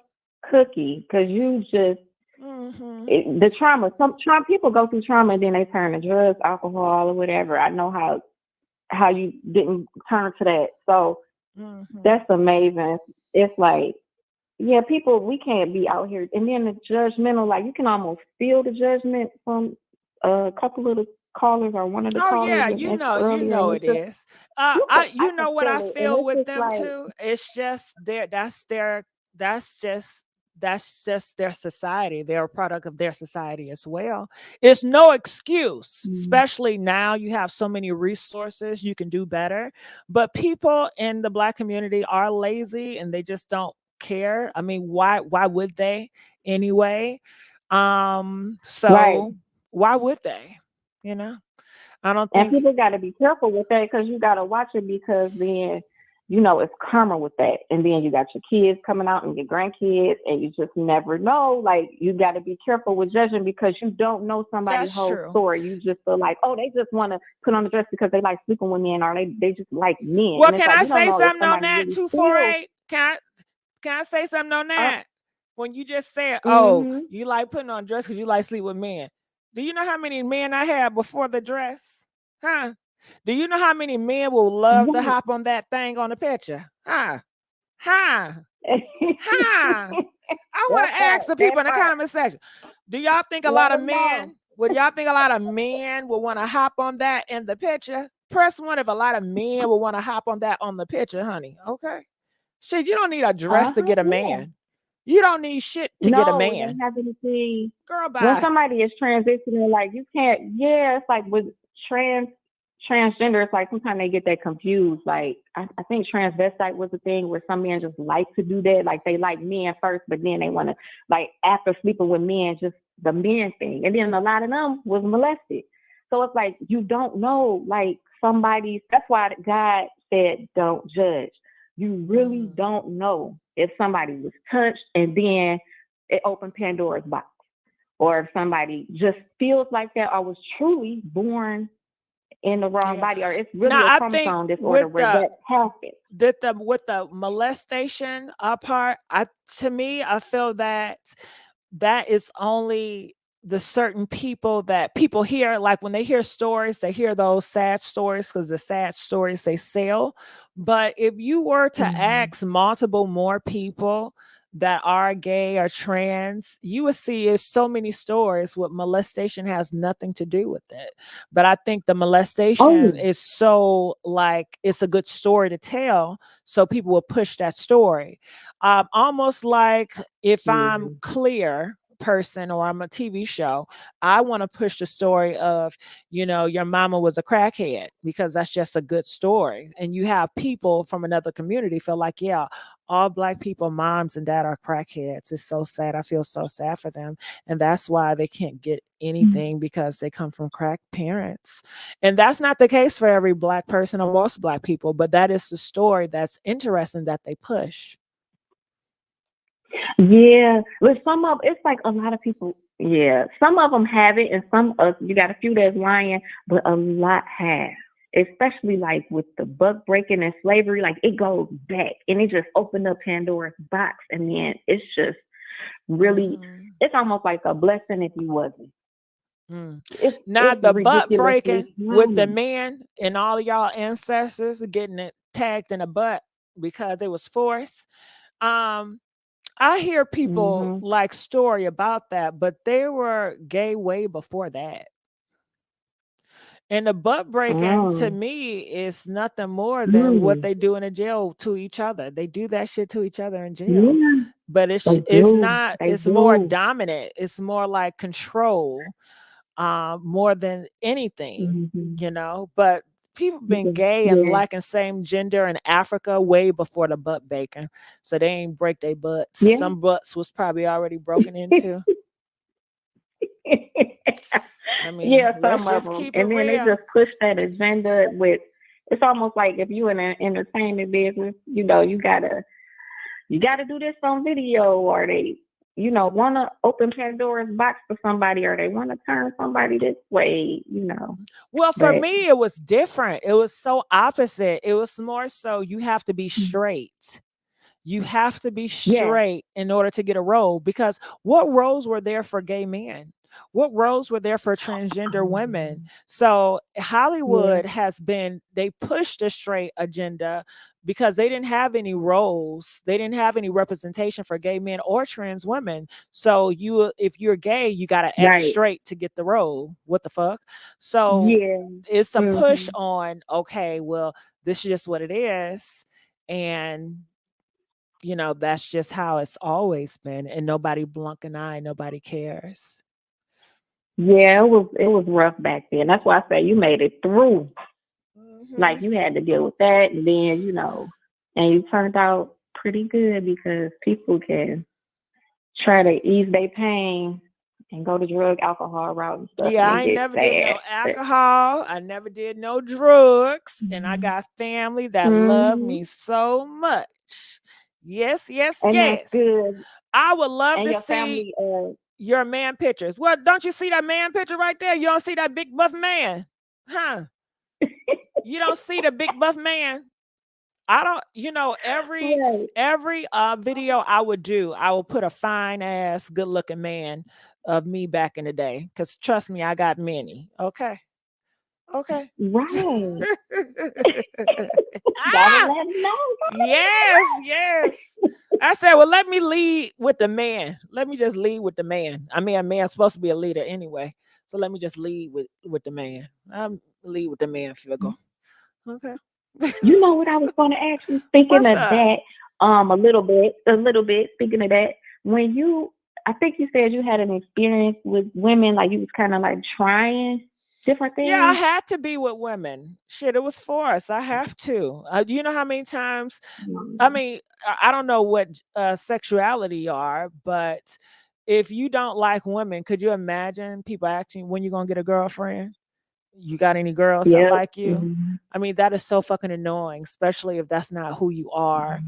S11: cookie because you just the trauma. Some people go through trauma and then they turn to drugs, alcohol, or whatever. I know how you didn't turn to that. So that's amazing. It's like, yeah, people, we can't be out here. And then the judgmental, like you can almost feel the judgment from a couple of the callers or one of the
S1: Oh
S11: callers
S1: yeah,
S11: earlier. And
S1: it
S11: it's just,
S1: is. I
S11: can
S1: what I
S11: feel it. And
S1: feel
S11: it's
S1: with
S11: just
S1: them
S11: like,
S1: too. It's just that's just their society. They're a product of their society as well. It's no excuse, especially now you have so many resources, you can do better. But people in the Black community are lazy and they just don't care. I mean, why would they anyway?
S11: right.
S1: So why would they? I don't
S11: And
S1: think.
S11: people got to be careful with that because you got to watch it because then, it's karma with that. And then you got your kids coming out and your grandkids, and you just never know. Like, you got to be careful with judging because you don't know somebody's
S1: That's
S11: whole
S1: true.
S11: story. You just feel like, oh, they just want to put on a dress because they like sleeping with men or they just like men.
S1: Well,
S11: And it's
S1: can
S11: like,
S1: I
S11: you don't
S1: say
S11: know if
S1: something on
S11: somebody
S1: that?
S11: really
S1: 248. Can I say something on
S11: uh,
S1: that? When you just said, "Oh,
S11: mm-hmm.
S1: you like putting on a dress because you like sleep with men," do you know how many men I had before the dress? Huh? Do you know how many men will love to
S11: Right.
S1: hop on that thing on the picture? Huh? Huh? Huh? I want
S11: That
S1: to
S11: part,
S1: ask the people in the
S11: that part.
S1: comment section. Do y'all think a
S11: Let
S1: lot of
S11: them know.
S1: men? Would y'all think a lot of men will want to hop on that in the picture? Press 1 if a lot of men will want to hop on that on the picture, honey. Okay. Shit, you don't need a dress to get a
S11: Yeah.
S1: man. You don't need shit to get a
S11: No, it
S1: man.
S11: ain't having to be.
S1: Girl,
S11: When
S1: bye.
S11: somebody is transitioning, like you can't. Yeah, it's like with transgender. It's like sometimes they get that confused. Like I think transvestite was a thing where some men just like to do that. Like they like men first, but then they want to, like after sleeping with men, just the men thing. And then a lot of them was molested. So it's like you don't know, like somebody's. That's why God said, "Don't judge." You really don't know if somebody was touched and then it opened Pandora's box, or if somebody just feels like that or was truly born in the wrong body, or it's really
S1: Now
S11: a
S1: I think
S11: chromosome disorder where that happens.
S1: with the molestation part, to me, I feel that is only the certain people that people hear, like when they hear stories, they hear those sad stories because the sad stories they sell. But if you were to ask multiple more people that are gay or trans, you would see is so many stories with molestation has nothing to do with it. But I think the molestation is so like it's a good story to tell, so people will push that story. Almost like if I'm clear person or I'm a TV show, I want to push the story of, your mama was a crackhead because that's just a good story. And you have people from another community feel like, yeah, all Black people, moms and dad are crackheads. It's so sad. I feel so sad for them. And that's why they can't get anything because they come from crack parents. And that's not the case for every Black person or most Black people, but that is the story that's interesting that they push.
S11: Yeah, with some of it's like a lot of people. Yeah, some of them have it, and you got a few that's lying, but a lot have. Especially like with the buck breaking and slavery, like it goes back and it just opened up Pandora's box, and then it's just really, it's almost like a blessing if you wasn't.
S1: Now
S11: It's
S1: the butt
S11: ridiculously
S1: breaking with the
S11: common.
S1: men and all of y'all ancestors getting it tagged in the butt because it was forced. I hear people like story about that, but they were gay way before that. And the butt breaking to me is nothing more than what they do in a jail to each other. They do that shit to each other in jail.
S11: Yeah,
S1: But it's
S11: they
S1: it's
S11: do.
S1: not,
S11: They
S1: it's more
S11: do.
S1: dominant. It's more like control, more than anything, But people been gay and
S11: Yeah.
S1: liking same gender in Africa way before the butt bacon. So they ain't break their butts.
S11: Yeah.
S1: Some butts was probably already broken into. I mean,
S11: Yeah,
S1: let's
S11: some of
S1: just
S11: them.
S1: keep it
S11: And then they
S1: real.
S11: just push that agenda with, it's almost like if you in an entertainment business, you gotta do this on video, or they, want to open Pandora's box for somebody, or they want to turn somebody this way,
S1: Well, for
S11: But
S1: me, it was different. It was so opposite. It was more so you have to be straight. You have to be
S11: yeah,
S1: straight in order to get a role, because what roles were there for gay men? What roles were there for transgender women? So Hollywood they pushed a straight agenda because they didn't have any roles. They didn't have any representation for gay men or trans women. So if you're gay, you got to act
S11: right.
S1: straight to get the role. What the fuck? So
S11: Yeah.
S1: it's a push on, okay, well, this is just what it is. And that's just how it's always been. And nobody blunk an eye, nobody cares.
S11: Yeah, it was rough back then. That's why I say you made it through. Like you had to deal with that, and then and you turned out pretty good because people can try to ease their pain and go the drug, alcohol route and stuff.
S1: Yeah,
S11: And
S1: I
S11: it
S1: never
S11: gets
S1: did no
S11: sad.
S1: alcohol. I never did no drugs. And I got family that love me so much. Yes, yes,
S11: And that's
S1: yes.
S11: good.
S1: I would love
S11: And
S1: to
S11: your
S1: see
S11: family,
S1: your man pictures. Well, don't you see that man picture right there? You don't see that big buff man? Huh? You don't see the big buff man? I don't, every video I would do, I will put a fine ass, good looking man of me back in the day. Cause trust me, I got many. Okay.
S11: right.
S1: Ah!
S11: Gotta let 'em know.
S1: Yes. I said, well, let me lead with the man. Let me just lead with the man. I mean, a man's supposed to be a leader anyway. So let me just lead with the man. I'm lead with the man figure. Okay.
S11: You know what I was going to ask you? Speaking
S1: What's
S11: of
S1: up?
S11: that, a little bit. Speaking of that, I think you said you had an experience with women, like you was kind of like trying different things.
S1: Yeah, I had to be with women. Shit, it was forced. I have to. You know how many times? I mean, I don't know what sexuality you are, but if you don't like women, could you imagine people asking when you gonna get a girlfriend? You got any girls that like you? I mean, that is so fucking annoying, especially if that's not who you are.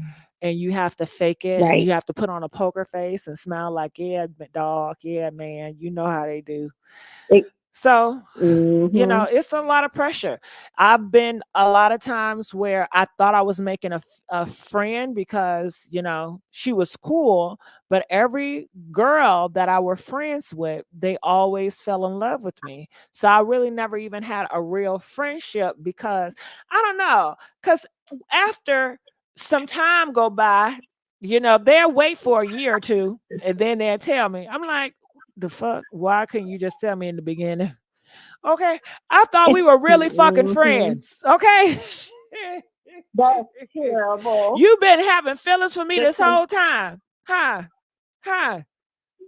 S1: And you have to fake it, and you have to put on a poker face and smile like, yeah, dog, yeah, man, you know how they do. So, you know,
S11: Mhm.
S1: it's a lot of pressure. I've been a lot of times where I thought I was making a friend because, you know, she was cool, but every girl that I were friends with, they always fell in love with me. So I really never even had a real friendship because I don't know, because after some time go by, you know, they'll wait for a year or two and then they'll tell me. I'm like, the fuck? Why couldn't you just tell me in the beginning? Okay. I thought we were really fucking
S11: Mhm.
S1: friends. Okay.
S11: That's terrible.
S1: You've been having feelings for me this
S11: Because
S1: whole time. Huh? Huh?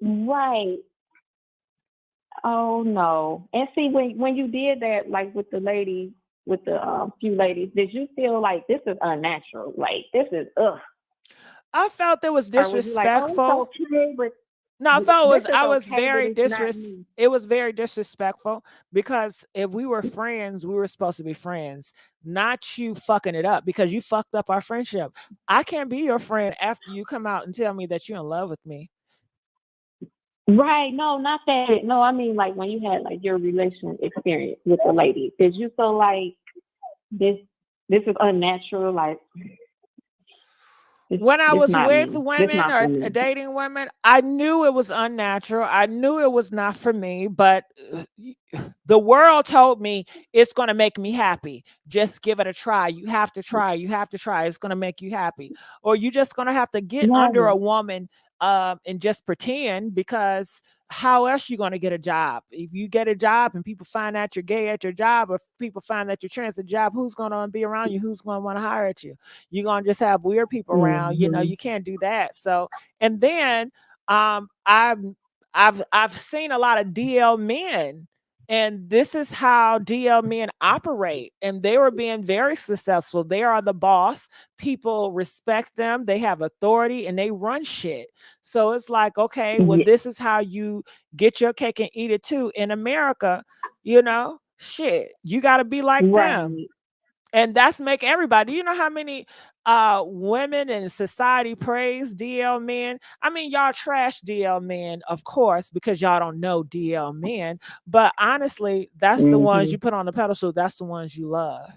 S11: right. Oh no. And see when you did that, like with the lady, with the few ladies, did you feel like this is unnatural? Like this is ugh.
S1: I felt it was
S11: Or was you like, oh, it's
S1: disrespectful.
S11: okay, but
S1: No, I felt
S11: this is
S1: I was
S11: okay, but
S1: very
S11: it's not me.
S1: it was very disrespectful because if we were friends, we were supposed to be friends, not you fucking it up because you fucked up our friendship. I can't be your friend after you come out and tell me that you're in love with me.
S11: Right. No, not that. No, I mean like when you had like your relation experience with the lady, did you feel like this this is unnatural? Like
S1: When I
S11: this
S1: was
S11: not
S1: with
S11: me. This
S1: women
S11: not
S1: or
S11: for me.
S1: dating women, I knew it was unnatural. I knew it was not for me, but the world told me it's going to make me happy. Just give it a try. You have to try. You have to try. It's going to make you happy. Or you're just going to have to get under a
S11: Right.
S1: woman and just pretend because how else you going to get a job? If you get a job and people find out you're gay at your job or people find that you're trans at your job, who's going to be around you? Who's going to want to hire at you? You're gonna just have weird people around, you know,
S11: Mhm.
S1: you can't do that. So and then I've seen a lot of DL men, and this is how DL men operate, and they were being very successful. They are the boss, people respect them, they have authority, and they run shit. So it's like, okay, well,
S11: Yeah.
S1: this is how you get your cake and eat it too. In America, you know, shit, you got to be like them,
S11: Right.
S1: and that's make everybody, you know how many women in society praise DL men. I mean, y'all trash DL men, of course, because y'all don't know DL men, but honestly, that's the ones
S11: Mhm.
S1: you put on the pedestal, that's the ones you love.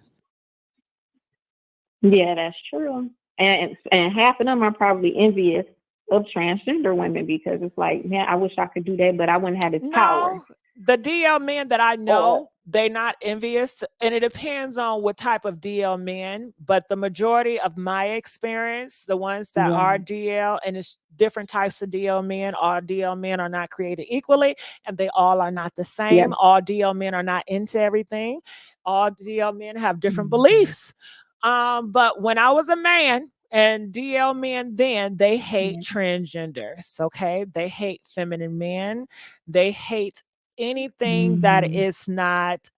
S11: Yeah, that's true. And half of them are probably envious of transgender women because it's like, man, I wish I could do that, but I wouldn't have this power.
S1: No, the DL men that I
S11: Or
S1: know, they're not envious, and it depends on what type of DL men. But the majority of my experience, the ones that are
S11: right.
S1: DL, and it's different types of DL men. All DL men are not created equally, and they all are not the
S11: Yeah.
S1: same. All DL men are not into everything. All DL men have different
S11: Mhm.
S1: beliefs. But when I was a man, and DL men then they hate
S11: Yeah.
S1: transgenders, okay? They hate feminine men, they hate anything that
S11: Mhm.
S1: is not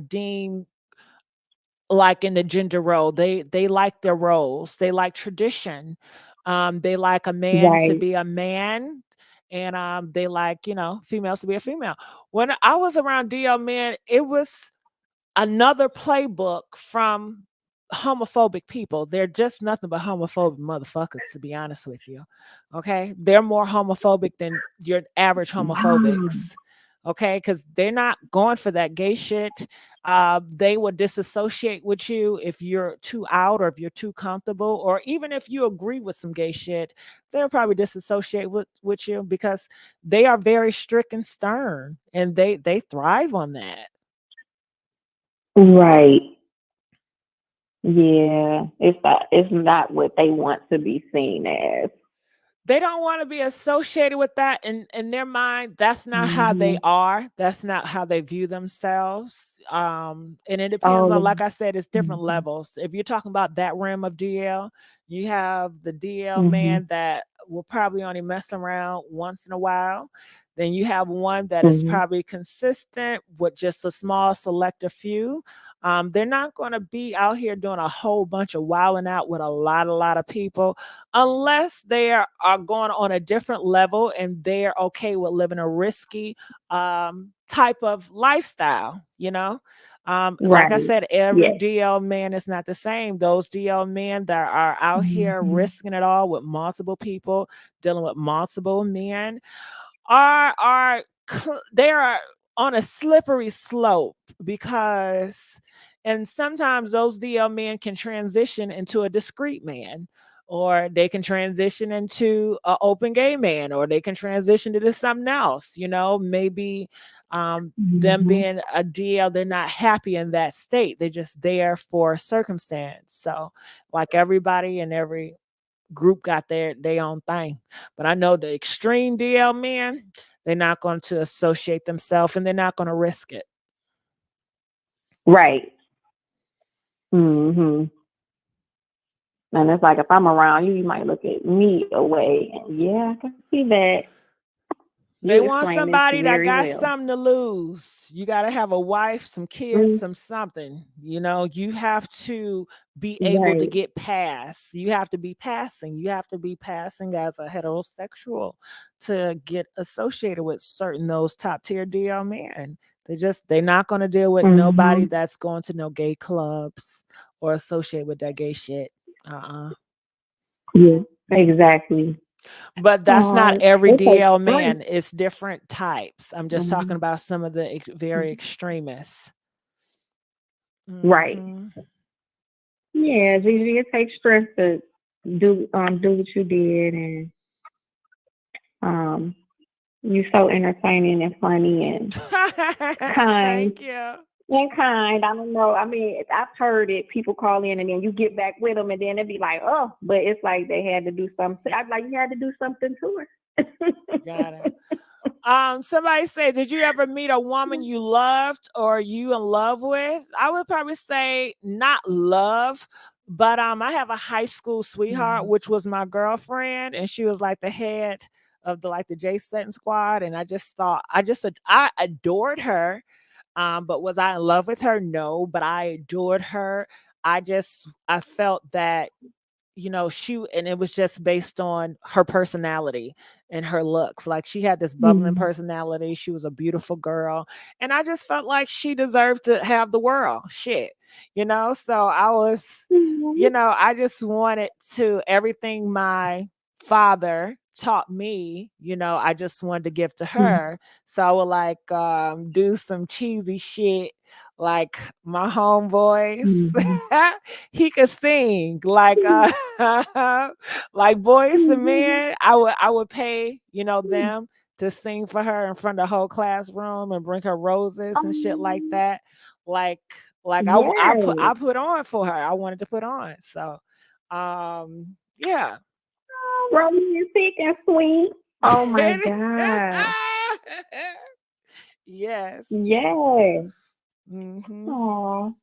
S1: deemed like in the gender role. They like their roles. They like tradition. They like a man to
S11: Right.
S1: be a man, and they like, you know, females to be a female. When I was around DL men, it was another playbook from homophobic people. They're just nothing but homophobic motherfuckers, to be honest with you. Okay. They're more homophobic than your average
S11: Wow.
S1: homophobics. Okay. Because they're not going for that gay shit. They will disassociate with you if you're too out or if you're too comfortable, or even if you agree with some gay shit, they'll probably disassociate with you because they are very strict and stern, and they thrive on that.
S11: Right. Yeah. It's not what they want to be seen as.
S1: They don't want to be associated with that in their mind. That's not how they
S11: Mhm.
S1: are. That's not how they view themselves. And it depends on,
S11: Oh.
S1: like I said, it's different
S11: Mhm.
S1: levels. If you're talking about that realm of DL, you have the DL
S11: Mhm.
S1: man that will probably only mess around once in a while. Then you have one that is
S11: Mhm.
S1: probably consistent with just a small selective few. They're not going to be out here doing a whole bunch of wilding out with a lot of people unless they are going on a different level and they're okay with living a risky type of lifestyle, you know. Like I
S11: Right.
S1: said, every
S11: Yeah.
S1: DL man is not the same. Those DL men that are out here
S11: Mhm.
S1: risking it all with multiple people, dealing with multiple men, are they are on a slippery slope because, and sometimes those DL men can transition into a discreet man, or they can transition into an open gay man, or they can transition into something else, maybe them
S5: Mm-hmm.
S1: being a DL, they're not happy in that state. They're just there for circumstance. So, like everybody in every group got their own thing. But I know the extreme DL men, they're not going to associate themselves and they're not going to risk it.
S11: Right. Mhm. And it's like if I'm around you, you might look at me away. And yeah, I can see that.
S1: They
S11: You
S1: want
S11: explain this
S1: somebody that
S11: very
S1: got
S11: well.
S1: something to lose. You got to have a wife, some kids, some something. You have to be able to
S11: Right.
S1: get past. You have to be passing. You have to be passing as a heterosexual to get associated with certain those top tier DL men. They're not going to deal with nobody
S11: Mhm.
S1: that's going to no gay clubs or associate with that gay shit.
S11: Yeah. Exactly.
S1: But that's not
S11: Oh,
S1: every
S11: it takes
S1: DL
S11: strength.
S1: man. It's different types. I'm just talking
S11: Mhm.
S1: about some of the very extremists.
S11: Right.
S1: Mhm.
S11: Yeah, Gigi, it takes strength to do what you did, and you're so entertaining and funny and kind.
S1: Thank you.
S11: And kind. I don't know. I mean, I've heard it. People call in and then you get back with them, and then it'd be like, oh, but it's like they had to do something. I'm like, you had to do something to her.
S1: Got it. Somebody said, did you ever meet a woman you loved or you in love with? I would probably say not love, but I have a high school sweetheart, which was my girlfriend, and she was like the head of the J Sutton squad, and I adored her. But was I in love with her? No, but I adored her. I felt that and it was just based on her personality and her looks. Like, she had this bubbling
S11: Mhm.
S1: personality. She was a beautiful girl. And I just felt like she deserved to have the world. Shit. So I just wanted to, everything my father taught me, I just wanted to give to her. So I would do some cheesy shit like my homeboys.
S11: Mhm.
S1: He could sing like like Boys the Men. I would pay them to sing for her in front of the whole classroom and bring her roses and shit like that. Like I
S11: Yes.
S1: put on for her. I wanted to put on. So yeah.
S11: Romantic and sweet. Oh my God.
S1: Yes.
S11: Yes.
S1: Mm-hmm.
S11: Oh.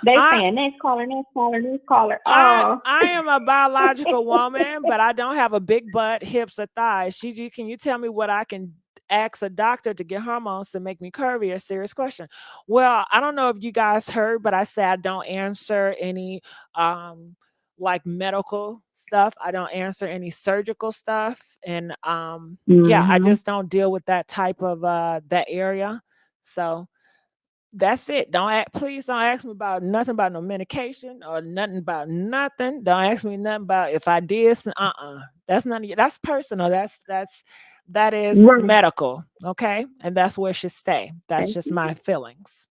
S11: They
S1: I
S11: saying next caller, next caller, next caller.
S1: I
S11: Oh.
S1: I am a biological woman, but I don't have a big butt, hips, or thighs. Gigi, can you tell me what I can ask a doctor to get hormones to make me curvy? A serious question. Well, I don't know if you guys heard, but I said I don't answer any like medical stuff. I don't answer any surgical stuff. And yeah, I
S11: Mhm.
S1: just don't deal with that type of that area. So that's it. Please don't ask me about nothing about no medication or nothing about nothing. Don't ask me nothing about if I did. That's none of you. That's personal. That is
S11: Right.
S1: medical. Okay. And that's where it should stay. That's
S11: Thank
S1: just
S11: you.
S1: my feelings.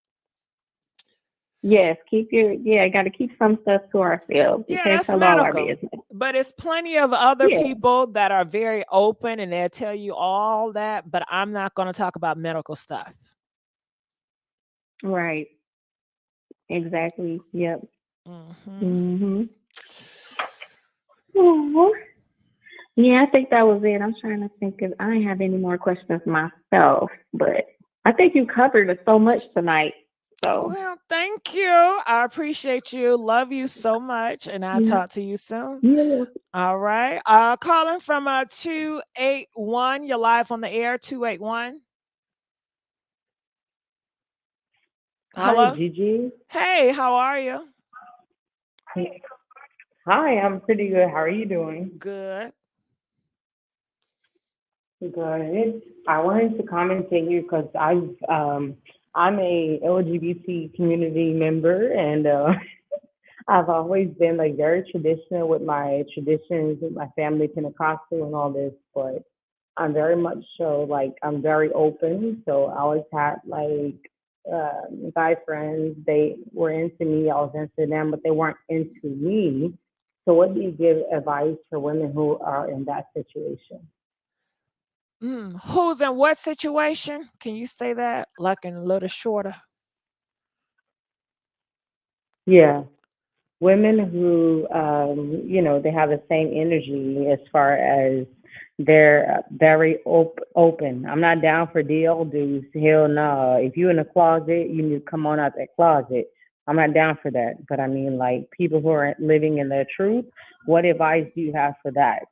S11: Yes, got to keep some stuff to ourselves. We
S1: Yeah,
S11: can't
S1: that's
S11: tell all our
S1: medical.
S11: business.
S1: But it's plenty of other
S11: Yeah,
S1: people that are very open and they'll tell you all that. But I'm not going to talk about medical stuff.
S11: right. Exactly. Yep.
S1: Mm-hmm.
S11: Oh. Yeah, I think that was it. I'm trying to think if I didn't have any more questions myself, but I think you covered it so much tonight. So
S1: Well, thank you. I appreciate you. Love you so much. And I'll
S11: yeah.
S1: talk to you soon.
S11: Yeah.
S1: All right. Calling from 281. You're live on the air. 281.
S12: Hi,
S1: Hello.
S12: Gigi.
S1: Hey, how are you?
S12: Hi, I'm pretty good. How are you doing?
S1: Good.
S12: Good. I wanted to comment to you because I'm a LGBT community member, and I've always been like very traditional with my traditions with my family, Pentecostal and all this. But I'm very much so like I'm very open. So I always had like guy friends. They were into me. I was into them, but they weren't into me. So what do you give advice for women who are in that situation?
S1: Who's in what situation? Can you say that like in a little shorter?
S12: Yeah. Women who, they have the same energy as far as they're very open. I'm not down for DL dudes. Hell no. If you're in a closet, you need to come on out that closet. I'm not down for that. But I mean, like people who are living in their truth, what advice do you have for that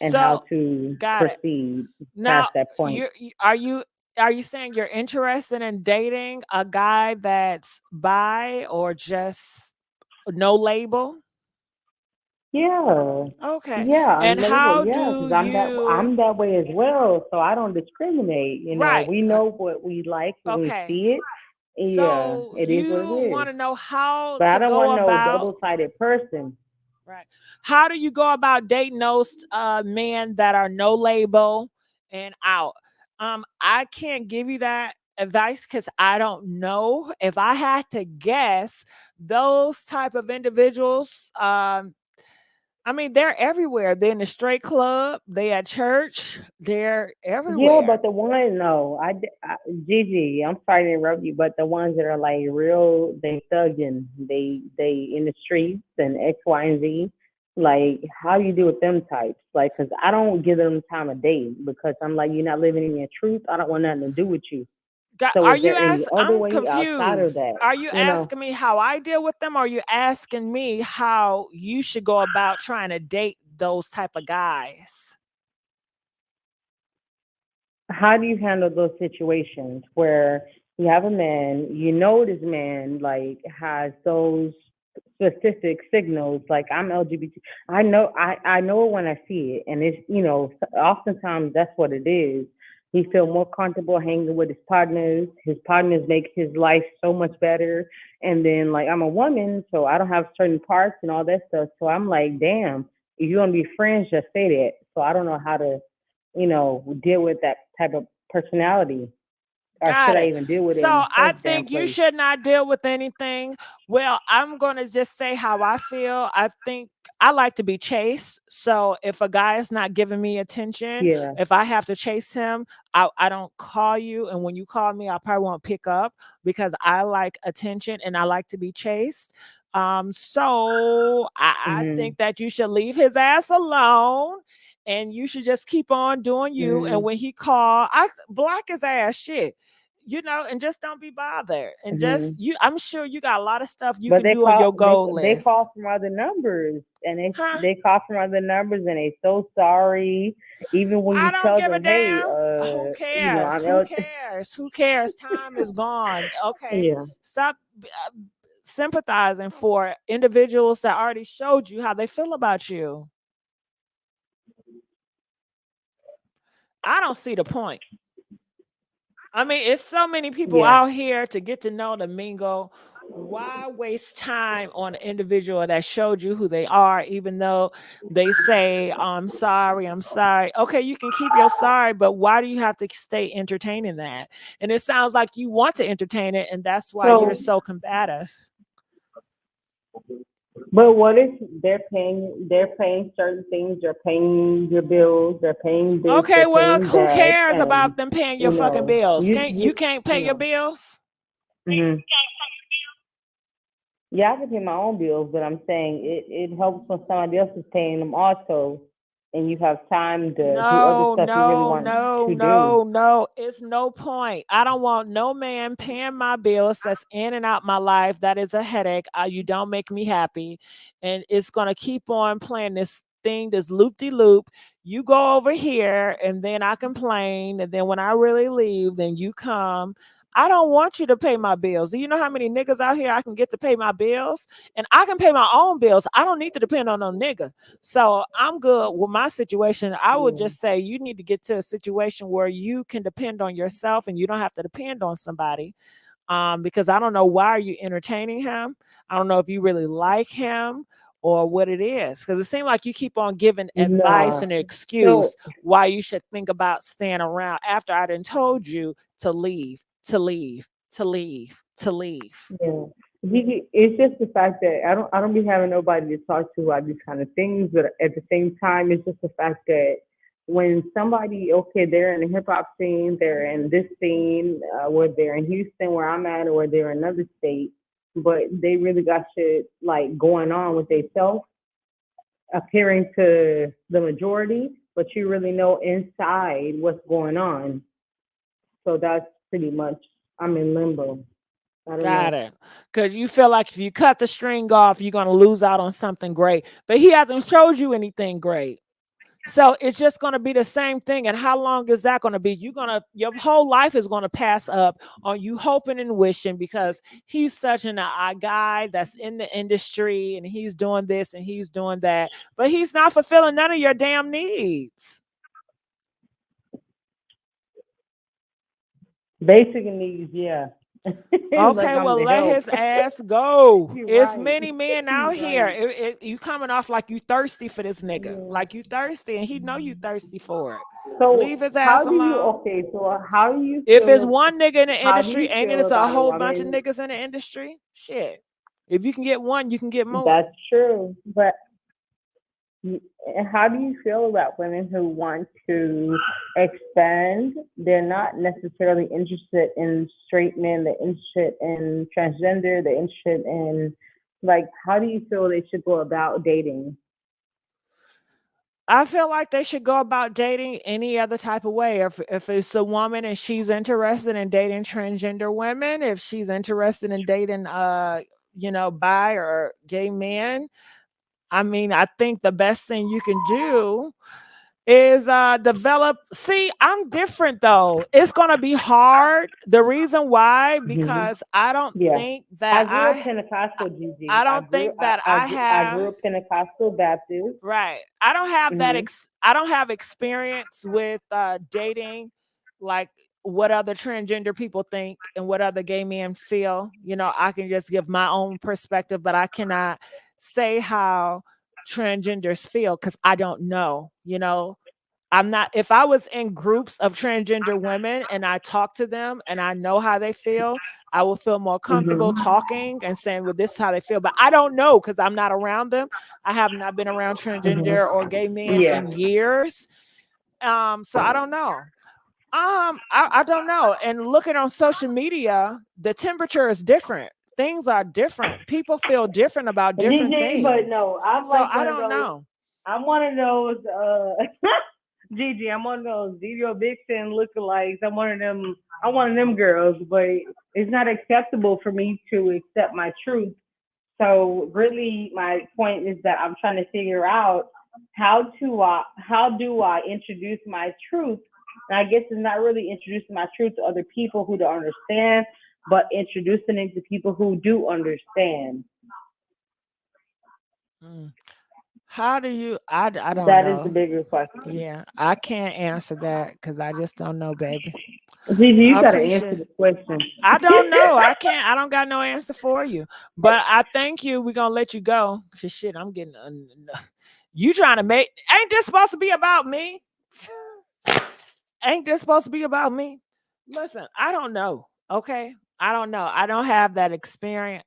S12: and how
S1: So
S12: to
S1: got it.
S12: proceed
S1: Now,
S12: past that point?
S1: are you saying you're interested in dating a guy that's bi or just no label?
S12: Yeah.
S1: Okay.
S12: Yeah,
S1: And
S12: unlabeled,
S1: how
S12: yeah,
S1: do
S12: because I'm
S1: you
S12: that way as well, so I don't discriminate.
S1: right.
S12: We know what we like when we
S1: Okay.
S12: see it. Yeah,
S1: So
S12: it is what it
S1: you
S12: is.
S1: want to know how
S12: But I
S1: to
S12: don't
S1: go
S12: want no
S1: about
S12: double-sided person.
S1: right. How do you go about dating those men that are no label and out? I can't give you that advice because I don't know. If I had to guess, those type of individuals, I mean, they're everywhere. They're in the straight club, they at church, they're
S12: Yeah,
S1: everywhere.
S12: but the one, no, Gigi, I'm sorry to interrupt you, but the ones that are like real, they thugging, they in the streets and X, Y, and Z. Like, how do you deal with them types? Like, cause I don't give them time of day because I'm like, you're not living in your truth. I don't want nothing to do with you. So
S1: Are
S12: is
S1: you
S12: there any
S1: ask
S12: other
S1: I'm
S12: way outside of
S1: confused.
S12: that?
S1: Are you
S12: You know,
S1: asking me how I deal with them? Or are you asking me how you should go about trying to date those type of guys?
S12: how do you handle those situations where you have a man, you know this man like has those specific signals, like I'm LGBT. I know it when I see it, and it's oftentimes that's what it is. He feel more comfortable hanging with his partners. His partners make his life so much better. And then like I'm a woman, so I don't have certain parts and all that stuff. So I'm like, damn, if you want to be friends, just say that. So I don't know how to deal with that type of personality, or should
S1: Got
S12: I
S1: it.
S12: even deal with it
S1: So
S12: in the
S1: I
S12: first damn
S1: think you
S12: place?
S1: should not deal with anything. Well, I'm going to just say how I feel. I think I like to be chased. So if a guy is not giving me attention,
S12: Yeah.
S1: if I have to chase him, I don't call you. And when you call me, I probably won't pick up because I like attention and I like to be chased. So I
S12: Mhm.
S1: think that you should leave his ass alone and you should just keep on doing you. And
S12: Mhm.
S1: when he call, I block his ass shit, and just don't be bothered. And just
S12: Mhm.
S1: I'm sure you got a lot of stuff you
S12: But
S1: can
S12: they
S1: do on
S12: call
S1: your
S12: they
S1: goal
S12: they
S1: list.
S12: call from other numbers, and
S1: Huh?
S12: they call from other numbers, and they so sorry. Even when
S1: I
S12: you
S1: don't
S12: tell
S1: give a
S12: them, hey,
S1: damn. Who cares?
S12: I'm
S1: Who cares? Who cares? Time is gone. Okay.
S12: yeah.
S1: Stop sympathizing for individuals that already showed you how they feel about you. I don't see the point. I mean, it's so many people
S12: Yeah.
S1: out here to get to know the mingle. Why waste time on an individual that showed you who they are, even though they say, I'm sorry, I'm sorry. Okay, you can keep your sorry, but why do you have to stay entertaining that? And it sounds like you want to entertain it, and that's why you're
S12: So,
S1: so combative.
S12: but what if they're paying certain things, they're paying your bills, they're paying this,
S1: Okay,
S12: they're
S1: well,
S12: paying
S1: who
S12: that,
S1: cares
S12: and
S1: about them paying your fucking bills?
S12: you
S1: You
S12: you
S1: can't pay
S12: you
S1: your
S12: know.
S1: bills?
S12: Mhm. Yeah, I can pay my own bills, but I'm saying it helps when somebody else is paying them also, and you have time to do other
S1: No,
S12: stuff you really
S1: no,
S12: want
S1: no,
S12: to do.
S1: no, no. It's no point. I don't want no man paying my bills that's in and out my life. That is a headache. You don't make me happy. And it's going to keep on playing this thing, this loop de loop. You go over here and then I complain. And then when I really leave, then you come. I don't want you to pay my bills. Do you know how many niggas out here I can get to pay my bills? And I can pay my own bills. I don't need to depend on no nigga. So I'm good with my situation. I would
S12: Yeah.
S1: just say you need to get to a situation where you can depend on yourself and you don't have to depend on somebody. Because I don't know why are you entertaining him. I don't know if you really like him or what it is? Because it seems like you keep on giving advice
S12: Nah.
S1: and an
S12: So
S1: excuse why you should think about staying around after I done told you to leave, to leave, to leave, to leave.
S12: yeah, it's just the fact that I don't be having nobody to talk to about these kind of things, but at the same time, it's just the fact that when somebody, okay, they're in the hip hop scene, they're in this scene, where they're in Houston, where I'm at, or they're in another state, but they really got shit like going on with themselves, appearing to the majority, but you really know inside what's going on. So that's pretty much, I'm in limbo. I don't
S1: Got
S12: know.
S1: it. Because you feel like if you cut the string off, you're going to lose out on something great. But he hasn't showed you anything great. So it's just going to be the same thing. And how long is that going to be? Your whole life is going to pass up on you hoping and wishing because he's such a guy that's in the industry and he's doing this and he's doing that, but he's not fulfilling none of your damn needs.
S12: Basic needs, yeah.
S1: Okay,
S12: I'm
S1: well,
S12: the
S1: let
S12: help.
S1: his ass go.
S12: You're
S1: It's
S12: right.
S1: many men
S12: You're
S1: out here.
S12: right.
S1: You coming off like you thirsty for this nigga.
S12: Yeah.
S1: Like you thirsty, and he know you thirsty for it.
S12: So
S1: Leave his ass
S12: how do you
S1: alone.
S12: how do you
S1: If it's
S12: feel
S1: one nigga in the
S12: how do
S1: industry,
S12: you
S1: ain't it?
S12: feel
S1: It's a
S12: about a
S1: whole bunch of
S12: woman?
S1: niggas in the industry. Shit. If you can get one, you can get more.
S12: That's true. But how do you feel about women who want to expand? They're not necessarily interested in straight men, they're interested in transgender, they're interested in, like, how do you feel they should go about dating?
S1: I feel like they should go about dating any other type of way. If it's a woman and she's interested in dating transgender women, if she's interested in dating bi or gay men, I mean, I think the best thing you can do is develop. See, I'm different though. It's gonna be hard. The reason why, because I don't
S12: Yeah.
S1: think that
S12: I grew up Pentecostal, Gigi.
S1: I don't think that I
S12: I grew
S1: have
S12: up Pentecostal Baptist.
S1: right. I don't have that
S12: Mhm.
S1: I don't have experience with dating like what other transgender people think and what other gay men feel. I can just give my own perspective, but I cannot say how transgenders feel because I don't know. I'm not, if I was in groups of transgender women and I talk to them and I know how they feel, I will feel more comfortable talking and saying, well, this is how they feel. But I don't know because I'm not around them. I have not been around transgender or gay men
S12: Yeah.
S1: in years. So I don't know. I don't know. And looking on social media, the temperature is different. Things are different. People feel different about different
S12: Gigi, but
S1: things.
S12: no, I'm
S1: So
S12: like
S1: I
S12: one of
S1: don't
S12: those.
S1: know.
S12: I'm one of those. Gigi, I'm one of those Video Vixen lookalikes. I'm one of them girls. But it's not acceptable for me to accept my truth. So really, my point is that I'm trying to figure out how do I introduce my truth. And I guess it's not really introducing my truth to other people who don't understand, but introducing it to people who do understand.
S1: How do you? I don't
S12: That
S1: know.
S12: is the bigger question.
S1: Yeah, I can't answer that because I just don't know, baby.
S12: Gigi, you
S1: I
S12: gotta answer
S1: appreciate.
S12: the question.
S1: I don't know. I can't. I don't got no answer for you. But I thank you. We're gonna let you go. Cause shit, I'm getting. You trying to make? Ain't this supposed to be about me? Ain't this supposed to be about me? Listen, I don't know. Okay, I don't know. I don't have that experience.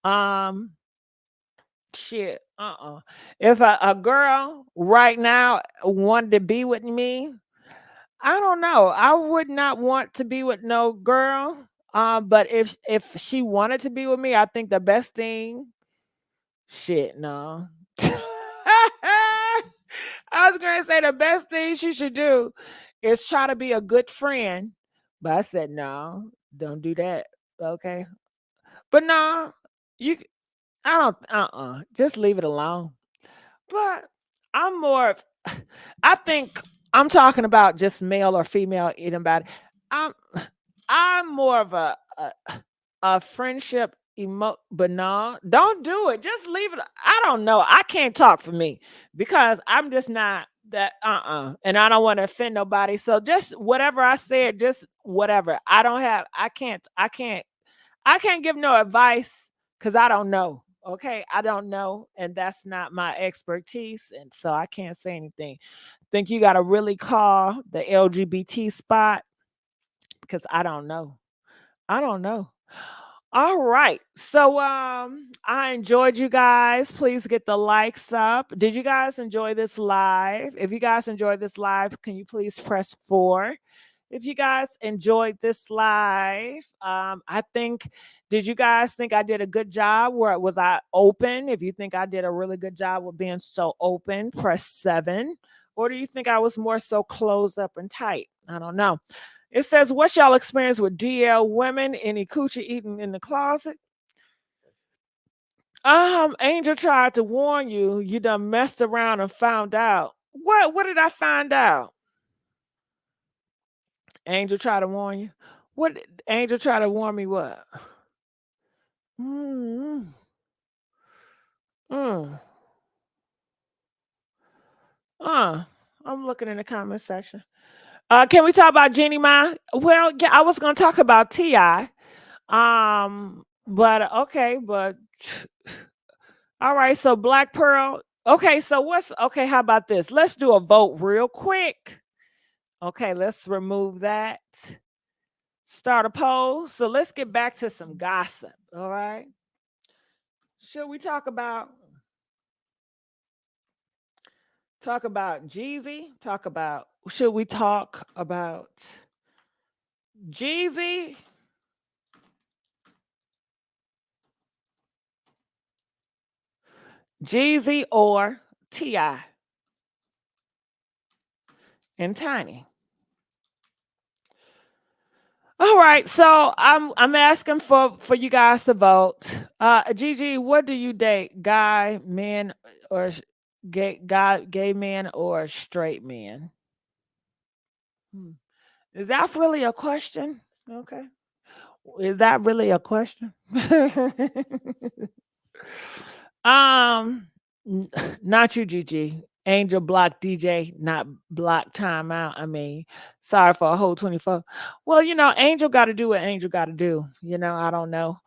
S1: Um, shit. If a girl right now wanted to be with me, I don't know. I would not want to be with no girl. But if she wanted to be with me, I think the best thing, shit, no. I was gonna say the best thing she should do is try to be a good friend. But I said, no, don't do that. Okay. But no, you I don't just leave it alone. But I'm more of I think I'm talking about just male or female eating about it. I'm more of a friendship but no, don't do it. Just leave it. I don't know. I can't talk for me because I'm just not that and I don't want to offend nobody. So just whatever I said, just whatever. I can't give no advice because I don't know. Okay, I don't know, and that's not my expertise, and so I can't say anything. Think you got to really call the LGBT spot because I don't know. I don't know. All right. So I enjoyed you guys. Please get the likes up. Did you guys enjoy this live? If you guys enjoyed this live, can you please press 4? If you guys enjoyed this live, I think, did you guys think I did a good job? Where was I open? If you think I did a really good job with being so open, press 7. Or do you think I was more so closed up and tight? I don't know. It says, what's y'all experience with DL women? Any coochie eating in the closet? Angel tried to warn you. You done messed around and found out. What did I find out? Angel tried to warn you. What did Angel try to warn me what? Mm, mm. I'm looking in the comment section. Can we talk about Jeannie Ma? Well, yeah, I was gonna talk about T.I. But okay, but all right, so Black Pearl. Okay, so how about this? Let's do a vote real quick. Okay, let's remove that. Start a poll. So let's get back to some gossip. All right. Should we talk about Jeezy? Should we talk about Jeezy? Jeezy or T.I. and Tiny? All right, so I'm asking for you guys to vote. Gigi, what do you date? Guy, men, or gay men or straight men? Is that really a question? Okay. Is that really a question? Not you, Gigi. Angel block DJ, not block timeout. I mean, sorry for a whole 24. Well, Angel got to do what Angel got to do. I don't know.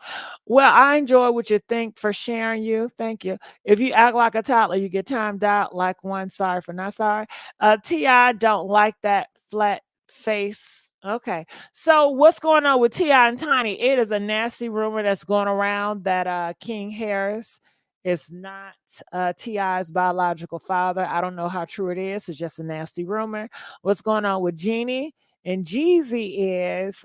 S1: Well, I enjoy what you think for sharing you. Thank you. If you act like a toddler, you get timed out like one. Sorry for not sorry. T.I. don't like that flat face. Okay. So what's going on with T.I. and Tiny? It is a nasty rumor that's going around that King Harris is not T.I.'s biological father. I don't know how true it is. It's just a nasty rumor. What's going on with Jeannie? And Jeezy is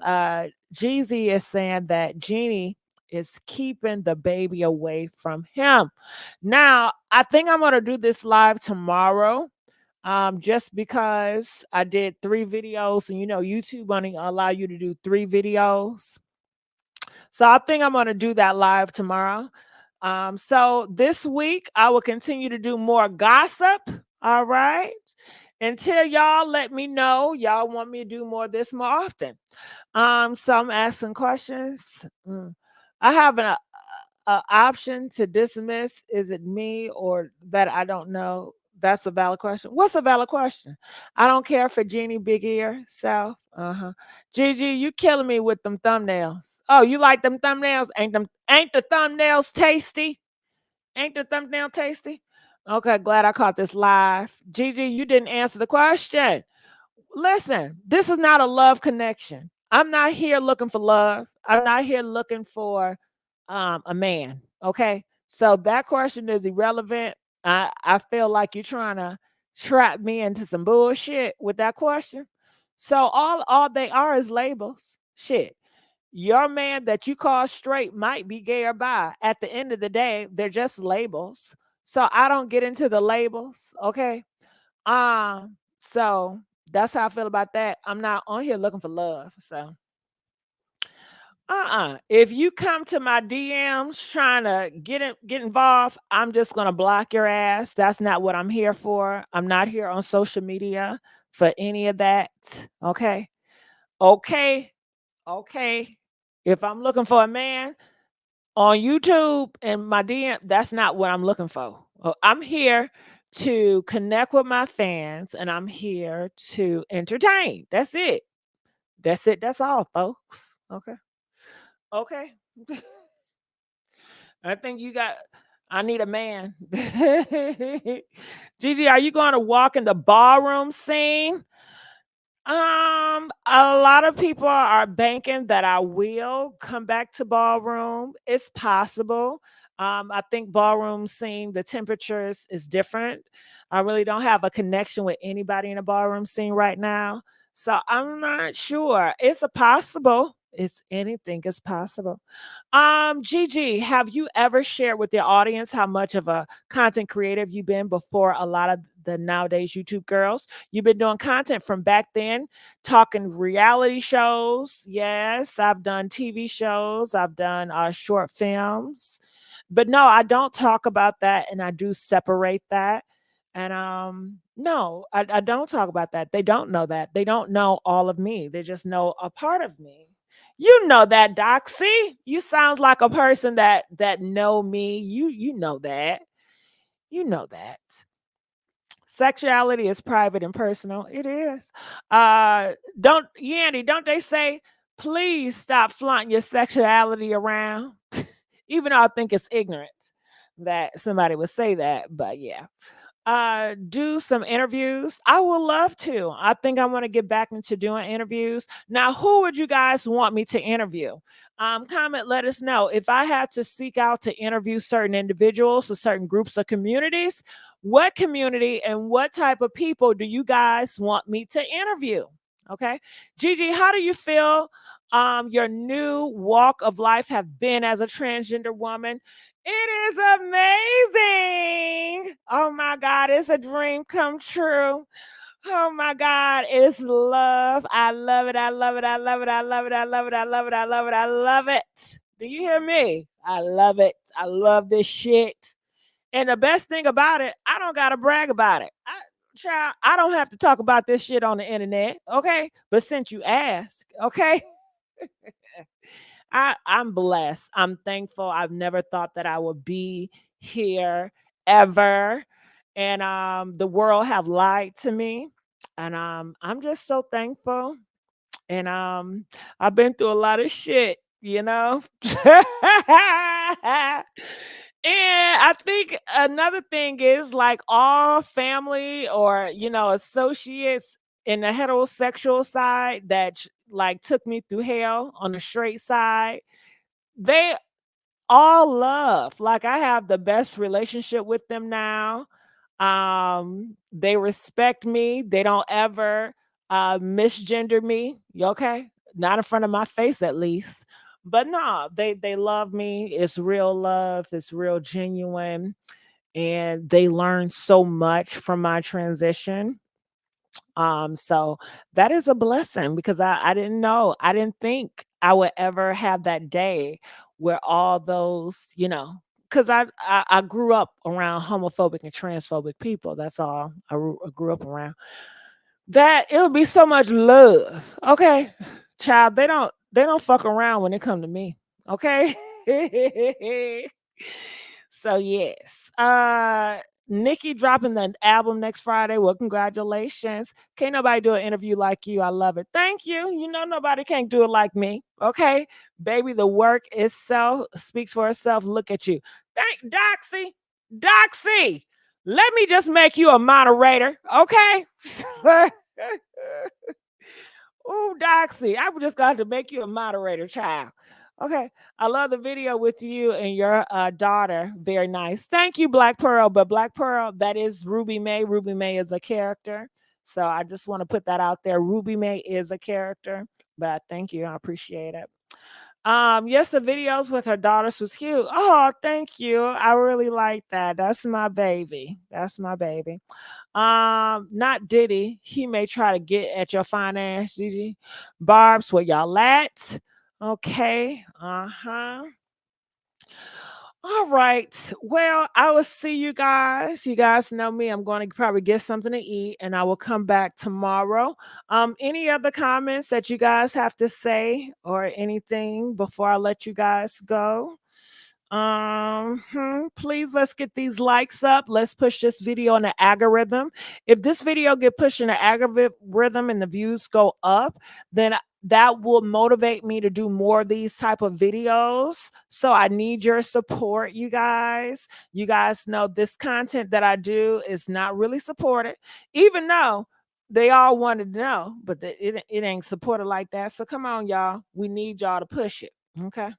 S1: saying that Jeannie is keeping the baby away from him. Now, I think I'm going to do this live tomorrow. Just because I did 3 videos, and YouTube only allow you to do 3 videos. So I think I'm going to do that live tomorrow. So this week I will continue to do more gossip. All right. Until y'all let me know y'all want me to do more of this more often. So I'm asking questions. I have an option to dismiss. Is it me or that I don't know? That's a valid question. What's a valid question? I don't care for Jeannie Big Ear South. Gigi, you killing me with them thumbnails. Oh, you like them thumbnails? Ain't the thumbnails tasty? Ain't the thumbnail tasty? Okay, glad I caught this live. Gigi, you didn't answer the question. Listen, this is not a love connection. I'm not here looking for love. I'm not here looking for a man. Okay. So that question is irrelevant. I feel like you're trying to trap me into some bullshit with that question. So all they are is labels. Shit. Your man that you call straight might be gay or bi. At the end of the day, they're just labels. So I don't get into the labels. Okay. So that's how I feel about that. I'm not on here looking for love. So if you come to my DMs trying to get involved, I'm just gonna block your ass. That's not what I'm here for. I'm not here on social media for any of that. Okay. If I'm looking for a man on YouTube and my DM, that's not what I'm looking for. I'm here to connect with my fans, and I'm here to entertain. That's it. That's all, folks. Okay. I think you got I need a man. Gigi, are you going to walk in the ballroom scene? A lot of people are banking that I will come back to ballroom. It's possible. I think ballroom scene, the temperature is different. I really don't have a connection with anybody in the ballroom scene right now. So I'm not sure. It's a possible. It's anything is possible. Gigi, have you ever shared with your audience how much of a content creative you've been before a lot of the nowadays YouTube girls? You've been doing content from back then, talking reality shows. Yes, I've done TV shows, I've done short films. But no, I don't talk about that and I do separate that. And no, I don't talk about that. They don't know that. They don't know all of me. They just know a part of me. You know that, Doxy. You sounds like a person that know me. You know that. You know that. Sexuality is private and personal. It is. Don't Yandy, don't they say, please stop flaunting your sexuality around? Even though I think it's ignorant that somebody would say that, but yeah. Do some interviews. I would love to. I think I want to get back into doing interviews. Now, who would you guys want me to interview? Comment, let us know. If I had to seek out to interview certain individuals or certain groups or communities, what community and what type of people do you guys want me to interview? Okay. Gigi, how do you feel your new walk of life have been as a transgender woman? It is amazing. Oh my God, it's a dream come true. Oh my God, it's love. I love it. I love it. I love it. I love it. I love it. I love it. I love it. I love it. Do you hear me? I love it. I love this shit. And the best thing about it, I don't gotta brag about it. Child, I don't have to talk about this shit on the internet, okay? But since you ask, okay? I'm blessed. I'm thankful. I've never thought that I would be here ever. And the world have lied to me. And I'm just so thankful. And I've been through a lot of shit, you know. And I think another thing is like all family or associates in the heterosexual side that like took me through hell on the straight side, they all love. Like I have the best relationship with them now. They respect me. They don't ever misgender me. You okay? Not in front of my face at least. But no, they love me. It's real love. It's real genuine. And they learn so much from my transition. So that is a blessing because I didn't know. I didn't think I would ever have that day where all those, because I grew up around homophobic and transphobic people. That's all I grew up around. That it would be so much love. Okay. Child, they don't fuck around when it come to me. Okay. So yes. Nikki dropping the album next Friday. Well, congratulations. Can't nobody do an interview like you. I love it. Thank you. You know nobody can do it like me. Okay. Baby, the work itself speaks for itself. Look at you. Thank Doxy. Doxy. Let me just make you a moderator. Okay. Oh, Doxy. I just got to make you a moderator, child. Okay. I love the video with you and your daughter. Very nice. Thank you, Black Pearl. But Black Pearl, that is Ruby May. Ruby May is a character. So I just want to put that out there. Ruby May is a character. But thank you. I appreciate it. Yes, the videos with her daughters was cute. Oh, thank you. I really like that. That's my baby. That's my baby. Not Diddy. He may try to get at your fine ass, Gigi. Barb's where y'all at. Okay. Uh-huh. All right. Well, I will see you guys. You guys know me. I'm going to probably get something to eat and I will come back tomorrow. Any other comments that you guys have to say or anything before I let you guys go? Please, let's get these likes up. Let's push this video in the algorithm. If this video get pushed in the algorithm and the views go up, then that will motivate me to do more of these type of videos. So I need your support, you guys. You guys know this content that I do is not really supported, even though they all wanted to know, but it ain't supported like that. So come on, y'all. We need y'all to push it. Okay.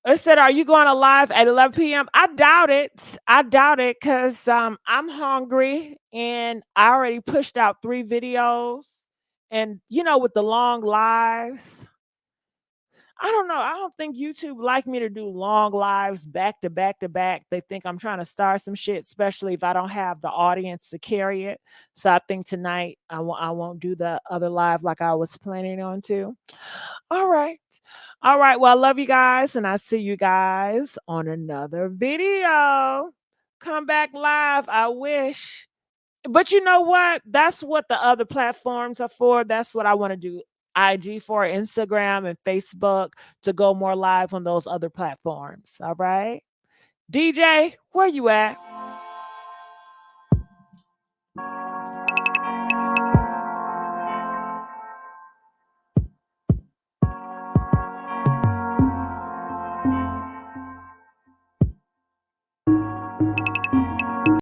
S1: I said, are you going to live at 11 p.m.? I doubt it. I doubt it because I'm hungry and I already pushed out 3 videos. And, with the long lives, I don't know. I don't think YouTube like me to do long lives back to back to back. They think I'm trying to start some shit, especially if I don't have the audience to carry it. So I think tonight I won't do the other live like I was planning on to. All right. All right. Well, I love you guys, and I see you guys on another video. Come back live. I wish. But you know what? That's what the other platforms are for. That's what I want to do. IG for Instagram and Facebook to go more live on those other platforms. All right. DJ, where you at?